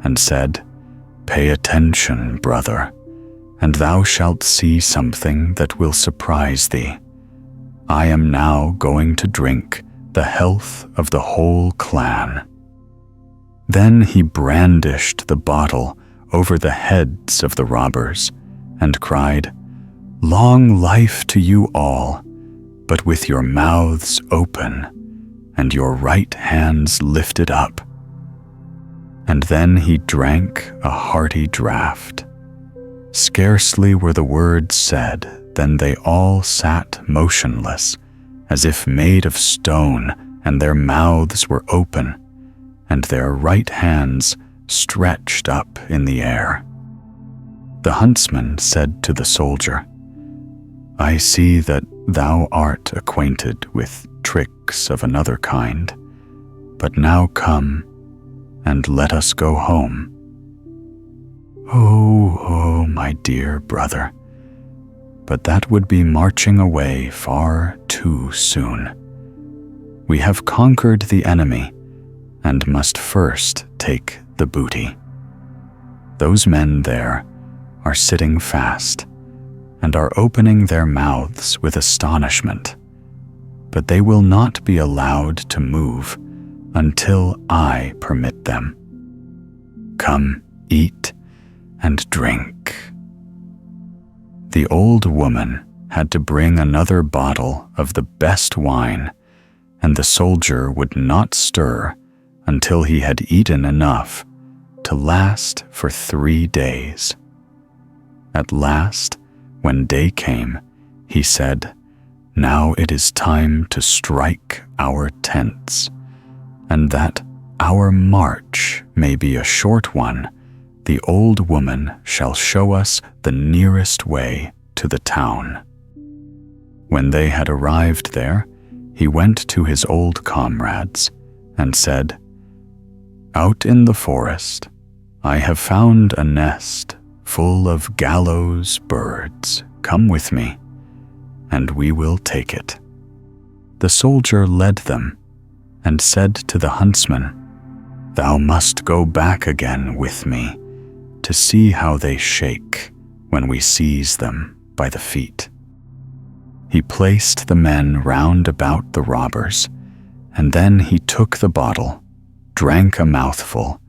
and said, "Pay attention, brother, and thou shalt see something that will surprise thee. I am now going to drink the health of the whole clan." Then he brandished the bottle over the heads of the robbers and cried, "Long life to you all, but with your mouths open and your right hands lifted up." And then he drank a hearty draught. Scarcely were the words said than they all sat motionless, as if made of stone, and their mouths were open, and their right hands stretched up in the air. The huntsman said to the soldier, "I see that thou art acquainted with tricks of another kind, but now come and let us go home." Oh, my dear brother, but that would be marching away far too soon. We have conquered the enemy and must first take the booty. Those men there are sitting fast and are opening their mouths with astonishment, but they will not be allowed to move until I permit them. Come, eat and drink." The old woman had to bring another bottle of the best wine, and the soldier would not stir until he had eaten enough to last for 3 days. At last, when day came, he said, "Now it is time to strike our tents, and that our march may be a short one, the old woman shall show us the nearest way to the town." When they had arrived there, he went to his old comrades and said, "Out in the forest, I have found a nest full of gallows birds. Come with me, and we will take it." The soldier led them and said to the huntsman, "Thou must go back again with me to see how they shake when we seize them by the feet." He placed the men round about the robbers, and then he took the bottle, drank a mouthful,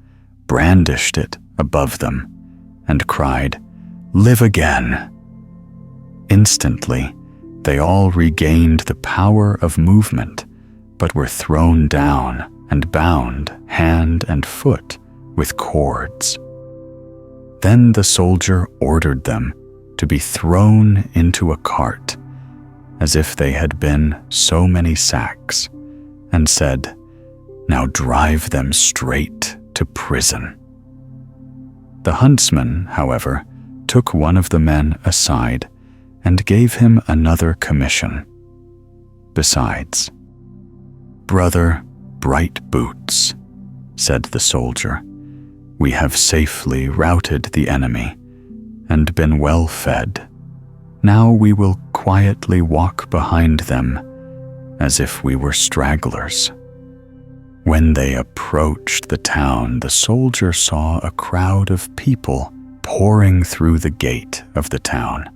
brandished it above them, and cried, "Live again!" Instantly, they all regained the power of movement, but were thrown down and bound hand and foot with cords. Then the soldier ordered them to be thrown into a cart, as if they had been so many sacks, and said, "Now drive them straight to prison." The huntsman, however, took one of the men aside and gave him another commission. Besides, "Brother Bright Boots," said the soldier, "we have safely routed the enemy and been well fed. Now we will quietly walk behind them as if we were stragglers." When they approached the town, the soldier saw a crowd of people pouring through the gate of the town,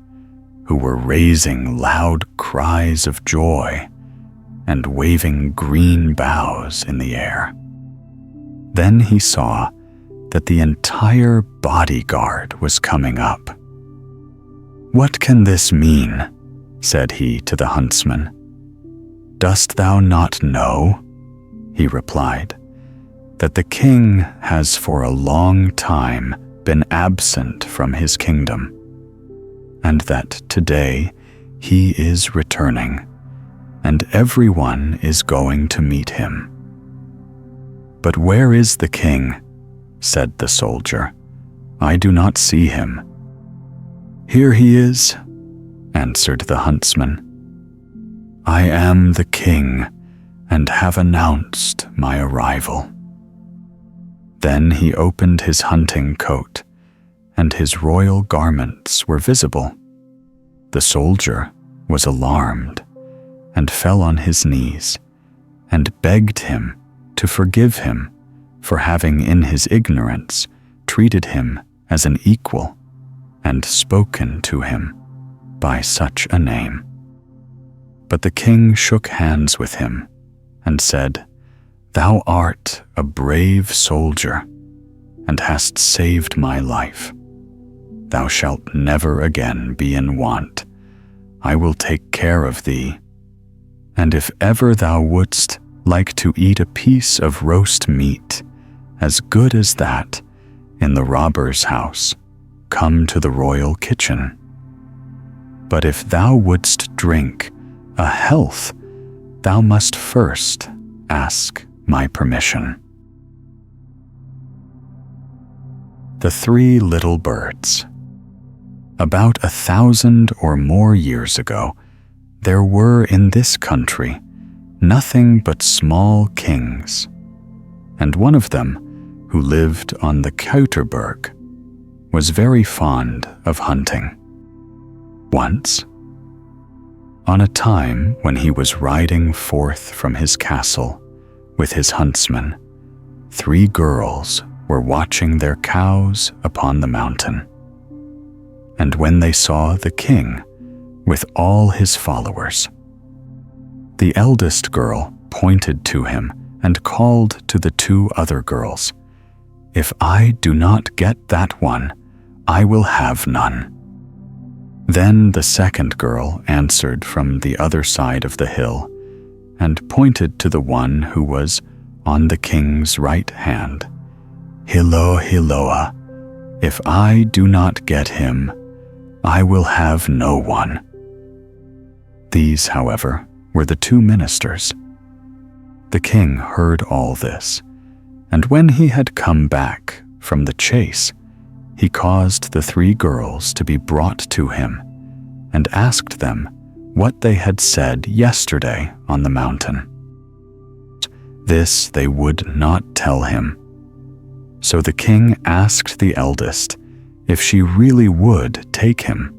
who were raising loud cries of joy and waving green boughs in the air. Then he saw that the entire bodyguard was coming up. "What can this mean?" said he to the huntsman. "Dost thou not know," he replied, "that the king has for a long time been absent from his kingdom, and that today he is returning, and everyone is going to meet him?" "But where is the king?" said the soldier. "I do not see him." "Here he is," answered the huntsman. "I am the king, and have announced my arrival." Then he opened his hunting coat, and his royal garments were visible. The soldier was alarmed, and fell on his knees, and begged him to forgive him for having in his ignorance treated him as an equal, and spoken to him by such a name. But the king shook hands with him, and said, "Thou art a brave soldier, and hast saved my life. Thou shalt never again be in want. I will take care of thee. And if ever thou wouldst like to eat a piece of roast meat, as good as that, in the robber's house, come to the royal kitchen. But if thou wouldst drink a health, thou must first ask my permission." The Three Little Birds. About 1,000 or more years ago, there were in this country nothing but small kings, and one of them, who lived on the Keuterberg, was very fond of hunting. Once, on a time when he was riding forth from his castle with his huntsmen, 3 girls were watching their cows upon the mountain. And when they saw the king with all his followers, the eldest girl pointed to him and called to the 2 other girls, "If I do not get that one, I will have none." Then the second girl answered from the other side of the hill, and pointed to the one who was on the king's right hand. "Hilloa, hilloa, if I do not get him, I will have no one." These, however, were the 2 ministers. The king heard all this, and when he had come back from the chase, he caused the 3 girls to be brought to him, and asked them what they had said yesterday on the mountain. This they would not tell him. So the king asked the eldest if she really would take him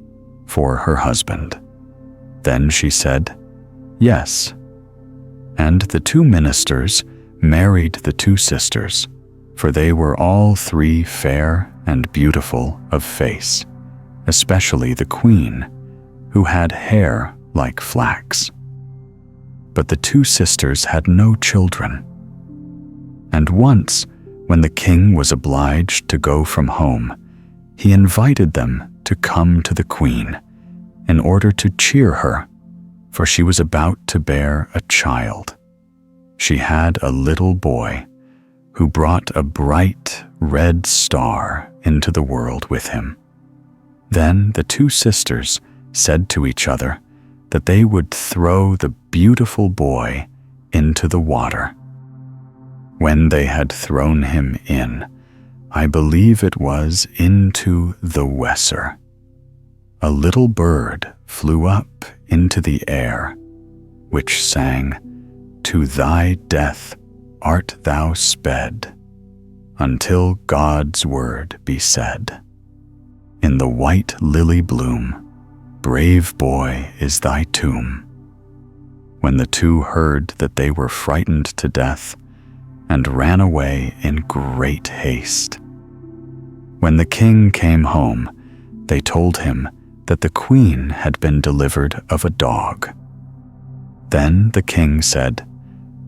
for her husband. Then she said, "Yes." And the 2 ministers married the 2 sisters, for they were all 3 fair and beautiful of face, especially the queen, who had hair like flax. But the 2 sisters had no children. And once, when the king was obliged to go from home, he invited them to come to the queen in order to cheer her, for she was about to bear a child. She had a little boy who brought a bright red star into the world with him. Then the 2 sisters said to each other that they would throw the beautiful boy into the water. When they had thrown him in, I believe it was into the Weser. A little bird flew up into the air, which sang, To thy death art thou sped, until God's word be said. In the white lily bloom, brave boy, is thy tomb. When the two heard that they were frightened to death, and ran away in great haste. When the king came home, they told him that the queen had been delivered of a dog. Then the king said,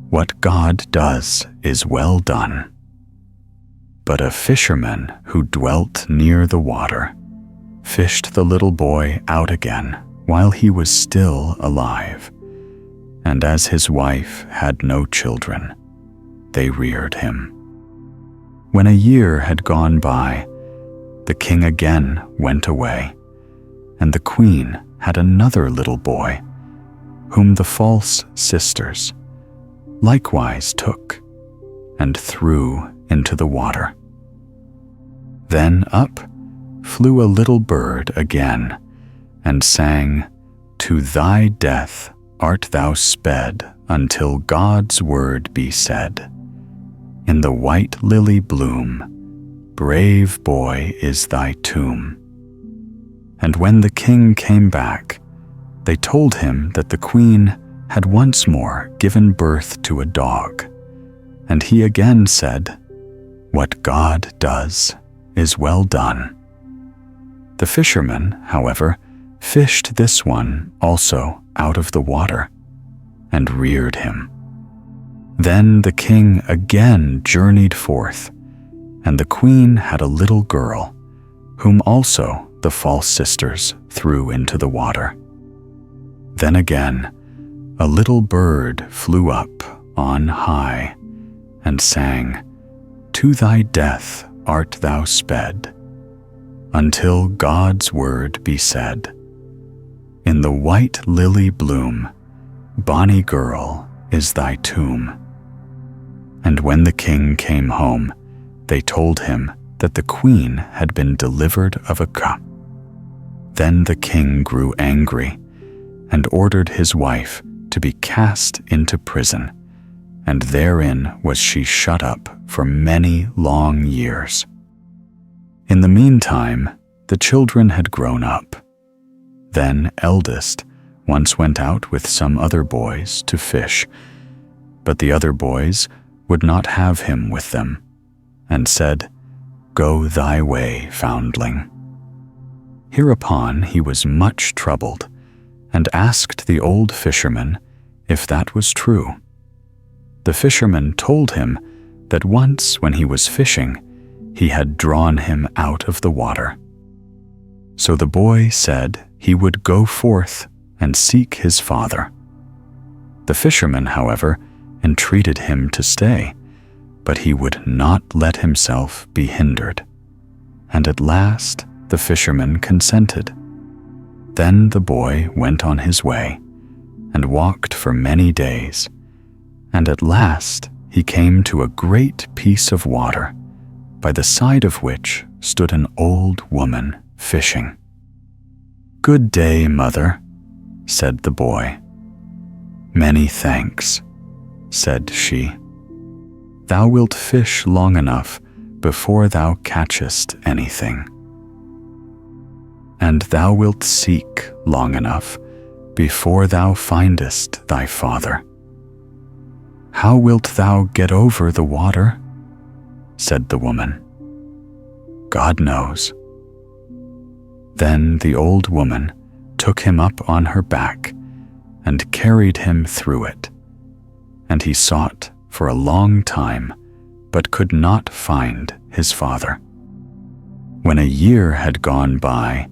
What God does is well done. But a fisherman who dwelt near the water fished the little boy out again while he was still alive, and as his wife had no children, they reared him. When a year had gone by, the king again went away, and the queen had another little boy, whom the false sisters likewise took and threw into the water. Then up flew a little bird again, and sang, To thy death art thou sped, until God's word be said. In the white lily bloom, brave boy, is thy tomb. And when the king came back, they told him that the queen had once more given birth to a dog, and he again said, What God does is well done. The fisherman, however, fished this one also out of the water, and reared him. Then the king again journeyed forth, and the queen had a little girl, whom also the false sisters threw into the water. Then again, a little bird flew up on high, and sang, To thy death art thou sped, until God's word be said. In the white lily bloom, bonny girl, is thy tomb. And when the king came home, they told him that the queen had been delivered of a cup. Then the king grew angry, and ordered his wife to be cast into prison, and therein was she shut up for many long years. In the meantime, the children had grown up. Then eldest once went out with some other boys to fish, but the other boys would not have him with them, and said, Go thy way, foundling. Hereupon he was much troubled, and asked the old fisherman if that was true. The fisherman told him that once when he was fishing, he had drawn him out of the water. So the boy said he would go forth and seek his father. The fisherman, however, entreated him to stay, but he would not let himself be hindered. And at last the fisherman consented. Then the boy went on his way, and walked for many days, and at last he came to a great piece of water, by the side of which stood an old woman fishing. Good day, mother, said the boy. Many thanks, said she. Thou wilt fish long enough before thou catchest anything, and thou wilt seek long enough before thou findest thy father. How wilt thou get over the water? Said the woman. God knows. Then the old woman took him up on her back and carried him through it, and he sought for a long time, but could not find his father. When a year had gone by,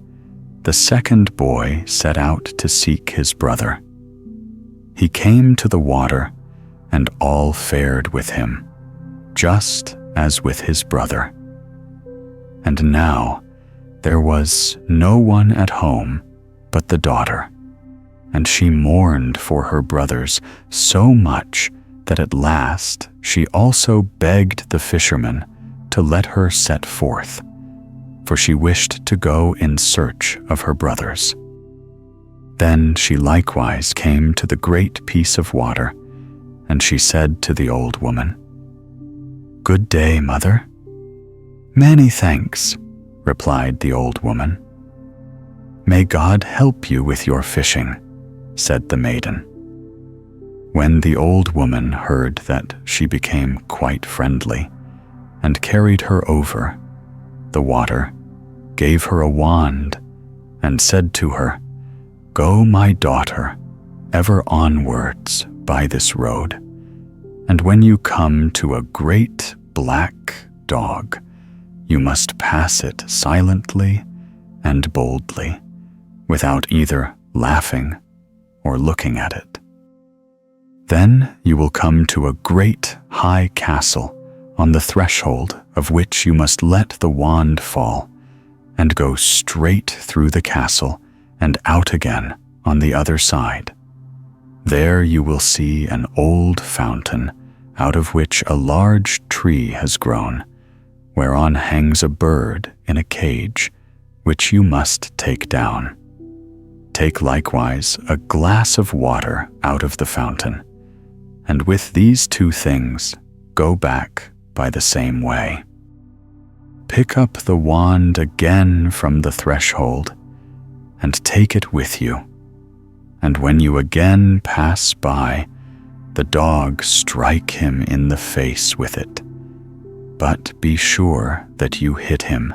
the second boy set out to seek his brother. He came to the water, and all fared with him, just as with his brother. And now there was no one at home but the daughter, and she mourned for her brothers so much that at last she also begged the fisherman to let her set forth, for she wished to go in search of her brothers. Then she likewise came to the great piece of water, and she said to the old woman, "Good day, mother." "Many thanks," replied the old woman. "May God help you with your fishing," said the maiden. When the old woman heard that, she became quite friendly, and carried her over the water, gave her a wand, and said to her, "Go, my daughter, ever onwards by this road, and when you come to a great black dog, you must pass it silently and boldly, without either laughing or looking at it. Then you will come to a great high castle, on the threshold of which you must let the wand fall, and go straight through the castle and out again on the other side. There you will see an old fountain, out of which a large tree has grown, whereon hangs a bird in a cage, which you must take down. Take likewise a glass of water out of the fountain, and with these two things go back by the same way. Pick up the wand again from the threshold, and take it with you, and when you again pass by, the dog strike him in the face with it. But be sure that you hit him,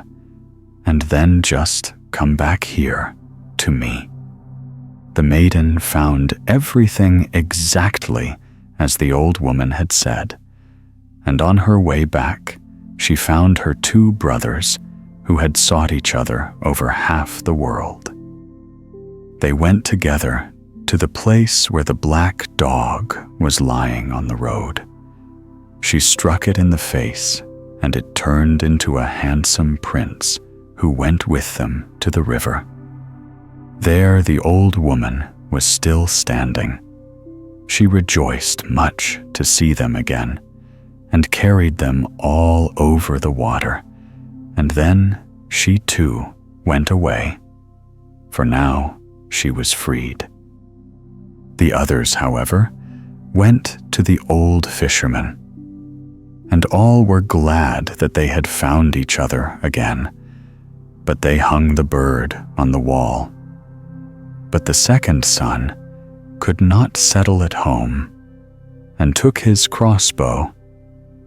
and then just come back here to me." The maiden found everything exactly as the old woman had said, and on her way back, she found her two brothers who had sought each other over half the world. They went together to the place where the black dog was lying on the road. She struck it in the face, and it turned into a handsome prince who went with them to the river. There the old woman was still standing. She rejoiced much to see them again, and carried them all over the water, and then she too went away, for now she was freed. The others, however, went to the old fisherman, and all were glad that they had found each other again, but they hung the bird on the wall. But the second son could not settle at home, and took his crossbow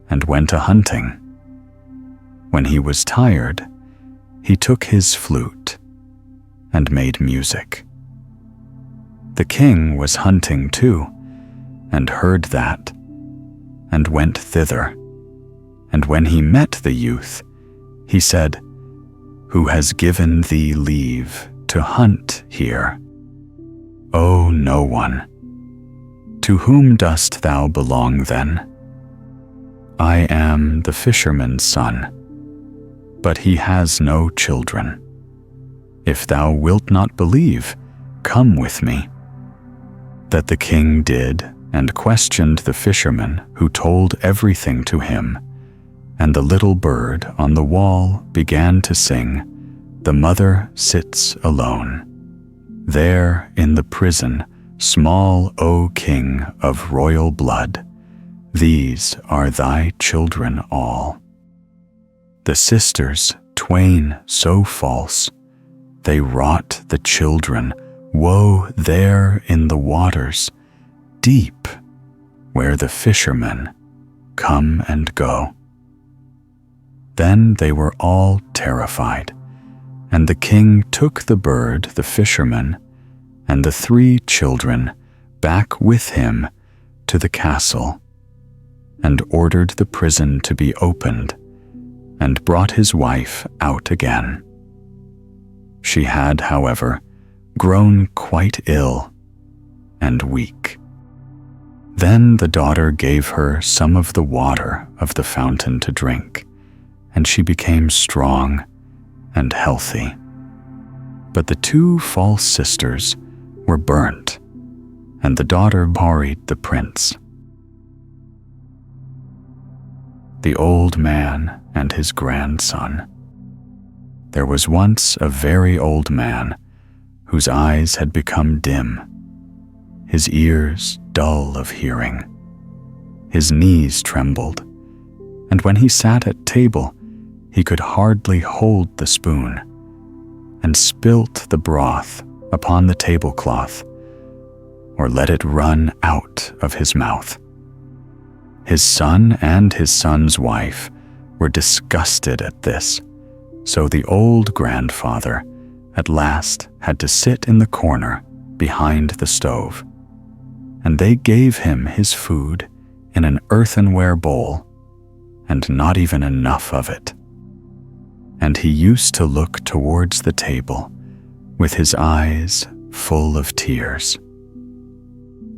and went a-hunting. When he was tired, he took his flute and made music. The king was hunting too, and heard that, and went thither. And when he met the youth, he said, "Who has given thee leave to hunt here?" "Oh, no one." "To whom dost thou belong then?" "I am the fisherman's son, but he has no children. If thou wilt not believe, come with me." That the king did, and questioned the fisherman, who told everything to him, and the little bird on the wall began to sing, "The mother sits alone. There in the prison, small, O king of royal blood, these are thy children all. The sisters twain so false, they wrought the children, woe there in the waters, deep, where the fishermen come and go." Then they were all terrified, and the king took the bird, the fisherman, and the 3 children back with him to the castle, and ordered the prison to be opened, and brought his wife out again. She had, however, grown quite ill and weak. Then the daughter gave her some of the water of the fountain to drink, and she became strong and healthy. But the 2 false sisters were burnt, and the daughter married the prince. The Old Man and His Grandson. There was once a very old man whose eyes had become dim, his ears dull of hearing. His knees trembled, and when he sat at table, he could hardly hold the spoon, and spilt the broth upon the tablecloth, or let it run out of his mouth. His son and his son's wife were disgusted at this, so the old grandfather at last had to sit in the corner behind the stove, and they gave him his food in an earthenware bowl, and not even enough of it. And he used to look towards the table with his eyes full of tears.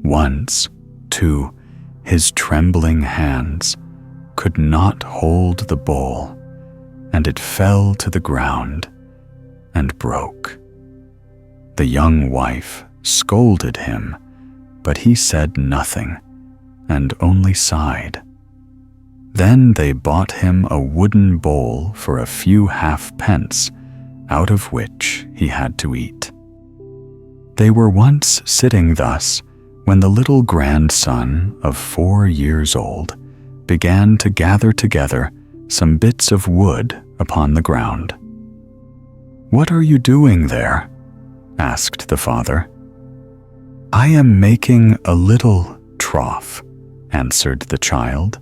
Once, too, his trembling hands could not hold the bowl, and it fell to the ground and broke. The young wife scolded him, but he said nothing and only sighed. Then they bought him a wooden bowl for a few halfpence, out of which he had to eat. They were once sitting thus when the little grandson of 4 years old began to gather together some bits of wood upon the ground. "What are you doing there?" asked the father. "I am making a little trough," answered the child,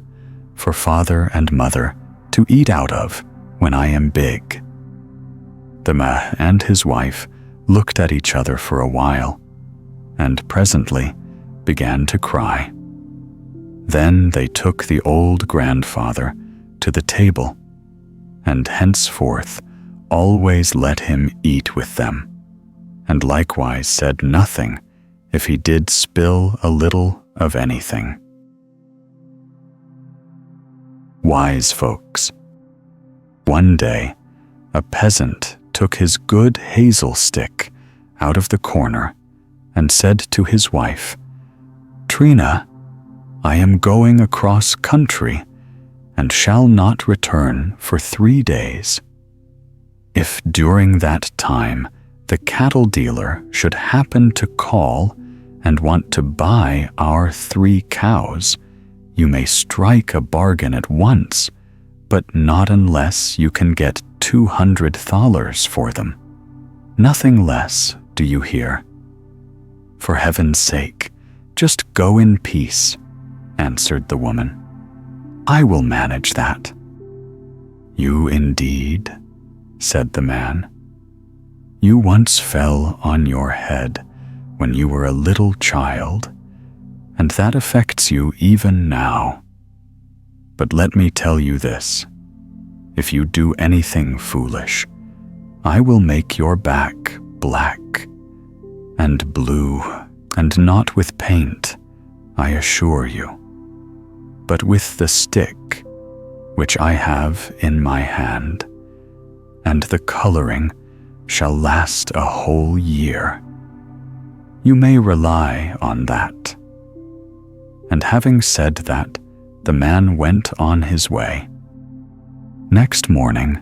"for father and mother to eat out of when I am big." The man and his wife looked at each other for a while, and presently began to cry. Then they took the old grandfather to the table, and henceforth always let him eat with them, and likewise said nothing if he did spill a little of anything. Wise folks. One day, a peasant took his good hazel stick out of the corner and said to his wife, "Trina, I am going across country and shall not return for 3 days. If during that time the cattle dealer should happen to call and want to buy our 3 cows, you may strike a bargain at once, but not unless you can get $200 for them. Nothing less, do you hear? For heaven's sake, just go in peace," answered the woman. "I will manage that." "You indeed," said the man. "You once fell on your head when you were a little child, and that affects you even now. But let me tell you this, if you do anything foolish, I will make your back black and blue, and not with paint, I assure you, but with the stick which I have in my hand, and the coloring shall last a whole year. You may rely on that." And having said that, the man went on his way. Next morning,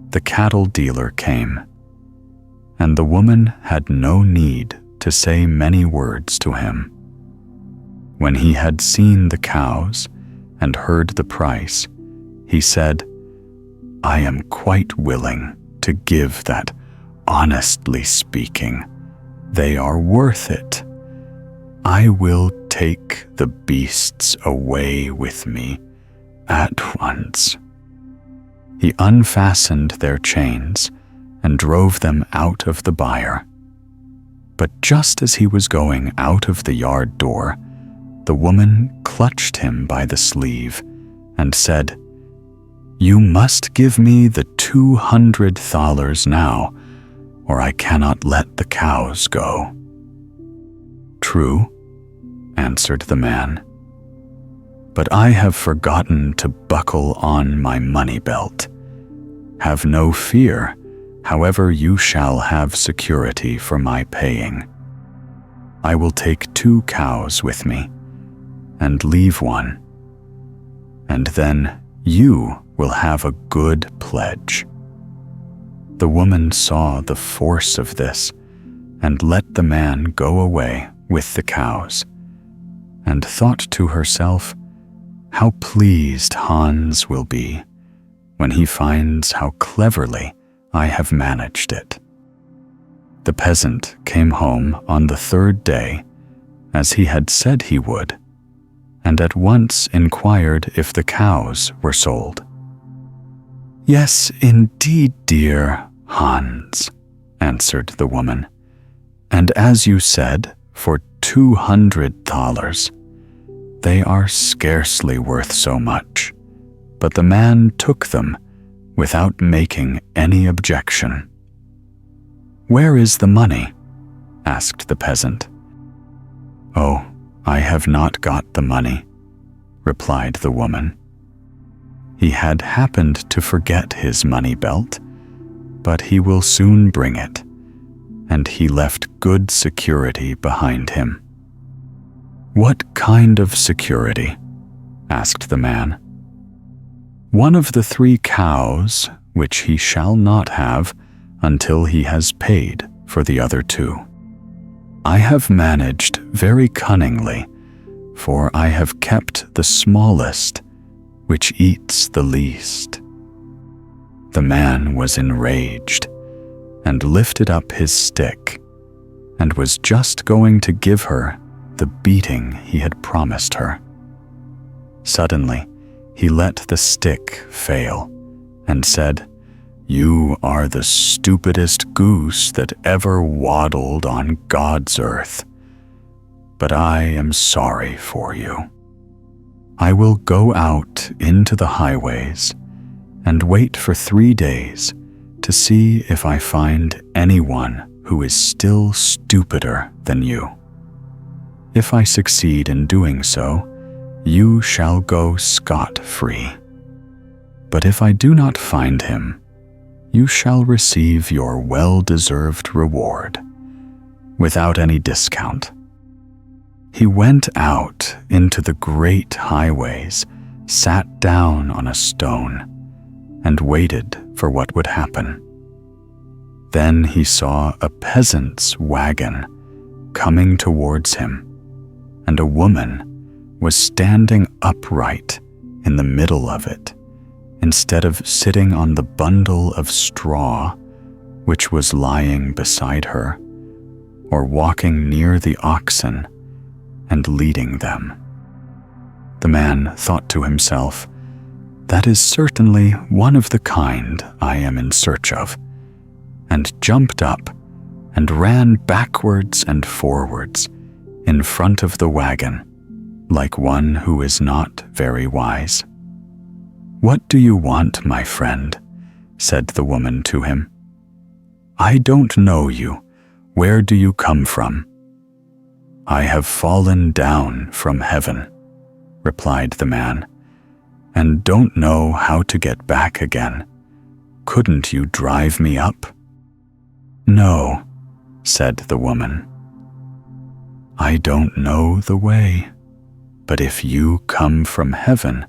the cattle dealer came, and the woman had no need to say many words to him. When he had seen the cows and heard the price, he said, "I am quite willing to give that, honestly speaking. They are worth it. I will take the beasts away with me at once." He unfastened their chains and drove them out of the byre. But just as he was going out of the yard door, the woman clutched him by the sleeve and said, "You must give me the $200 now, or I cannot let the cows go." "True," answered the man, "but I have forgotten to buckle on my money belt. Have no fear, however, you shall have security for my paying. I will take 2 cows with me, and leave one, and then you will have a good pledge." The woman saw the force of this and let the man go away with the cows, and thought to herself, "How pleased Hans will be when he finds how cleverly I have managed it." The peasant came home on the third day, as he had said he would, and at once inquired if the cows were sold. "Yes, indeed, dear Hans," answered the woman, "and as you said, for $200. They are scarcely worth so much." But the man took them without making any objection. "Where is the money?" asked the peasant. "Oh, I have not got the money," replied the woman. "He had happened to forget his money belt, but he will soon bring it, and he left good security behind him." "What kind of security?" asked the man. "One of the 3 cows, which he shall not have until he has paid for the other 2. I have managed very cunningly, for I have kept the smallest, which eats the least." The man was enraged, and lifted up his stick, and was just going to give her the beating he had promised her. Suddenly, he let the stick fail, and said, "You are the stupidest goose that ever waddled on God's earth, but I am sorry for you. I will go out into the highways and wait for 3 days to see if I find anyone who is still stupider than you. If I succeed in doing so, you shall go scot-free. But if I do not find him, you shall receive your well-deserved reward, without any discount." He went out into the great highways, sat down on a stone, and waited for what would happen. Then he saw a peasant's wagon coming towards him, and a woman was standing upright in the middle of it, instead of sitting on the bundle of straw which was lying beside her, or walking near the oxen and leading them. The man thought to himself, "That is certainly one of the kind I am in search of," and jumped up and ran backwards and forwards in front of the wagon, like one who is not very wise. "What do you want, my friend?" said the woman to him. "I don't know you. Where do you come from?" "I have fallen down from heaven," replied the man, "and don't know how to get back again. Couldn't you drive me up?" "No," said the woman. "I don't know the way, but if you come from heaven,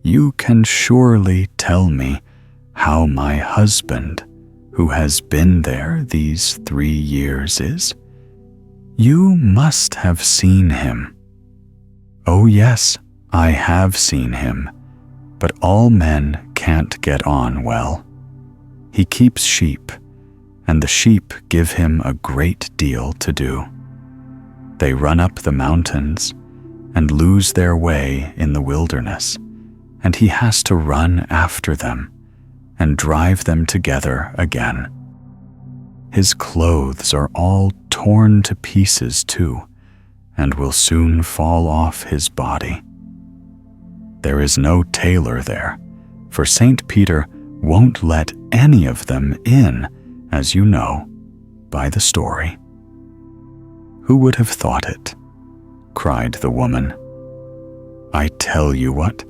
you can surely tell me how my husband, who has been there these 3 years, is. You must have seen him." "Oh yes, I have seen him, but all men can't get on well. He keeps sheep, and the sheep give him a great deal to do. They run up the mountains and lose their way in the wilderness, and he has to run after them and drive them together again. His clothes are all torn to pieces too, and will soon fall off his body. There is no tailor there, for St. Peter won't let any of them in, as you know, by the story." "Who would have thought it?" cried the woman. "I tell you what,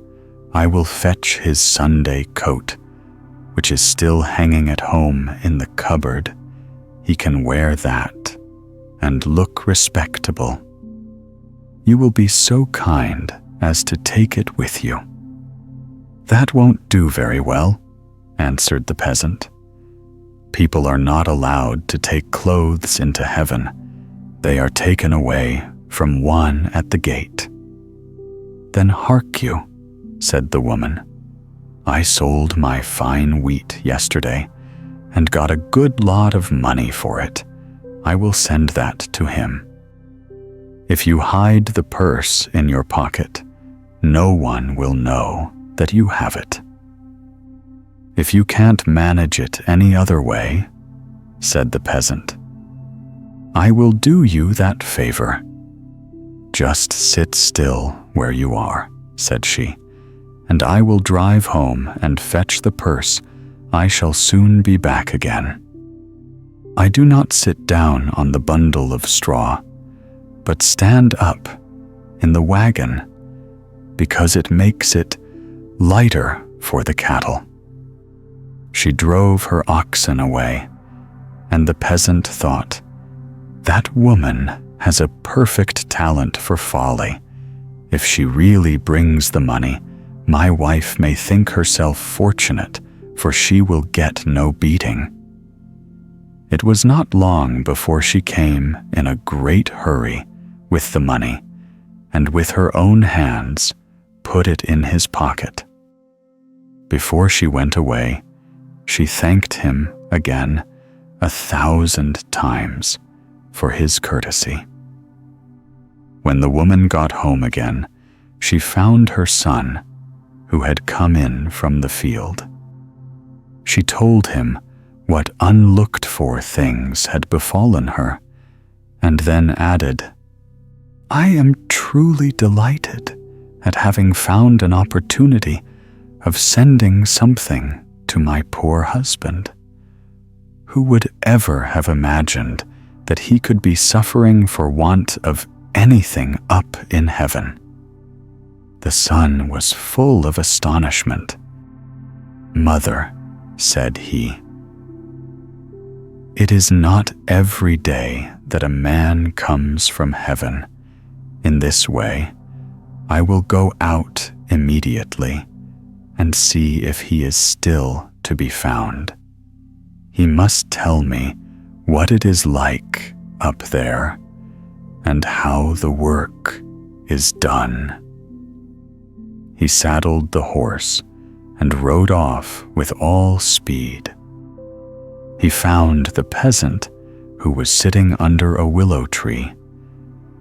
I will fetch his Sunday coat, which is still hanging at home in the cupboard. He can wear that and look respectable. You will be so kind as to take it with you." "That won't do very well," answered the peasant. "People are not allowed to take clothes into heaven. They are taken away from one at the gate." "Then hark you," said the woman. "I sold my fine wheat yesterday and got a good lot of money for it. I will send that to him. If you hide the purse in your pocket, no one will know that you have it." "If you can't manage it any other way," said the peasant, "I will do you that favor." "Just sit still where you are," said she, "and I will drive home and fetch the purse. I shall soon be back again. I do not sit down on the bundle of straw, but stand up in the wagon, because it makes it lighter for the cattle." She drove her oxen away, and the peasant thought, "That woman has a perfect talent for folly. If she really brings the money, my wife may think herself fortunate, for she will get no beating." It was not long before she came in a great hurry with the money, and with her own hands put it in his pocket. Before she went away, she thanked him again 1,000 times for his courtesy. When the woman got home again, she found her son, who had come in from the field. She told him what unlooked-for things had befallen her, and then added, "I am truly delighted at having found an opportunity of sending something to my poor husband. Who would ever have imagined that he could be suffering for want of anything up in heaven?" The son was full of astonishment. "Mother," said he, "it is not every day that a man comes from heaven. In this way, I will go out immediately and see if he is still to be found. He must tell me what it is like up there and how the work is done." He saddled the horse and rode off with all speed. He found the peasant, who was sitting under a willow tree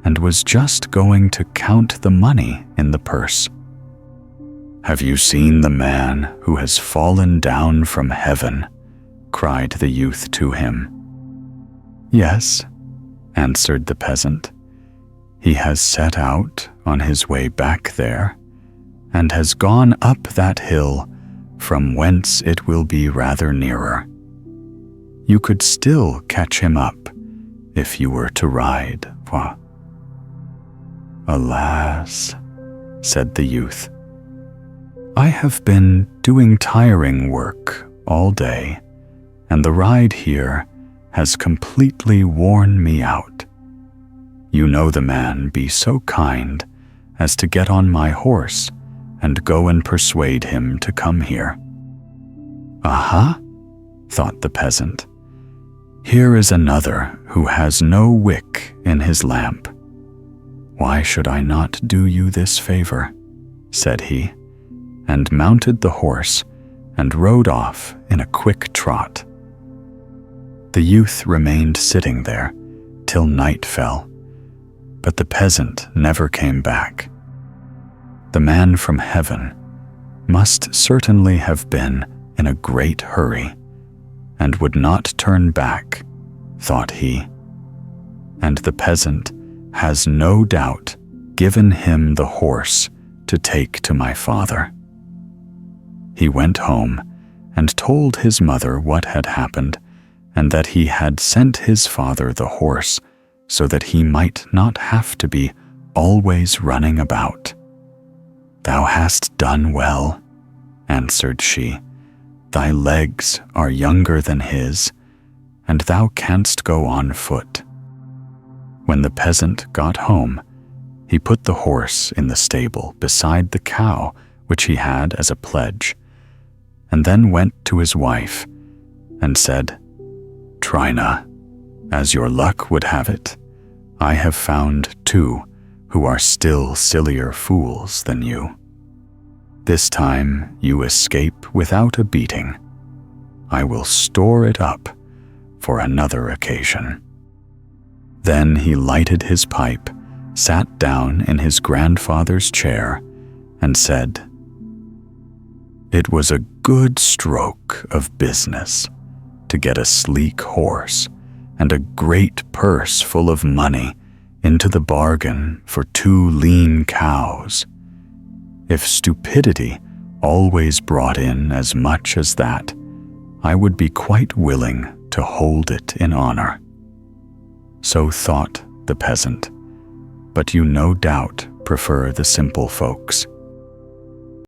and was just going to count the money in the purse. "Have you seen the man who has fallen down from heaven?" cried the youth to him. "Yes," answered the peasant. "He has set out on his way back there, and has gone up that hill from whence it will be rather nearer. You could still catch him up if you were to ride." "Alas," said the youth, "I have been doing tiring work all day, and the ride here has completely worn me out. You know the man be so kind as to get on my horse and go and persuade him to come here." "Aha," thought the peasant, "here is another who has no wick in his lamp. Why should I not do you this favor?" said he, and mounted the horse and rode off in a quick trot. The youth remained sitting there till night fell, but the peasant never came back. The man from heaven must certainly have been in a great hurry, and would not turn back, thought he. And the peasant has no doubt given him the horse to take to my father. He went home and told his mother what had happened, and that he had sent his father the horse so that he might not have to be always running about. "Thou hast done well," answered she. "Thy legs are younger than his, and thou canst go on foot." When the peasant got home, he put the horse in the stable beside the cow which he had as a pledge, and then went to his wife and said, "Trina, as your luck would have it, I have found two who are still sillier fools than you. This time you escape without a beating. I will store it up for another occasion." Then he lighted his pipe, sat down in his grandfather's chair, and said, "It was a good stroke of business to get a sleek horse and a great purse full of money into the bargain for 2 lean cows. If stupidity always brought in as much as that, I would be quite willing to hold it in honor." So thought the peasant, but you no doubt prefer the simple folks.